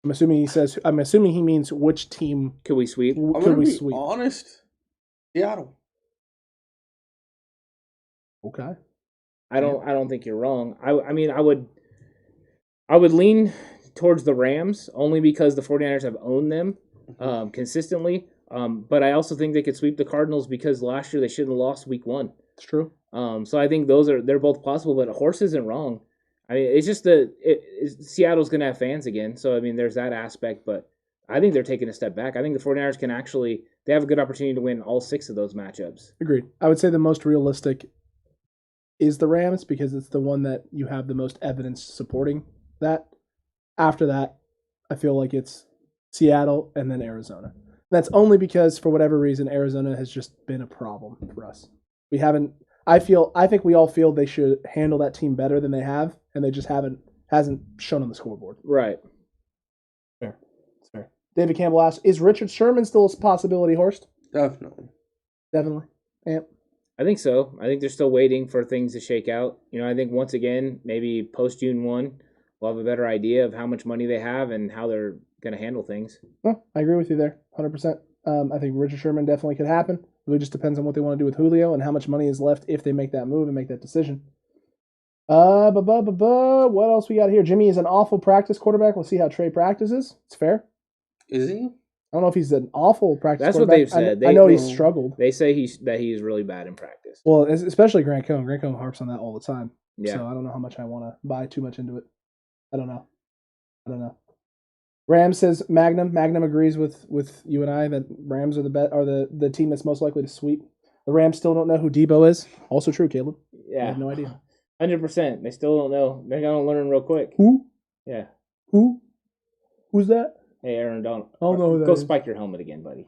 Speaker 3: I'm assuming he means which team
Speaker 2: could we sweep?
Speaker 4: I'm gonna be honest, Seattle.
Speaker 3: Okay.
Speaker 2: I don't think you're wrong. I mean, I would lean towards the Rams only because the 49ers have owned them consistently. But I also think they could sweep the Cardinals because last year they shouldn't have lost week 1.
Speaker 3: It's true.
Speaker 2: So I think they're both possible, but Horse isn't wrong. I mean, it's just Seattle's going to have fans again. So, I mean, there's that aspect, but I think they're taking a step back. I think the 49ers they have a good opportunity to win all 6 of those matchups.
Speaker 3: Agreed. I would say the most realistic is the Rams because it's the one that you have the most evidence supporting that. After that, I feel like it's Seattle and then Arizona. That's only because for whatever reason Arizona has just been a problem for us. We haven't. I think we all feel they should handle that team better than they have, and they just hasn't shown on the scoreboard.
Speaker 2: Right.
Speaker 3: Fair. It's fair. David Campbell asks, is Richard Sherman still a possibility, Horst?
Speaker 4: Definitely.
Speaker 3: Yeah.
Speaker 2: I think so. I think they're still waiting for things to shake out. I think once again, maybe post June 1, we'll have a better idea of how much money they have and how they're going to handle things.
Speaker 3: Well, I agree with you there, 100%. I think Richard Sherman definitely could happen. It just depends on what they want to do with Julio and how much money is left if they make that move and make that decision. What else we got here? Jimmy is an awful practice quarterback. We'll see how Trey practices. It's fair.
Speaker 4: Is he?
Speaker 3: I don't know if he's an awful practice
Speaker 2: That's
Speaker 3: quarterback.
Speaker 2: That's what they've said.
Speaker 3: I know he's struggled.
Speaker 2: They say that he's really bad in practice.
Speaker 3: Well, especially Grant Cohn. Grant Cohn harps on that all the time.
Speaker 2: Yeah.
Speaker 3: So I don't know how much I want to buy too much into it. I don't know. Ram says Magnum. Magnum agrees with you and I that Rams are the team that's most likely to sweep. The Rams still don't know who Debo is. Also true, Caleb.
Speaker 2: Yeah.
Speaker 3: I have no idea.
Speaker 2: 100%. They still don't know. They're going to learn real quick.
Speaker 3: Who?
Speaker 2: Yeah.
Speaker 3: Who? Who's that?
Speaker 2: Hey, Aaron Donald.
Speaker 3: I don't know who that
Speaker 2: Go
Speaker 3: is.
Speaker 2: spike your helmet again, buddy.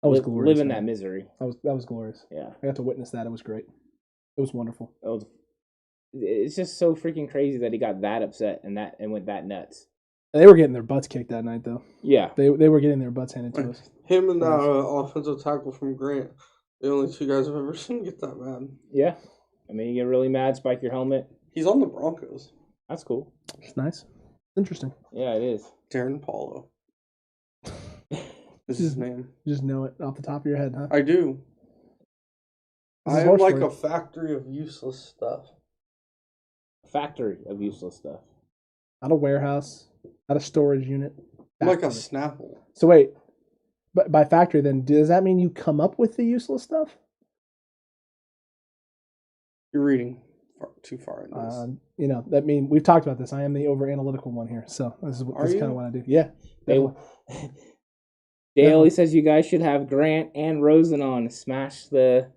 Speaker 3: That was glorious.
Speaker 2: Live in that misery.
Speaker 3: That was glorious.
Speaker 2: Yeah.
Speaker 3: I got to witness that. It was great. It was wonderful.
Speaker 2: It's just so freaking crazy that he got that upset and went that nuts.
Speaker 3: They were getting their butts kicked that night, though.
Speaker 2: Yeah.
Speaker 3: They were getting their butts handed to us.
Speaker 4: Him and that offensive tackle from Grant, the only 2 guys I've ever seen get that mad.
Speaker 2: Yeah. I mean, you get really mad, spike your helmet.
Speaker 4: He's on the Broncos.
Speaker 2: That's cool.
Speaker 3: It's nice. Interesting.
Speaker 2: Yeah, it is.
Speaker 4: Darren Paulo. This is his name.
Speaker 3: You just know it off the top of your head, huh?
Speaker 4: I do. I am like a factory of useless stuff.
Speaker 2: Factory of useless stuff.
Speaker 3: Not a warehouse. Not a storage unit.
Speaker 4: Like a Snapple.
Speaker 3: So wait, but by factory then, does that mean you come up with the useless stuff?
Speaker 4: You're reading too far in this.
Speaker 3: That mean we've talked about this. I am the over analytical one here, so this is kind of what I do. Yeah.
Speaker 2: Daly says you guys should have Grant and Rosen on. Smash the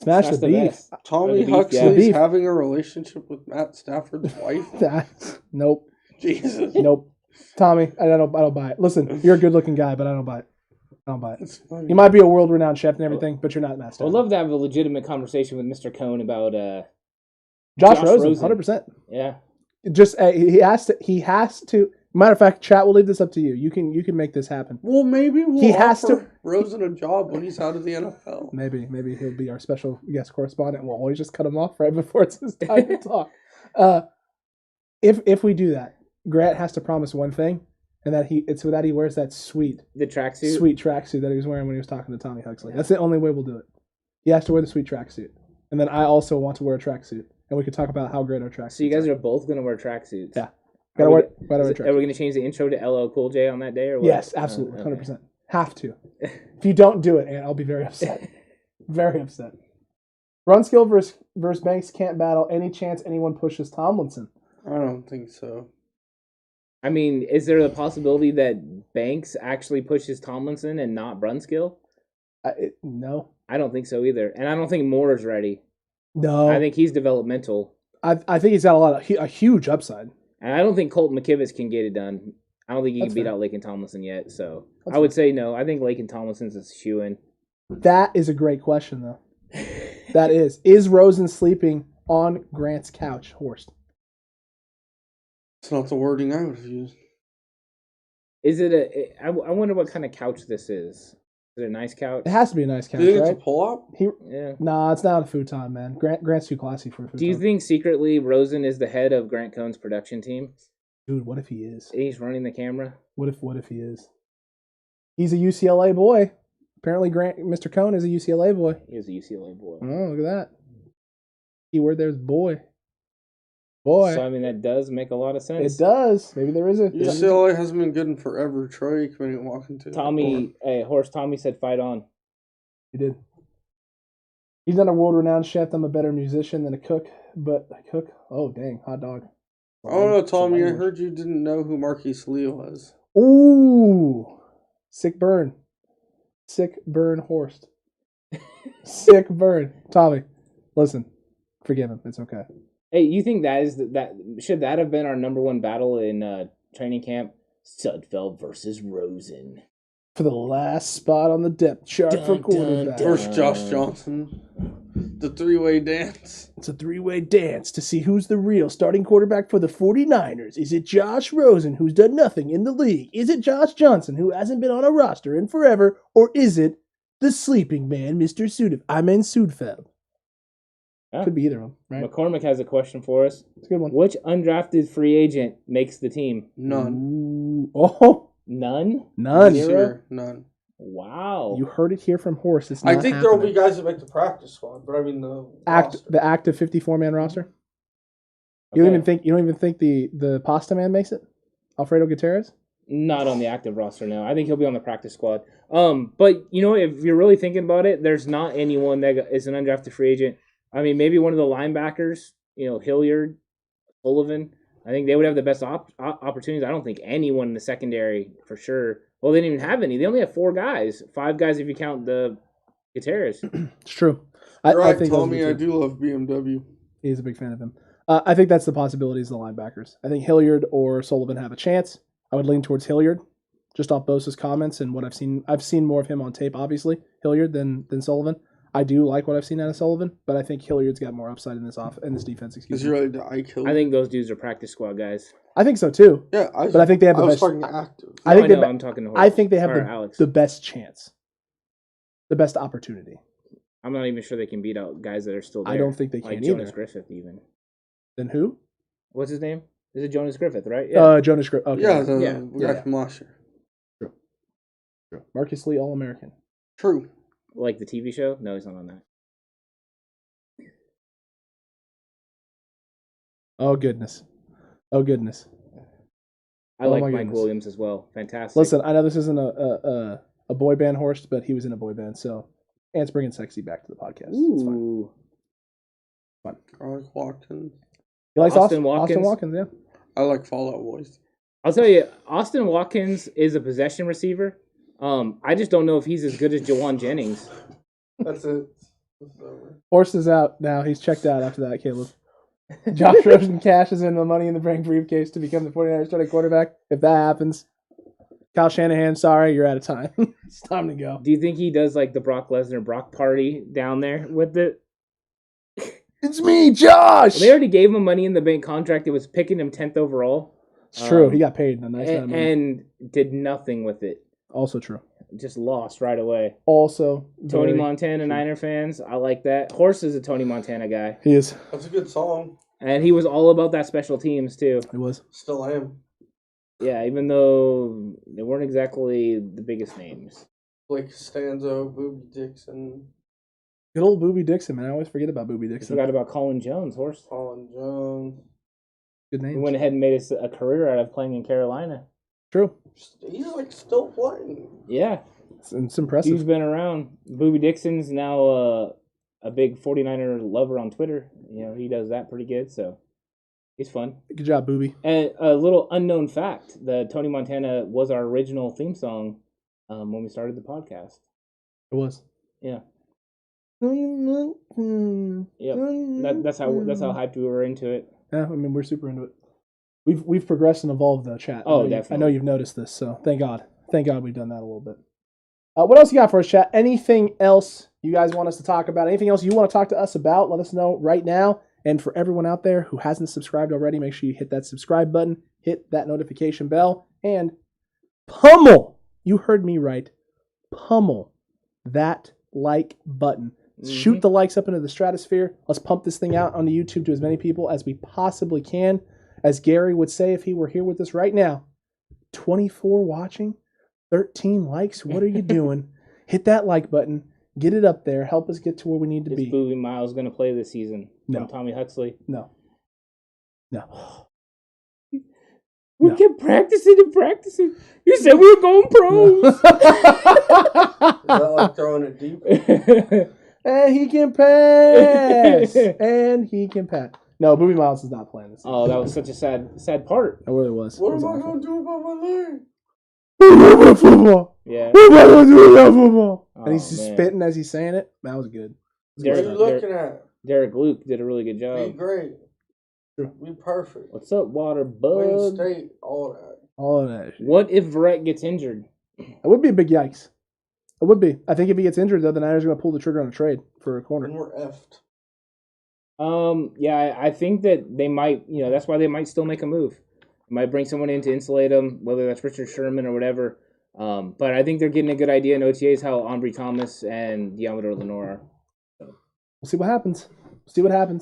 Speaker 3: beef.
Speaker 4: Tommy Huxley's having a relationship with Matt Stafford's wife.
Speaker 3: Nope.
Speaker 4: Jesus.
Speaker 3: Nope. Tommy, I don't buy it. Listen, you're a good-looking guy, but I don't buy it. You might be a world-renowned chef and everything, but you're not Matt Stafford.
Speaker 2: I'd love to have a legitimate conversation with Mr. Cohn about
Speaker 3: Josh Rosen, 100%.
Speaker 2: Yeah.
Speaker 3: Just he has to. Matter of fact, chat, we'll leave this up to you. You can make this happen.
Speaker 4: Well, maybe he has to Rosen a job when he's out of the NFL.
Speaker 3: Maybe he'll be our special guest correspondent. We'll always just cut him off right before it's his time to talk. If we do that, Grant has to promise one thing, and that he wears that sweet tracksuit that he was wearing when he was talking to Tommy Huxley. That's the only way we'll do it. He has to wear the sweet tracksuit, and then I also want to wear a tracksuit, and we can talk about how great our tracksuits.
Speaker 2: So you guys are both going to wear tracksuits.
Speaker 3: Yeah.
Speaker 2: Are we going to change the intro to LL Cool J on that day, or what?
Speaker 3: Yes, absolutely, 100%. Have to. If you don't do it, I'll be very upset. Very upset. Brunskill versus Banks can't battle. Any chance anyone pushes Tomlinson?
Speaker 4: I don't think so.
Speaker 2: I mean, is there the possibility that Banks actually pushes Tomlinson and not Brunskill?
Speaker 3: No.
Speaker 2: I don't think so either. And I don't think Moore's ready.
Speaker 3: No.
Speaker 2: I think he's developmental.
Speaker 3: I think he's got a huge upside.
Speaker 2: And I don't think Colton McKivitz can get it done. I don't think he can beat out Laken Tomlinson yet. So I would say no. I think Laken Tomlinson's a shoo-in.
Speaker 3: That is a great question, though. That is. Is Rosen sleeping on Grant's couch, Horst?
Speaker 4: It's not the wording I would have used.
Speaker 2: Is it I wonder what kind of couch this is. Is it a nice couch?
Speaker 3: It has to be a nice couch,
Speaker 4: Do you think
Speaker 3: right?
Speaker 4: it's a pull-up?
Speaker 2: Yeah.
Speaker 3: Nah, it's not a futon, man. Grant's too classy for a futon.
Speaker 2: Do you think secretly Rosen is the head of Grant Cohn's production team?
Speaker 3: Dude, what if he is?
Speaker 2: He's running the camera.
Speaker 3: What if he is? He's a UCLA boy. Apparently, Mr. Cohn is a UCLA boy.
Speaker 2: He is a UCLA boy.
Speaker 3: Oh, look at that. Keyword there's boy. Boy.
Speaker 2: So, I mean, that does make a lot of sense.
Speaker 3: It does. Maybe there is a...
Speaker 4: UCLA hasn't been good in forever. Troy Aikman ain't walking to
Speaker 2: Tommy said fight on.
Speaker 3: He did. He's not a world-renowned chef. I'm a better musician than a cook. But a cook? Oh, dang. Hot dog.
Speaker 4: Oh, no, Tommy, I heard you didn't know who Marquise Lee was.
Speaker 3: Ooh. Sick burn. Sick burn Horst. Sick burn. Tommy, listen. Forgive him. It's okay.
Speaker 2: Hey, you think that should that have been our number one battle in training camp? Sudfeld versus Rosen.
Speaker 3: For the last spot on the depth chart for quarterback.
Speaker 4: First Josh Johnson. The three-way dance.
Speaker 3: It's a three-way dance to see who's the real starting quarterback for the 49ers. Is it Josh Rosen, who's done nothing in the league? Is it Josh Johnson, who hasn't been on a roster in forever? Or is it the sleeping man, Mr. Sudfeld?
Speaker 2: Yeah.
Speaker 3: Could be either of them, right?
Speaker 2: McCormick has a question for us.
Speaker 3: It's a good one.
Speaker 2: Which undrafted free agent makes the team?
Speaker 4: None.
Speaker 3: Ooh. Oh.
Speaker 2: None?
Speaker 3: None.
Speaker 2: Zero?
Speaker 4: None.
Speaker 2: Wow.
Speaker 3: You heard it here from Horse. It's
Speaker 4: I
Speaker 3: not
Speaker 4: think
Speaker 3: happening.
Speaker 4: there will be guys that make the practice squad, but I mean the
Speaker 3: active 54-man roster. You don't even think the pasta man makes it? Alfredo Gutierrez?
Speaker 2: Not on the active roster now. I think he'll be on the practice squad. But you know, if you're really thinking about it, there's not anyone that is an undrafted free agent. I mean, maybe one of the linebackers, Hilliard, Sullivan. I think they would have the best opportunities. I don't think anyone in the secondary for sure. Well, they didn't even have any. They only have 4 guys. 5 guys if you count the Gutierrez.
Speaker 3: It's true.
Speaker 4: I
Speaker 3: think
Speaker 4: Tommy, I do love BMW.
Speaker 3: He's a big fan of him. I think that's the possibilities of the linebackers. I think Hilliard or Sullivan have a chance. I would lean towards Hilliard, just off Bosa's comments and what I've seen. I've seen more of him on tape, obviously, Hilliard than Sullivan. I do like what I've seen out of Sullivan, but I think Hilliard's got more upside in this defense.
Speaker 4: Is he ready to Hilliard?
Speaker 2: I think those dudes are practice squad guys.
Speaker 3: I think so too.
Speaker 4: Yeah,
Speaker 3: but I think they have the best.
Speaker 4: Talking active.
Speaker 2: I'm talking to Horse.
Speaker 3: I think they have the best chance, the best opportunity.
Speaker 2: I'm not even sure they can beat out guys that are still there.
Speaker 3: I don't think they can
Speaker 2: like
Speaker 3: either.
Speaker 2: Jonas Griffith, even.
Speaker 3: Then who?
Speaker 2: What's his name? Is it Jonas Griffith, right? Yeah.
Speaker 3: Jonas Griffith. Okay.
Speaker 4: Yeah, the guy from last year.
Speaker 3: True. Marcus Lee, All-American.
Speaker 4: True.
Speaker 2: Like the TV show? No, he's not on that.
Speaker 3: Oh, goodness.
Speaker 2: I like Mike Williams as well. Fantastic.
Speaker 3: Listen, I know this isn't a boy band Horse, but he was in a boy band, so Ant's bringing sexy back to the podcast.
Speaker 2: Ooh.
Speaker 3: It's fun.
Speaker 4: I like Watkins.
Speaker 3: He likes
Speaker 2: Austin Watkins?
Speaker 3: Austin Watkins, yeah.
Speaker 4: I like Fallout Boys.
Speaker 2: I'll tell you, Austin Watkins is a possession receiver. I just don't know if he's as good as Jawan Jennings.
Speaker 4: That's it.
Speaker 3: Horse is out now. He's checked out after that, Caleb. Josh Rosen cashes in the Money in the Bank briefcase to become the 49ers starting quarterback. If that happens, Kyle Shanahan, sorry, you're out of time. It's time to go.
Speaker 2: Do you think he does like the Brock Lesnar party down there with it?
Speaker 3: It's me, Josh!
Speaker 2: Well, they already gave him a Money in the Bank contract. It was picking him 10th overall.
Speaker 3: It's true. He got paid a nice amount of money.
Speaker 2: And did nothing with it.
Speaker 3: Also true.
Speaker 2: Just lost right away.
Speaker 3: Also,
Speaker 2: Tony Montana, Niner fans. I like that. Horse is a Tony Montana guy.
Speaker 3: He is.
Speaker 4: That's a good song.
Speaker 2: And he was all about that special teams, too.
Speaker 3: He was.
Speaker 4: Still am.
Speaker 2: Yeah, even though they weren't exactly the biggest names.
Speaker 4: Blake Costanzo, Booby Dixon.
Speaker 3: Good old Booby Dixon, man. I always forget about Booby
Speaker 2: I
Speaker 3: Dixon.
Speaker 2: forgot about Colin Jones, Horse.
Speaker 4: Colin Jones.
Speaker 3: Good name.
Speaker 2: He went ahead and made a career out of playing in Carolina.
Speaker 3: True.
Speaker 4: He's like still playing.
Speaker 2: Yeah.
Speaker 3: It's impressive.
Speaker 2: He's been around. Booby Dixon's now a big 49er lover on Twitter. He does that pretty good, so he's fun.
Speaker 3: Good job, Booby.
Speaker 2: And a little unknown fact, the Tony Montana was our original theme song when we started the podcast.
Speaker 3: It was.
Speaker 2: Yeah. Yep. That's how hyped we were into it.
Speaker 3: Yeah, I mean, we're super into it. We've progressed and evolved the chat.
Speaker 2: Definitely.
Speaker 3: I know you've noticed this, so thank God. Thank God we've done that a little bit. What else you got for us, chat? Anything else you guys want us to talk about? Anything else you want to talk to us about? Let us know right now. And for everyone out there who hasn't subscribed already, make sure you hit that subscribe button, hit that notification bell, and pummel, you heard me right, pummel that like button. Shoot the likes up into the stratosphere. Let's pump this thing out onto YouTube to as many people as we possibly can. As Gary would say if he were here with us right now, 24 watching, 13 likes. What are you doing? Hit that like button. Get it up there. Help us get to where we need to be.
Speaker 2: Is Boobie Miles going to play this season?
Speaker 3: No.
Speaker 2: From Tommy Huxley?
Speaker 3: No.
Speaker 2: We kept practicing and practicing. You said we were going pros.
Speaker 4: Is that like throwing it deep?
Speaker 3: And he can pass. And he can pass. No, Boobie Miles is not playing this season.
Speaker 2: Oh, that was such a sad part.
Speaker 3: It really was.
Speaker 4: What am I going to do about my leg?
Speaker 3: Football.
Speaker 2: Yeah.
Speaker 3: What am I going to do about football?
Speaker 2: Oh,
Speaker 3: and he's just
Speaker 2: man.
Speaker 3: spitting as he's saying it. That was good.
Speaker 4: What are you looking at?
Speaker 2: Derek Luke did a really good
Speaker 4: Be
Speaker 2: job.
Speaker 4: great. Be perfect.
Speaker 2: What's up, water
Speaker 4: Win
Speaker 2: bug?
Speaker 4: state, all that.
Speaker 3: All of that shit.
Speaker 2: What if Verrett gets injured?
Speaker 3: It would be a big yikes. It would be. I think if he gets injured, though, the Niners are going to pull the trigger on a trade for a corner.
Speaker 4: And we're effed.
Speaker 2: Yeah, I think that they might, that's why they might still make a move. They might bring someone in to insulate them, whether that's Richard Sherman or whatever. But I think they're getting a good idea in OTAs how Ambry Thomas and Diamador Lenore are.
Speaker 3: We'll see what happens.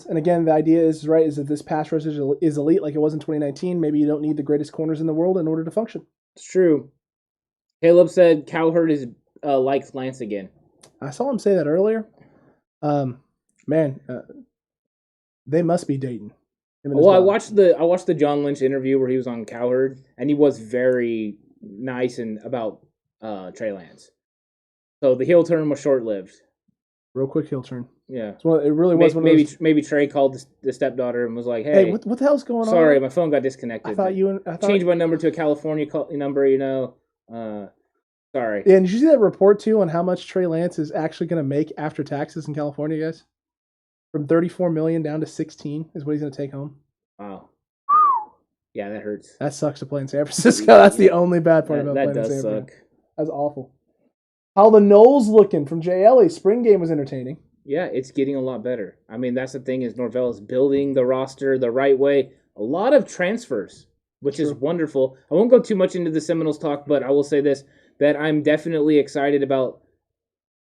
Speaker 3: And again, the idea is that this pass rush is elite like it was in 2019. Maybe you don't need the greatest corners in the world in order to function.
Speaker 2: It's true. Caleb said Cowherd is likes Lance again.
Speaker 3: I saw him say that earlier. They must be dating.
Speaker 2: Well, I watched the John Lynch interview where he was on Cowherd, and he was very nice and about Trey Lance. So the heel turn was short lived.
Speaker 3: Real quick heel turn.
Speaker 2: Yeah,
Speaker 3: it really was.
Speaker 2: Maybe Trey called the stepdaughter and was like,
Speaker 3: "Hey, what the hell's going on?
Speaker 2: Sorry, my phone got disconnected.
Speaker 3: I thought
Speaker 2: changed my number to a California number. Sorry."
Speaker 3: Yeah, and did you see that report too on how much Trey Lance is actually going to make after taxes in California, guys? From $34 million down to $16 is what he's going to take home.
Speaker 2: Wow. Yeah, that hurts.
Speaker 3: That sucks to play in San Francisco. That's the only bad part about playing in San Francisco.
Speaker 2: That does suck.
Speaker 3: That's awful. How the Knowles looking from Jay Ellie? Spring game was entertaining.
Speaker 2: Yeah, it's getting a lot better. I mean, that's the thing is Norvell is building the roster the right way. A lot of transfers, which is wonderful. I won't go too much into the Seminoles talk, but I will say this, that I'm definitely excited about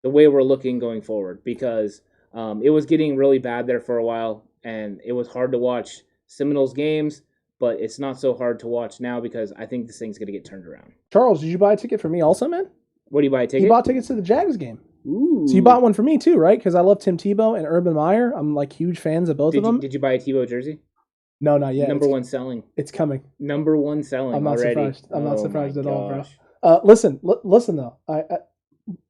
Speaker 2: the way we're looking going forward because it was getting really bad there for a while, and it was hard to watch Seminoles games, but it's not so hard to watch now because I think this thing's going to get turned around.
Speaker 3: Charles, did you buy a ticket for me also, man?
Speaker 2: What do you buy a ticket?
Speaker 3: You bought tickets to the Jags game.
Speaker 2: Ooh.
Speaker 3: So you bought one for me too, right? Because I love Tim Tebow and Urban Meyer. I'm like huge fans of both of them.
Speaker 2: Did you buy a Tebow jersey?
Speaker 3: No, not yet.
Speaker 2: Number one selling.
Speaker 3: It's coming.
Speaker 2: Number one selling.
Speaker 3: I'm not
Speaker 2: already.
Speaker 3: surprised. I'm not surprised at all, bro. Listen though.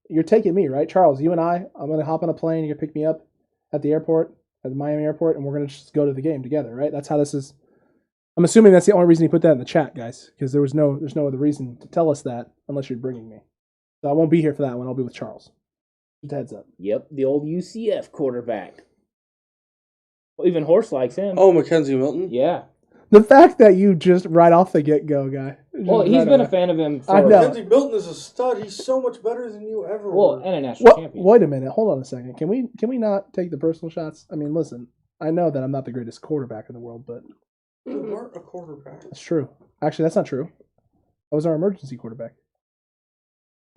Speaker 3: You're taking me, right, Charles? You and I'm gonna hop on a plane. You're gonna pick me up at the airport, at the Miami airport, and we're gonna just go to the game together, right? That's how this is. I'm assuming that's the only reason you put that in the chat, guys, because there's no other reason to tell us that unless you're bringing me. So I won't be here for that one. I'll be with Charles. Just a heads up.
Speaker 2: Yep, the old UCF quarterback. Well, even Horse likes him.
Speaker 4: Oh, Mackenzie Milton?
Speaker 2: Yeah.
Speaker 3: The fact that you just right off the get-go, guy.
Speaker 2: Well, he's been a fan of him for...
Speaker 3: I know.
Speaker 4: Mackenzie Milton is a stud. He's so much better than you ever were.
Speaker 2: And a national champion.
Speaker 3: Wait a minute. Hold on a second. Can we not take the personal shots? I mean, listen, I know that I'm not the greatest quarterback in the world, but...
Speaker 4: You weren't a quarterback.
Speaker 3: That's true. Actually, that's not true. I was our emergency quarterback.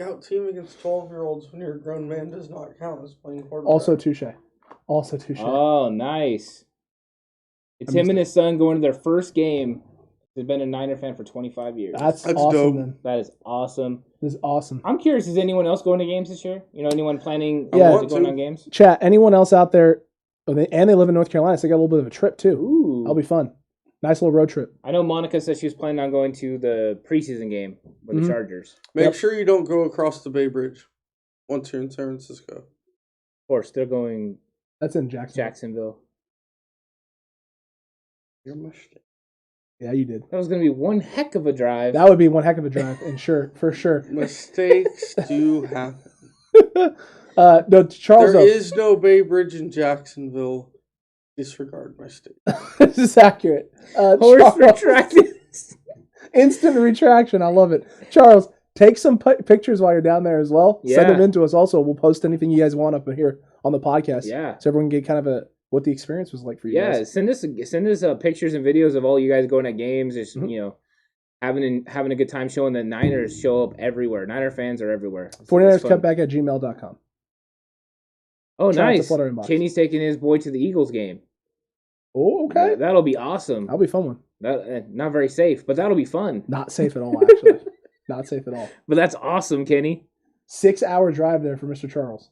Speaker 4: Scout team against 12-year-olds when you're a grown man does not count as playing quarterback.
Speaker 3: Also touche.
Speaker 2: Oh, nice. It's him and his son going to their first game. He's been a Niner fan for 25 years.
Speaker 3: That's awesome.
Speaker 4: dope.
Speaker 3: Then.
Speaker 2: That is awesome.
Speaker 3: This is awesome.
Speaker 2: I'm curious, is anyone else going to games this year? Anyone planning going on games?
Speaker 3: Chat, anyone else out there, and they live in North Carolina, so they got a little bit of a trip too.
Speaker 2: Ooh.
Speaker 3: That'll be fun. Nice little road trip.
Speaker 2: I know Monica said she was planning on going to the preseason game with the Chargers.
Speaker 4: Make sure you don't go across the Bay Bridge once you're in San Francisco.
Speaker 2: Of course, they're going...
Speaker 3: That's in Jacksonville.
Speaker 4: You're a mistake.
Speaker 3: Yeah, you did.
Speaker 2: That was going to be one heck of a drive.
Speaker 3: That would be one heck of a drive, for sure.
Speaker 4: Mistakes do happen.
Speaker 3: No, Charles.
Speaker 4: There is no Bay Bridge in Jacksonville. Disregard my statement.
Speaker 3: This is accurate.
Speaker 2: Horse retracted.
Speaker 3: Instant retraction. I love it. Charles, take some pictures while you're down there as well.
Speaker 2: Yeah.
Speaker 3: Send them in to us also. We'll post anything you guys want up here on the podcast.
Speaker 2: Yeah.
Speaker 3: So everyone can get kind of what the experience was like for you
Speaker 2: Yeah,
Speaker 3: guys.
Speaker 2: send us pictures and videos of all you guys going at games. Just having a good time showing the Niners show up everywhere. Niner fans are everywhere.
Speaker 3: 49erscutback@gmail.com.
Speaker 2: Oh, nice. Kenny's taking his boy to the Eagles game.
Speaker 3: Oh, okay.
Speaker 2: That'll be awesome.
Speaker 3: That'll be a fun one.
Speaker 2: Not very safe, but that'll be fun.
Speaker 3: Not safe at all, actually. Not safe at all.
Speaker 2: But that's awesome, Kenny.
Speaker 3: 6-hour drive there for Mr. Charles.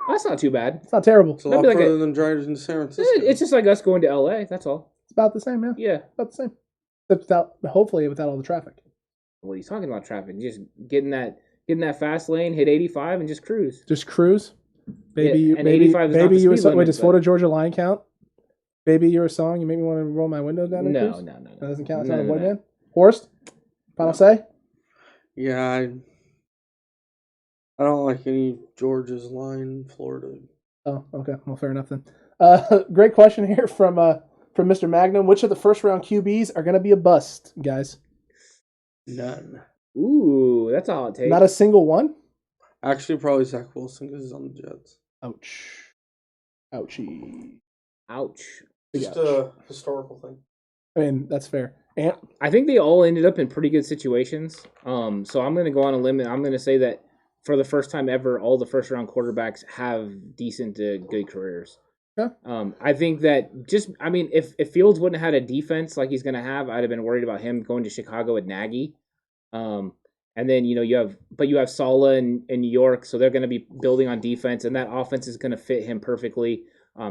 Speaker 2: That's not too bad.
Speaker 3: It's not terrible.
Speaker 4: It's a lot further than driving to San Francisco.
Speaker 2: It's just like us going to LA. That's all.
Speaker 3: It's about the same, man.
Speaker 2: Yeah.
Speaker 3: About the same. Hopefully without all the traffic.
Speaker 2: What are you talking about traffic? Just getting that fast lane, hit 85 and just cruise.
Speaker 3: Just cruise. Baby,
Speaker 2: yeah, and 85 is not the speed limit.
Speaker 3: Wait, does Florida Georgia line count? Baby, you're a song. You make me want to roll my windows down and cruise?
Speaker 2: No.
Speaker 3: That doesn't count. It's not a boy band. Horst, final say?
Speaker 4: Yeah, I don't like any Georgia's line in Florida.
Speaker 3: Oh, okay. Well, fair enough then. Great question here from Mr. Magnum. Which of the first round QBs are going to be a bust, guys?
Speaker 4: None.
Speaker 2: Ooh, that's all it takes.
Speaker 3: Not a single one?
Speaker 4: Actually, probably Zach Wilson because he's on the Jets.
Speaker 3: Ouch. Ouchie.
Speaker 2: Ouch.
Speaker 4: Just a historical thing.
Speaker 3: I mean, that's fair. And
Speaker 2: I think they all ended up in pretty good situations. So I'm going to go on a limb and I'm going to say that for the first time ever, all the first round quarterbacks have decent to good careers.
Speaker 3: Yeah.
Speaker 2: I think that if Fields wouldn't have had a defense like he's going to have, I'd have been worried about him going to Chicago with Nagy. And then you have Saleh in New York, so they're going to be building on defense, and that offense is going to fit him perfectly.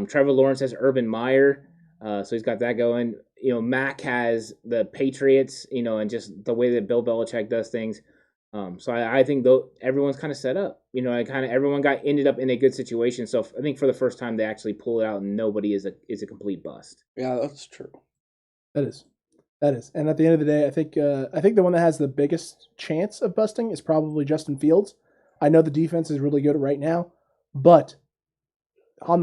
Speaker 2: Trevor Lawrence has Urban Meyer, so he's got that going. Mac has the Patriots, and just the way that Bill Belichick does things. So I think everyone's kind of set up. Everyone ended up in a good situation. So I think for the first time they actually pull it out, and nobody is a complete bust.
Speaker 4: Yeah, that's true.
Speaker 3: That is. And at the end of the day, I think the one that has the biggest chance of busting is probably Justin Fields. I know the defense is really good right now, but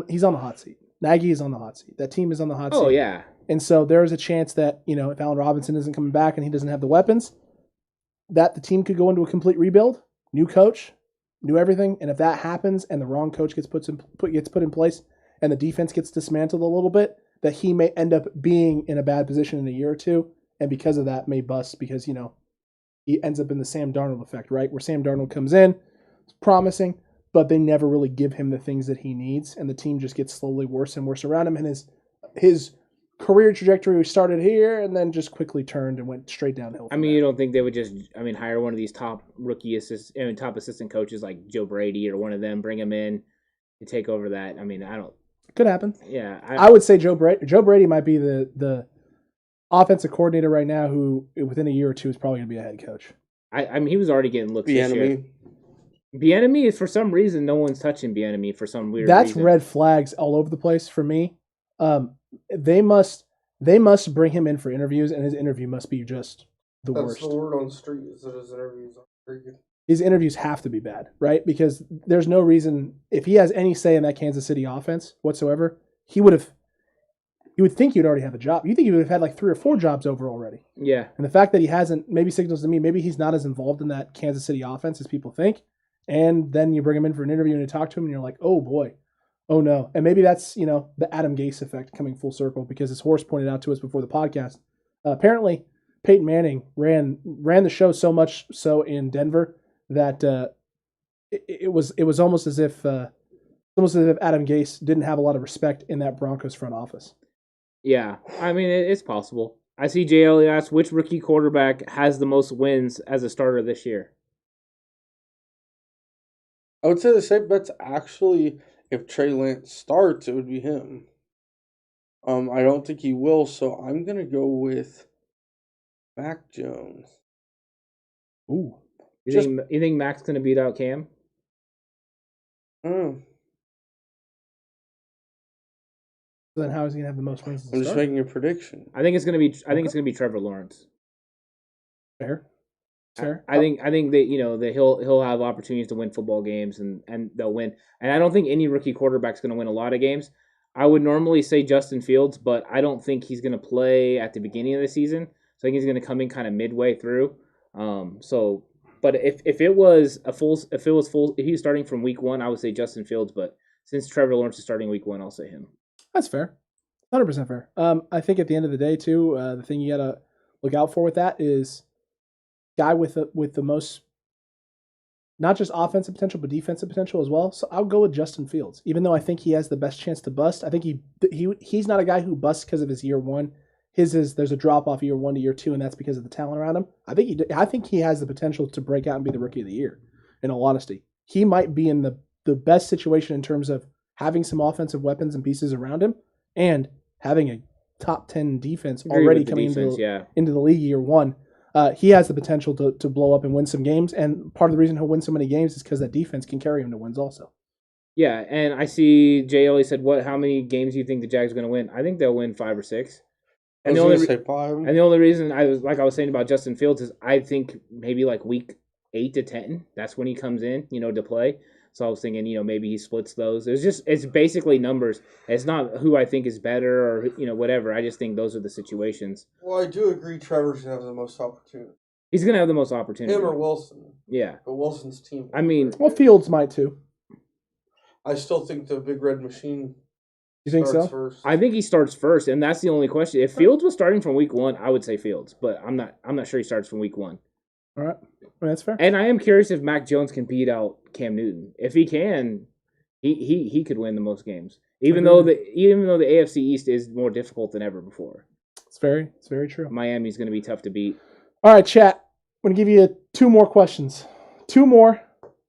Speaker 3: he's on the hot seat. Nagy is on the hot seat. That team is on the hot seat.
Speaker 2: Oh, yeah.
Speaker 3: And so there is a chance that, if Allen Robinson isn't coming back and he doesn't have the weapons, that the team could go into a complete rebuild, new coach, new everything. And if that happens and the wrong coach gets put in place and the defense gets dismantled a little bit, that he may end up being in a bad position in a year or two, and because of that may bust because, he ends up in the Sam Darnold effect, right? Where Sam Darnold comes in, it's promising, but they never really give him the things that he needs, and the team just gets slowly worse and worse around him, and his career trajectory started here and then just quickly turned and went straight downhill.
Speaker 2: You don't think they would just, hire one of these top top assistant coaches like Joe Brady or one of them, bring him in to take over that? I don't.
Speaker 3: Could happen.
Speaker 2: Yeah,
Speaker 3: I would say Joe Brady might be the offensive coordinator right now who, within a year or two, is probably going to be a head coach.
Speaker 2: He was already getting looks this year. Bieniemy is, for some reason, no one's touching Bieniemy for some weird reason.
Speaker 3: That's red flags all over the place for me. They must bring him in for interviews, and his interview must be just the worst.
Speaker 4: That's the word on the street, is that his interviews are very good.
Speaker 3: His interviews have to be bad, right? Because there's no reason, if he has any say in that Kansas City offense whatsoever, you would think he'd already have a job. You think he would have had like 3 or 4 jobs over already.
Speaker 2: Yeah.
Speaker 3: And the fact that he hasn't maybe signals to me, maybe he's not as involved in that Kansas City offense as people think. And then you bring him in for an interview and you talk to him and you're like, oh boy, oh no. And maybe that's, the Adam Gase effect coming full circle, because as Horst pointed out to us before the podcast, apparently Peyton Manning ran the show so much so in Denver that it was almost as if Adam Gase didn't have a lot of respect in that Broncos front office.
Speaker 2: Yeah, it's possible. I see JL asks, which rookie quarterback has the most wins as a starter this year?
Speaker 4: I would say the safe bet's actually, if Trey Lance starts, it would be him. I don't think he will, so I'm going to go with Mac Jones.
Speaker 3: Ooh.
Speaker 2: You think Mac's going to beat out Cam?
Speaker 3: So then how is he going to have the most wins?
Speaker 4: I'm just making a prediction.
Speaker 2: I think it's going to be Trevor Lawrence.
Speaker 3: Fair.
Speaker 2: I think that that he'll have opportunities to win football games and they'll win. And I don't think any rookie quarterback's going to win a lot of games. I would normally say Justin Fields, but I don't think he's going to play at the beginning of the season. So I think he's going to come in kind of midway through. But if he was starting from week 1, I would say Justin Fields. But since Trevor Lawrence is starting week 1, I'll say him.
Speaker 3: That's fair. 100% fair. I think at the end of the day, too, the thing you got to look out for with that is guy with the most, not just offensive potential, but defensive potential as well. So I'll go with Justin Fields. Even though I think he has the best chance to bust, I think he's not a guy who busts because of his year one. His is there's a drop off year 1 to year 2, and that's because of the talent around him. I think he has the potential to break out and be the rookie of the year. In all honesty, he might be in the best situation in terms of having some offensive weapons and pieces around him, and having a top 10 defense already coming into the league year 1. He has the potential to blow up and win some games, and part of the reason he'll win so many games is because that defense can carry him to wins also.
Speaker 2: Yeah, and I see Jay Ellie said, how many games do you think the Jags are going to win? I think they'll win 5 or 6. And the only reason I was saying about Justin Fields is I think maybe like week 8 to 10, that's when he comes in, to play. So I was thinking, maybe he splits those. It's basically numbers. It's not who I think is better or, whatever. I just think those are the situations.
Speaker 4: Well, I do agree Trevor's going to have the most opportunity.
Speaker 2: He's going to have the most opportunity.
Speaker 4: Him or Wilson.
Speaker 2: Yeah.
Speaker 4: But Wilson's team.
Speaker 3: Well, Fields might too.
Speaker 4: I still think the Big Red Machine
Speaker 3: You think so?
Speaker 4: first.
Speaker 2: I think he starts first, and that's the only question. If Fields was starting from week 1, I would say Fields, but I'm not sure he starts from week 1.
Speaker 3: All right. Well, that's fair.
Speaker 2: And I am curious if Mac Jones can beat out Cam Newton. If he can, he could win the most games. Even though the AFC East is more difficult than ever before.
Speaker 3: It's very true.
Speaker 2: Miami's going to be tough to beat.
Speaker 3: All right, chat. I'm going to give you 2 more questions. 2 more.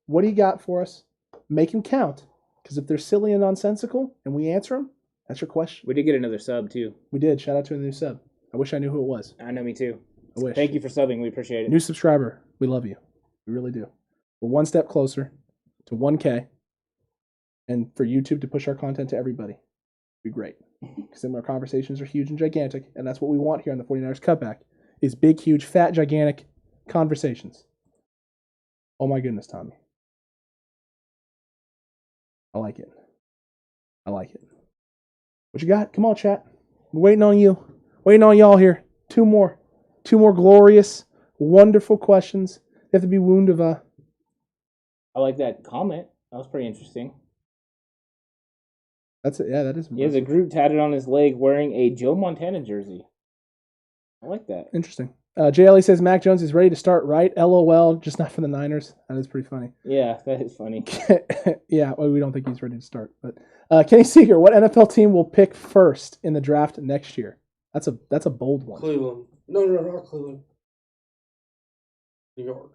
Speaker 3: What do you got for us? Make them count. Because if they're silly and nonsensical and we answer them, that's your question.
Speaker 2: We did get another sub, too.
Speaker 3: We did. Shout out to a new sub. I wish I knew who it was.
Speaker 2: I know, me too.
Speaker 3: I wish.
Speaker 2: Thank you for subbing. We appreciate it.
Speaker 3: New subscriber. We love you. We really do. We're 1 step closer to 1K. And for YouTube to push our content to everybody. It'd be great. Because then our conversations are huge and gigantic. And that's what we want here on the 49ers Cutback. Is big, huge, fat, gigantic conversations. Oh my goodness, Tommy. I like it. What you got? Come on, chat. We're waiting on you. Waiting on y'all here. 2 more. 2 more glorious, wonderful questions. They have to be wunderbar.
Speaker 2: I like that comment. That was pretty interesting.
Speaker 3: That's it. Yeah, that is.
Speaker 2: He has a Groot tatted on his leg wearing a Joe Montana jersey. I like that.
Speaker 3: Interesting. JLE says Mac Jones is ready to start, right? LOL, just not for the Niners. That is pretty funny.
Speaker 2: Yeah, that is funny.
Speaker 3: Yeah, well, we don't think he's ready to start. But Kenny Seeger, what NFL team will pick first in the draft next year? That's a bold one.
Speaker 4: Cleveland. No, not Cleveland. New York.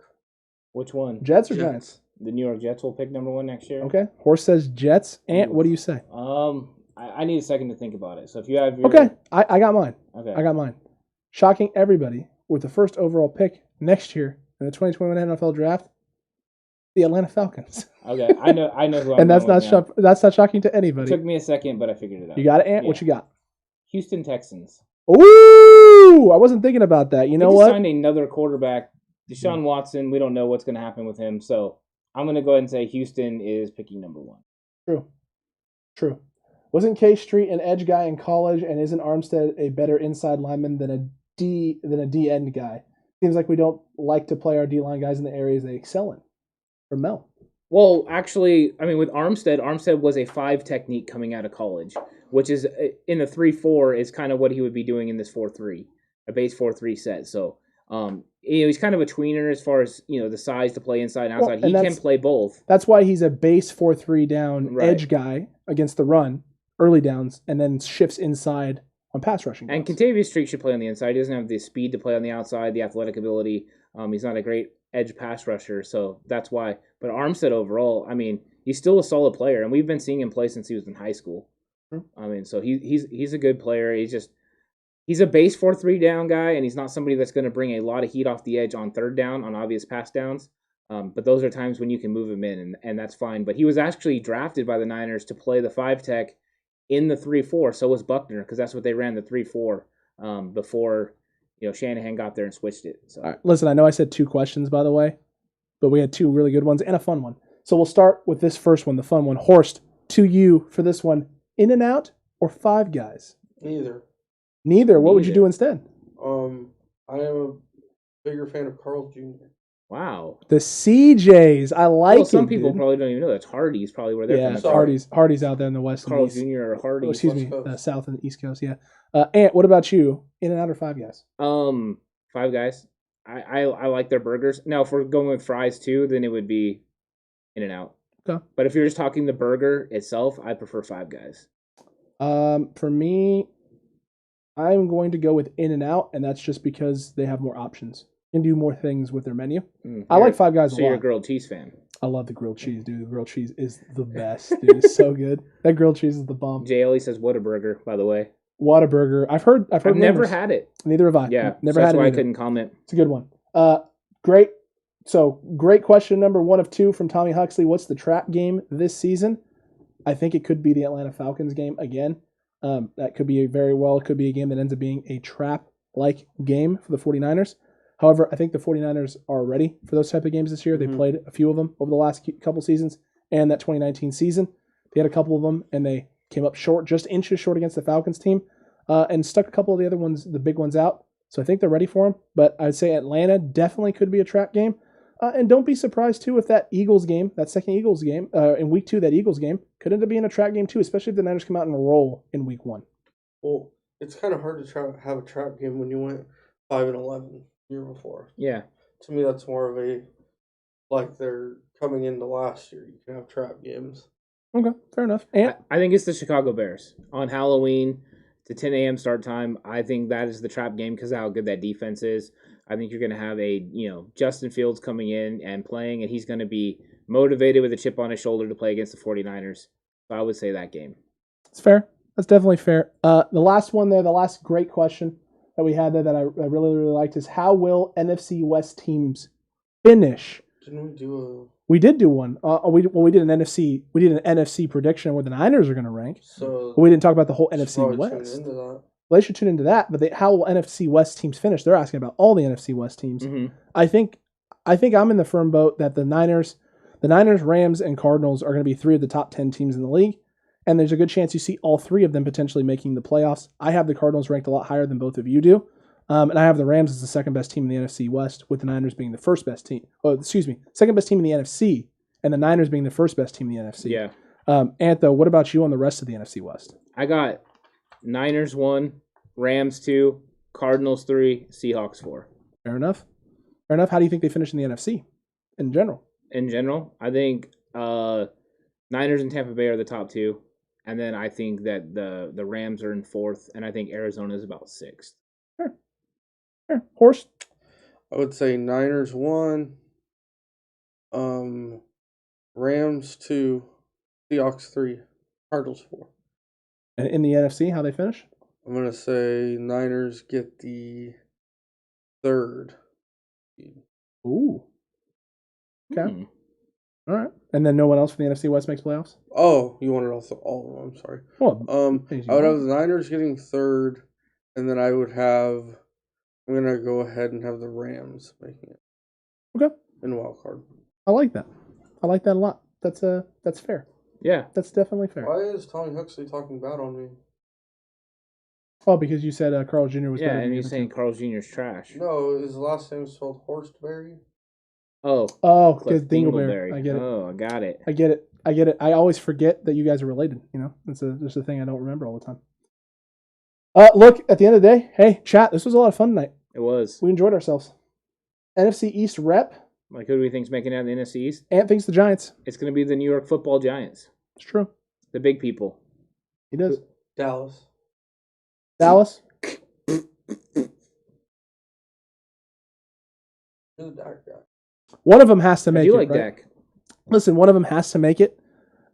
Speaker 2: Which one?
Speaker 3: Jets or Giants?
Speaker 2: The New York Jets will pick number 1 next year.
Speaker 3: Okay. Horse says Jets. Ant, what do you say?
Speaker 2: I need a second to think about it. So if you have your...
Speaker 3: Okay, I got mine.
Speaker 2: Okay.
Speaker 3: I got mine. Shocking everybody with the first overall pick next year in the 2021 NFL Draft, the Atlanta Falcons.
Speaker 2: Okay, I know who I'm
Speaker 3: and that's not shocking to anybody.
Speaker 2: It took me a second, but I figured it out.
Speaker 3: You got it, Ant? Yeah. What you got?
Speaker 2: Houston Texans.
Speaker 3: Ooh, I wasn't thinking about that. You know what?
Speaker 2: Signed another quarterback, Deshaun Watson. We don't know what's going to happen with him, so I'm going to go ahead and say Houston is picking number 1.
Speaker 3: True. Wasn't K Street an edge guy in college, and isn't Armstead a better inside lineman than a D end guy? Seems like we don't like to play our D-line guys in the areas they excel in. From Mel.
Speaker 2: Well, actually, with Armstead was a 5 technique coming out of college, which is in the 3-4 is kind of what he would be doing in this 4-3, a base 4-3 set. So, he's kind of a tweener as far as, the size to play inside and outside. He can play both.
Speaker 3: That's why he's a base 4-3 down edge guy against the run, early downs, and then shifts inside on pass rushing.
Speaker 2: And Kentavious Street should play on the inside. He doesn't have the speed to play on the outside, the athletic ability. He's not a great edge pass rusher, so that's why. But Armstead overall, he's still a solid player, and we've been seeing him play since he was in high school. So he's a good player. He's a base 4-3 down guy, and he's not somebody that's going to bring a lot of heat off the edge on third down on obvious pass downs. But those are times when you can move him in, and that's fine. But he was actually drafted by the Niners to play the 5 tech in the 3-4. So was Buckner, because that's what they ran, the 3-4, before Shanahan got there and switched it. So.
Speaker 3: All right, listen, I know I said 2 questions, by the way, but we had 2 really good ones and a fun one. So we'll start with this first one, the fun one. Horst, to you for this one, In and Out or Five Guys?
Speaker 4: Neither.
Speaker 3: What would you do instead?
Speaker 4: I am a bigger fan of Carl's Jr.
Speaker 2: Wow.
Speaker 3: The CJs. I like it.
Speaker 2: Some people
Speaker 3: dude.
Speaker 2: probably don't even know that's Hardee's. Probably where they're from.
Speaker 3: Hardee's out there in the West.
Speaker 2: Carl
Speaker 3: and East.
Speaker 2: Jr. or Hardee's.
Speaker 3: Excuse me, South and East Coast. Yeah. Ant, what about you? In-N-Out or Five Guys?
Speaker 2: Five Guys. I like their burgers. Now, if we're going with fries too, then it would be In-N-Out.
Speaker 3: Okay.
Speaker 2: But if you're just talking the burger itself, I prefer Five Guys.
Speaker 3: For me, I'm going to go with In-N-Out, and that's just because they have more options and do more things with their menu. I like Five Guys a lot.
Speaker 2: So you're a grilled cheese fan.
Speaker 3: I love the grilled cheese, dude. The grilled cheese is the best, dude. It's so good. That grilled cheese is the bomb.
Speaker 2: JLE says Whataburger, by the way.
Speaker 3: Whataburger. I've heard.
Speaker 2: I've never had it.
Speaker 3: Neither have I.
Speaker 2: Yeah,
Speaker 3: never had it.
Speaker 2: That's why
Speaker 3: either.
Speaker 2: I couldn't comment.
Speaker 3: It's a good one. Great. So great question number 1 of 2 from Tommy Huxley. What's the trap game this season? I think it could be the Atlanta Falcons game again. That could be it could be a game that ends up being a trap-like game for the 49ers. However, I think the 49ers are ready for those type of games this year. They played a few of them over the last couple seasons, and that 2019 season, they had a couple of them, and they came up short, just inches short against the Falcons team, and stuck a couple of the other ones, the big ones out. So I think they're ready for them, but I'd say Atlanta definitely could be a trap game. And don't be surprised, too, if that Eagles game, that second Eagles game, in Week 2, that Eagles game, could end up being a trap game, too, especially if the Niners come out and roll in Week 1.
Speaker 4: Well, it's kind of hard to have a trap game when you went 5-11 the year before.
Speaker 2: Yeah.
Speaker 4: To me, that's more of a, like they're coming into last year. You can have trap games.
Speaker 3: Okay, fair enough. And
Speaker 2: I think it's the Chicago Bears. On Halloween, to 10 a.m. start time, I think that is the trap game because of how good that defense is. I think you're going to have Justin Fields coming in and playing, and he's going to be motivated with a chip on his shoulder to play against the 49ers. So I would say that game.
Speaker 3: It's fair. That's definitely fair. The last one there, the last great question that we had there that I really, really liked is how will NFC West teams finish?
Speaker 4: Didn't we do
Speaker 3: We did do one. We did an NFC. We did an NFC prediction of where the Niners are going to rank.
Speaker 4: So
Speaker 3: but we didn't talk about the whole NFC West.
Speaker 4: Into that.
Speaker 3: Well, they should tune into that. But how will NFC West teams finish? They're asking about all the NFC West teams.
Speaker 2: Mm-hmm.
Speaker 3: I think I'm in the firm boat that the Niners, Rams, and Cardinals are going to be 3 of the top 10 teams in the league, and there's a good chance you see all 3 of them potentially making the playoffs. I have the Cardinals ranked a lot higher than both of you do, and I have the Rams as the second best team in the NFC West, with the Niners being the first best team. Oh, excuse me, second best team in the NFC, and the Niners being the first best team in the NFC.
Speaker 2: Yeah.
Speaker 3: Antho, what about you on the rest of the NFC West?
Speaker 2: I got Niners 1, Rams 2, Cardinals 3, Seahawks 4.
Speaker 3: Fair enough. Fair enough. How do you think they finish in the NFC in general?
Speaker 2: In general, I think Niners and Tampa Bay are the top 2, and then I think that the Rams are in 4th, and I think Arizona is about 6th.
Speaker 3: Fair. Horse?
Speaker 4: I would say Niners 1, Rams 2, Seahawks 3, Cardinals 4.
Speaker 3: And in the NFC, how they finish?
Speaker 4: I'm going to say Niners get the 3rd.
Speaker 3: Ooh. Okay. All right. And then no one else from the NFC West makes playoffs?
Speaker 4: Oh, you wanted also all of them. I'm sorry.
Speaker 3: Well,
Speaker 4: I would have the Niners getting 3rd, and then I'm going to go ahead and have the Rams making it.
Speaker 3: Okay.
Speaker 4: In wild card.
Speaker 3: I like that. I like that a lot. That's fair.
Speaker 2: Yeah.
Speaker 3: That's definitely fair.
Speaker 4: Why is Tommy Huxley talking bad on me?
Speaker 3: Oh, because you said Carl Jr. was better.
Speaker 2: Yeah, and you're saying Carl Jr.'s trash.
Speaker 4: No, his last name is spelled Horstberry.
Speaker 2: Oh,
Speaker 3: because Dingleberry. I get it.
Speaker 2: Oh, I got it.
Speaker 3: I get it. I always forget that you guys are related. You know, it's just a thing I don't remember all the time. Look, at the end of the day, hey, chat, this was a lot of fun tonight.
Speaker 2: It was.
Speaker 3: We enjoyed ourselves. NFC East rep.
Speaker 2: Like, who do we think's making it out of the NFC East?
Speaker 3: Ant thinks the Giants.
Speaker 2: It's going to be the New York Football Giants.
Speaker 3: It's true.
Speaker 2: The big people.
Speaker 3: He does.
Speaker 4: Dallas.
Speaker 3: Dallas.
Speaker 4: You're the Dak guy.
Speaker 3: One of them has to make it.
Speaker 2: I do like
Speaker 3: right?
Speaker 2: Dak.
Speaker 3: Listen, one of them has to make it.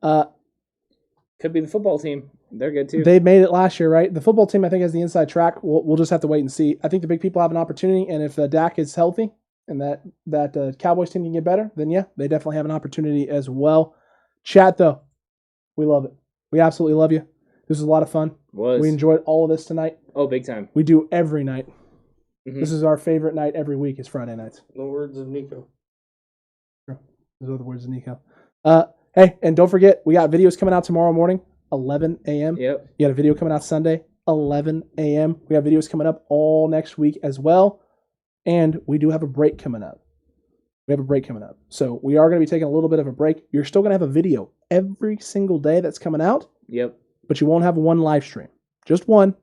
Speaker 2: Could be the football team. They're good too.
Speaker 3: They made it last year, right? The football team, I think, has the inside track. We'll just have to wait and see. I think the big people have an opportunity, and if Dak is healthy and that Cowboys team can get better, then yeah, they definitely have an opportunity as well. Chat, though, we love it. We absolutely love you. This was a lot of fun. We enjoyed all of this tonight.
Speaker 2: Oh, big time.
Speaker 3: We do every night.
Speaker 2: Mm-hmm.
Speaker 3: This is our favorite night every week is Friday nights.
Speaker 4: No words of Nico.
Speaker 3: Those are the words of Nico. Hey, and don't forget, we got videos coming out tomorrow morning, 11 a.m.
Speaker 2: Yep.
Speaker 3: You got a video coming out Sunday, 11 a.m. We have videos coming up all next week as well. And we do have a break coming up. We have a break coming up. So we are going to be taking a little bit of a break. You're still going to have a video every single day that's coming out.
Speaker 2: Yep.
Speaker 3: But you won't have one live stream. Just one.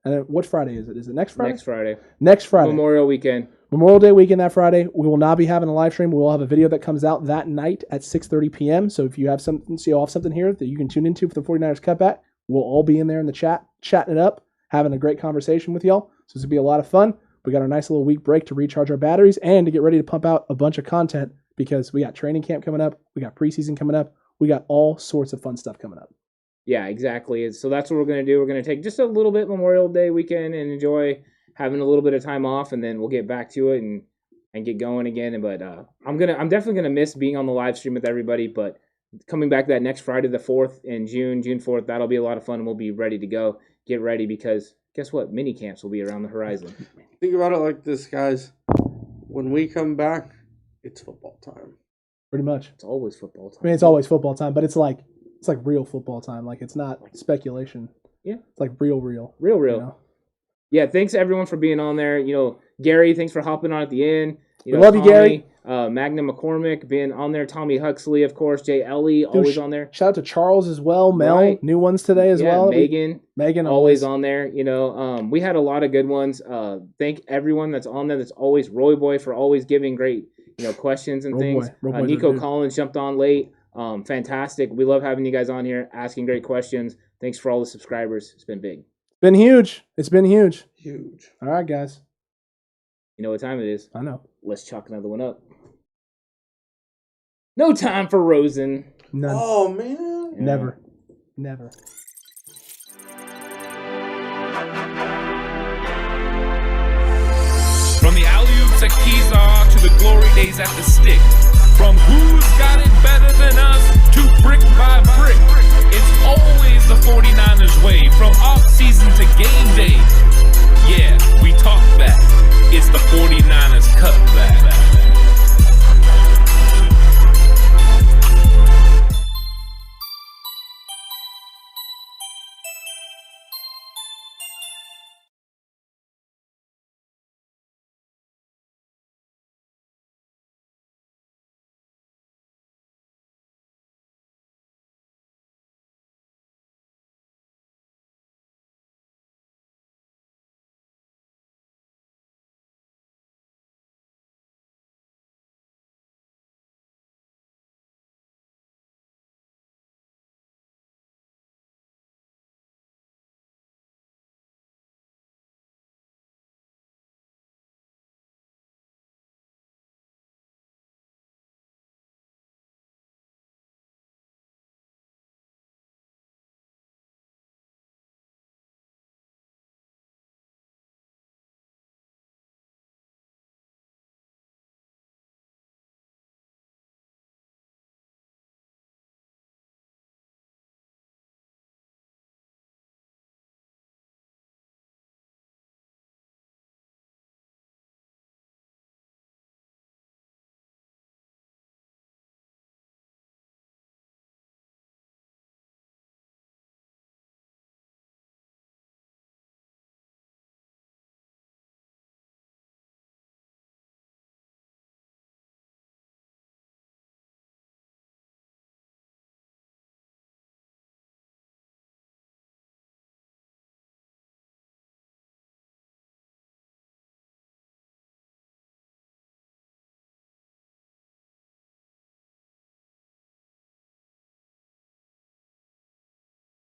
Speaker 3: And what Friday is it? Is it next Friday?
Speaker 2: Next Friday.
Speaker 3: Next Friday.
Speaker 2: Memorial weekend.
Speaker 3: Memorial Day weekend that Friday. We will not be having a live stream. We will have a video that comes out that night at 6:30 p.m. So if you have something, so you have something here that you can tune into for the 49ers cutback, we'll all be in there in the chat, chatting it up, having a great conversation with y'all. So this will be a lot of fun. We got a nice little week break to recharge our batteries and to get ready to pump out a bunch of content because we got training camp coming up. We got preseason coming up. We got all sorts of fun stuff coming up.
Speaker 2: Yeah, exactly. So that's what we're going to do. We're going to take just a little bit Memorial Day weekend and enjoy having a little bit of time off, and then we'll get back to it and get going again. But I'm definitely going to miss being on the live stream with everybody, but coming back that next Friday the 4th in June 4th, that'll be a lot of fun, and we'll be ready to go. Get ready because guess what? Mini camps will be around the horizon.
Speaker 4: Think about it like this, guys. When we come back, it's football time.
Speaker 3: Pretty much.
Speaker 2: It's always football time.
Speaker 3: I mean, it's always football time, but it's like real football time. Like, it's not speculation.
Speaker 2: Yeah.
Speaker 3: It's like real.
Speaker 2: Real.
Speaker 3: You know?
Speaker 2: Yeah, thanks everyone for being on there. You know, Gary, thanks for hopping on at the end.
Speaker 3: We love you, Gary.
Speaker 2: Magna McCormick being on there. Tommy Huxley, of course. Jay Ellie, always on there.
Speaker 3: Shout out to Charles as well. Mel,
Speaker 2: right.
Speaker 3: New ones today as well.
Speaker 2: Megan, always on there. You know, we had a lot of good ones. Thank everyone that's on there. That's always Roy Boy for always giving great, questions and things. Nico Collins jumped on late. Fantastic. We love having you guys on here, asking great questions. Thanks for all the subscribers. It's been big.
Speaker 3: Been huge. It's been huge.
Speaker 4: Huge.
Speaker 3: All right, guys.
Speaker 2: You know what time it is?
Speaker 3: I know.
Speaker 2: Let's chalk another one up. No time for Rosen.
Speaker 3: None.
Speaker 4: Oh, man.
Speaker 3: Yeah. Never.
Speaker 1: From the alley-oops at Keyshaw to the glory days at the stick. From who's got it better than us to brick by brick. It's always the 49ers way. From off-season to game day. Yeah, we talk that. It's the 49ers.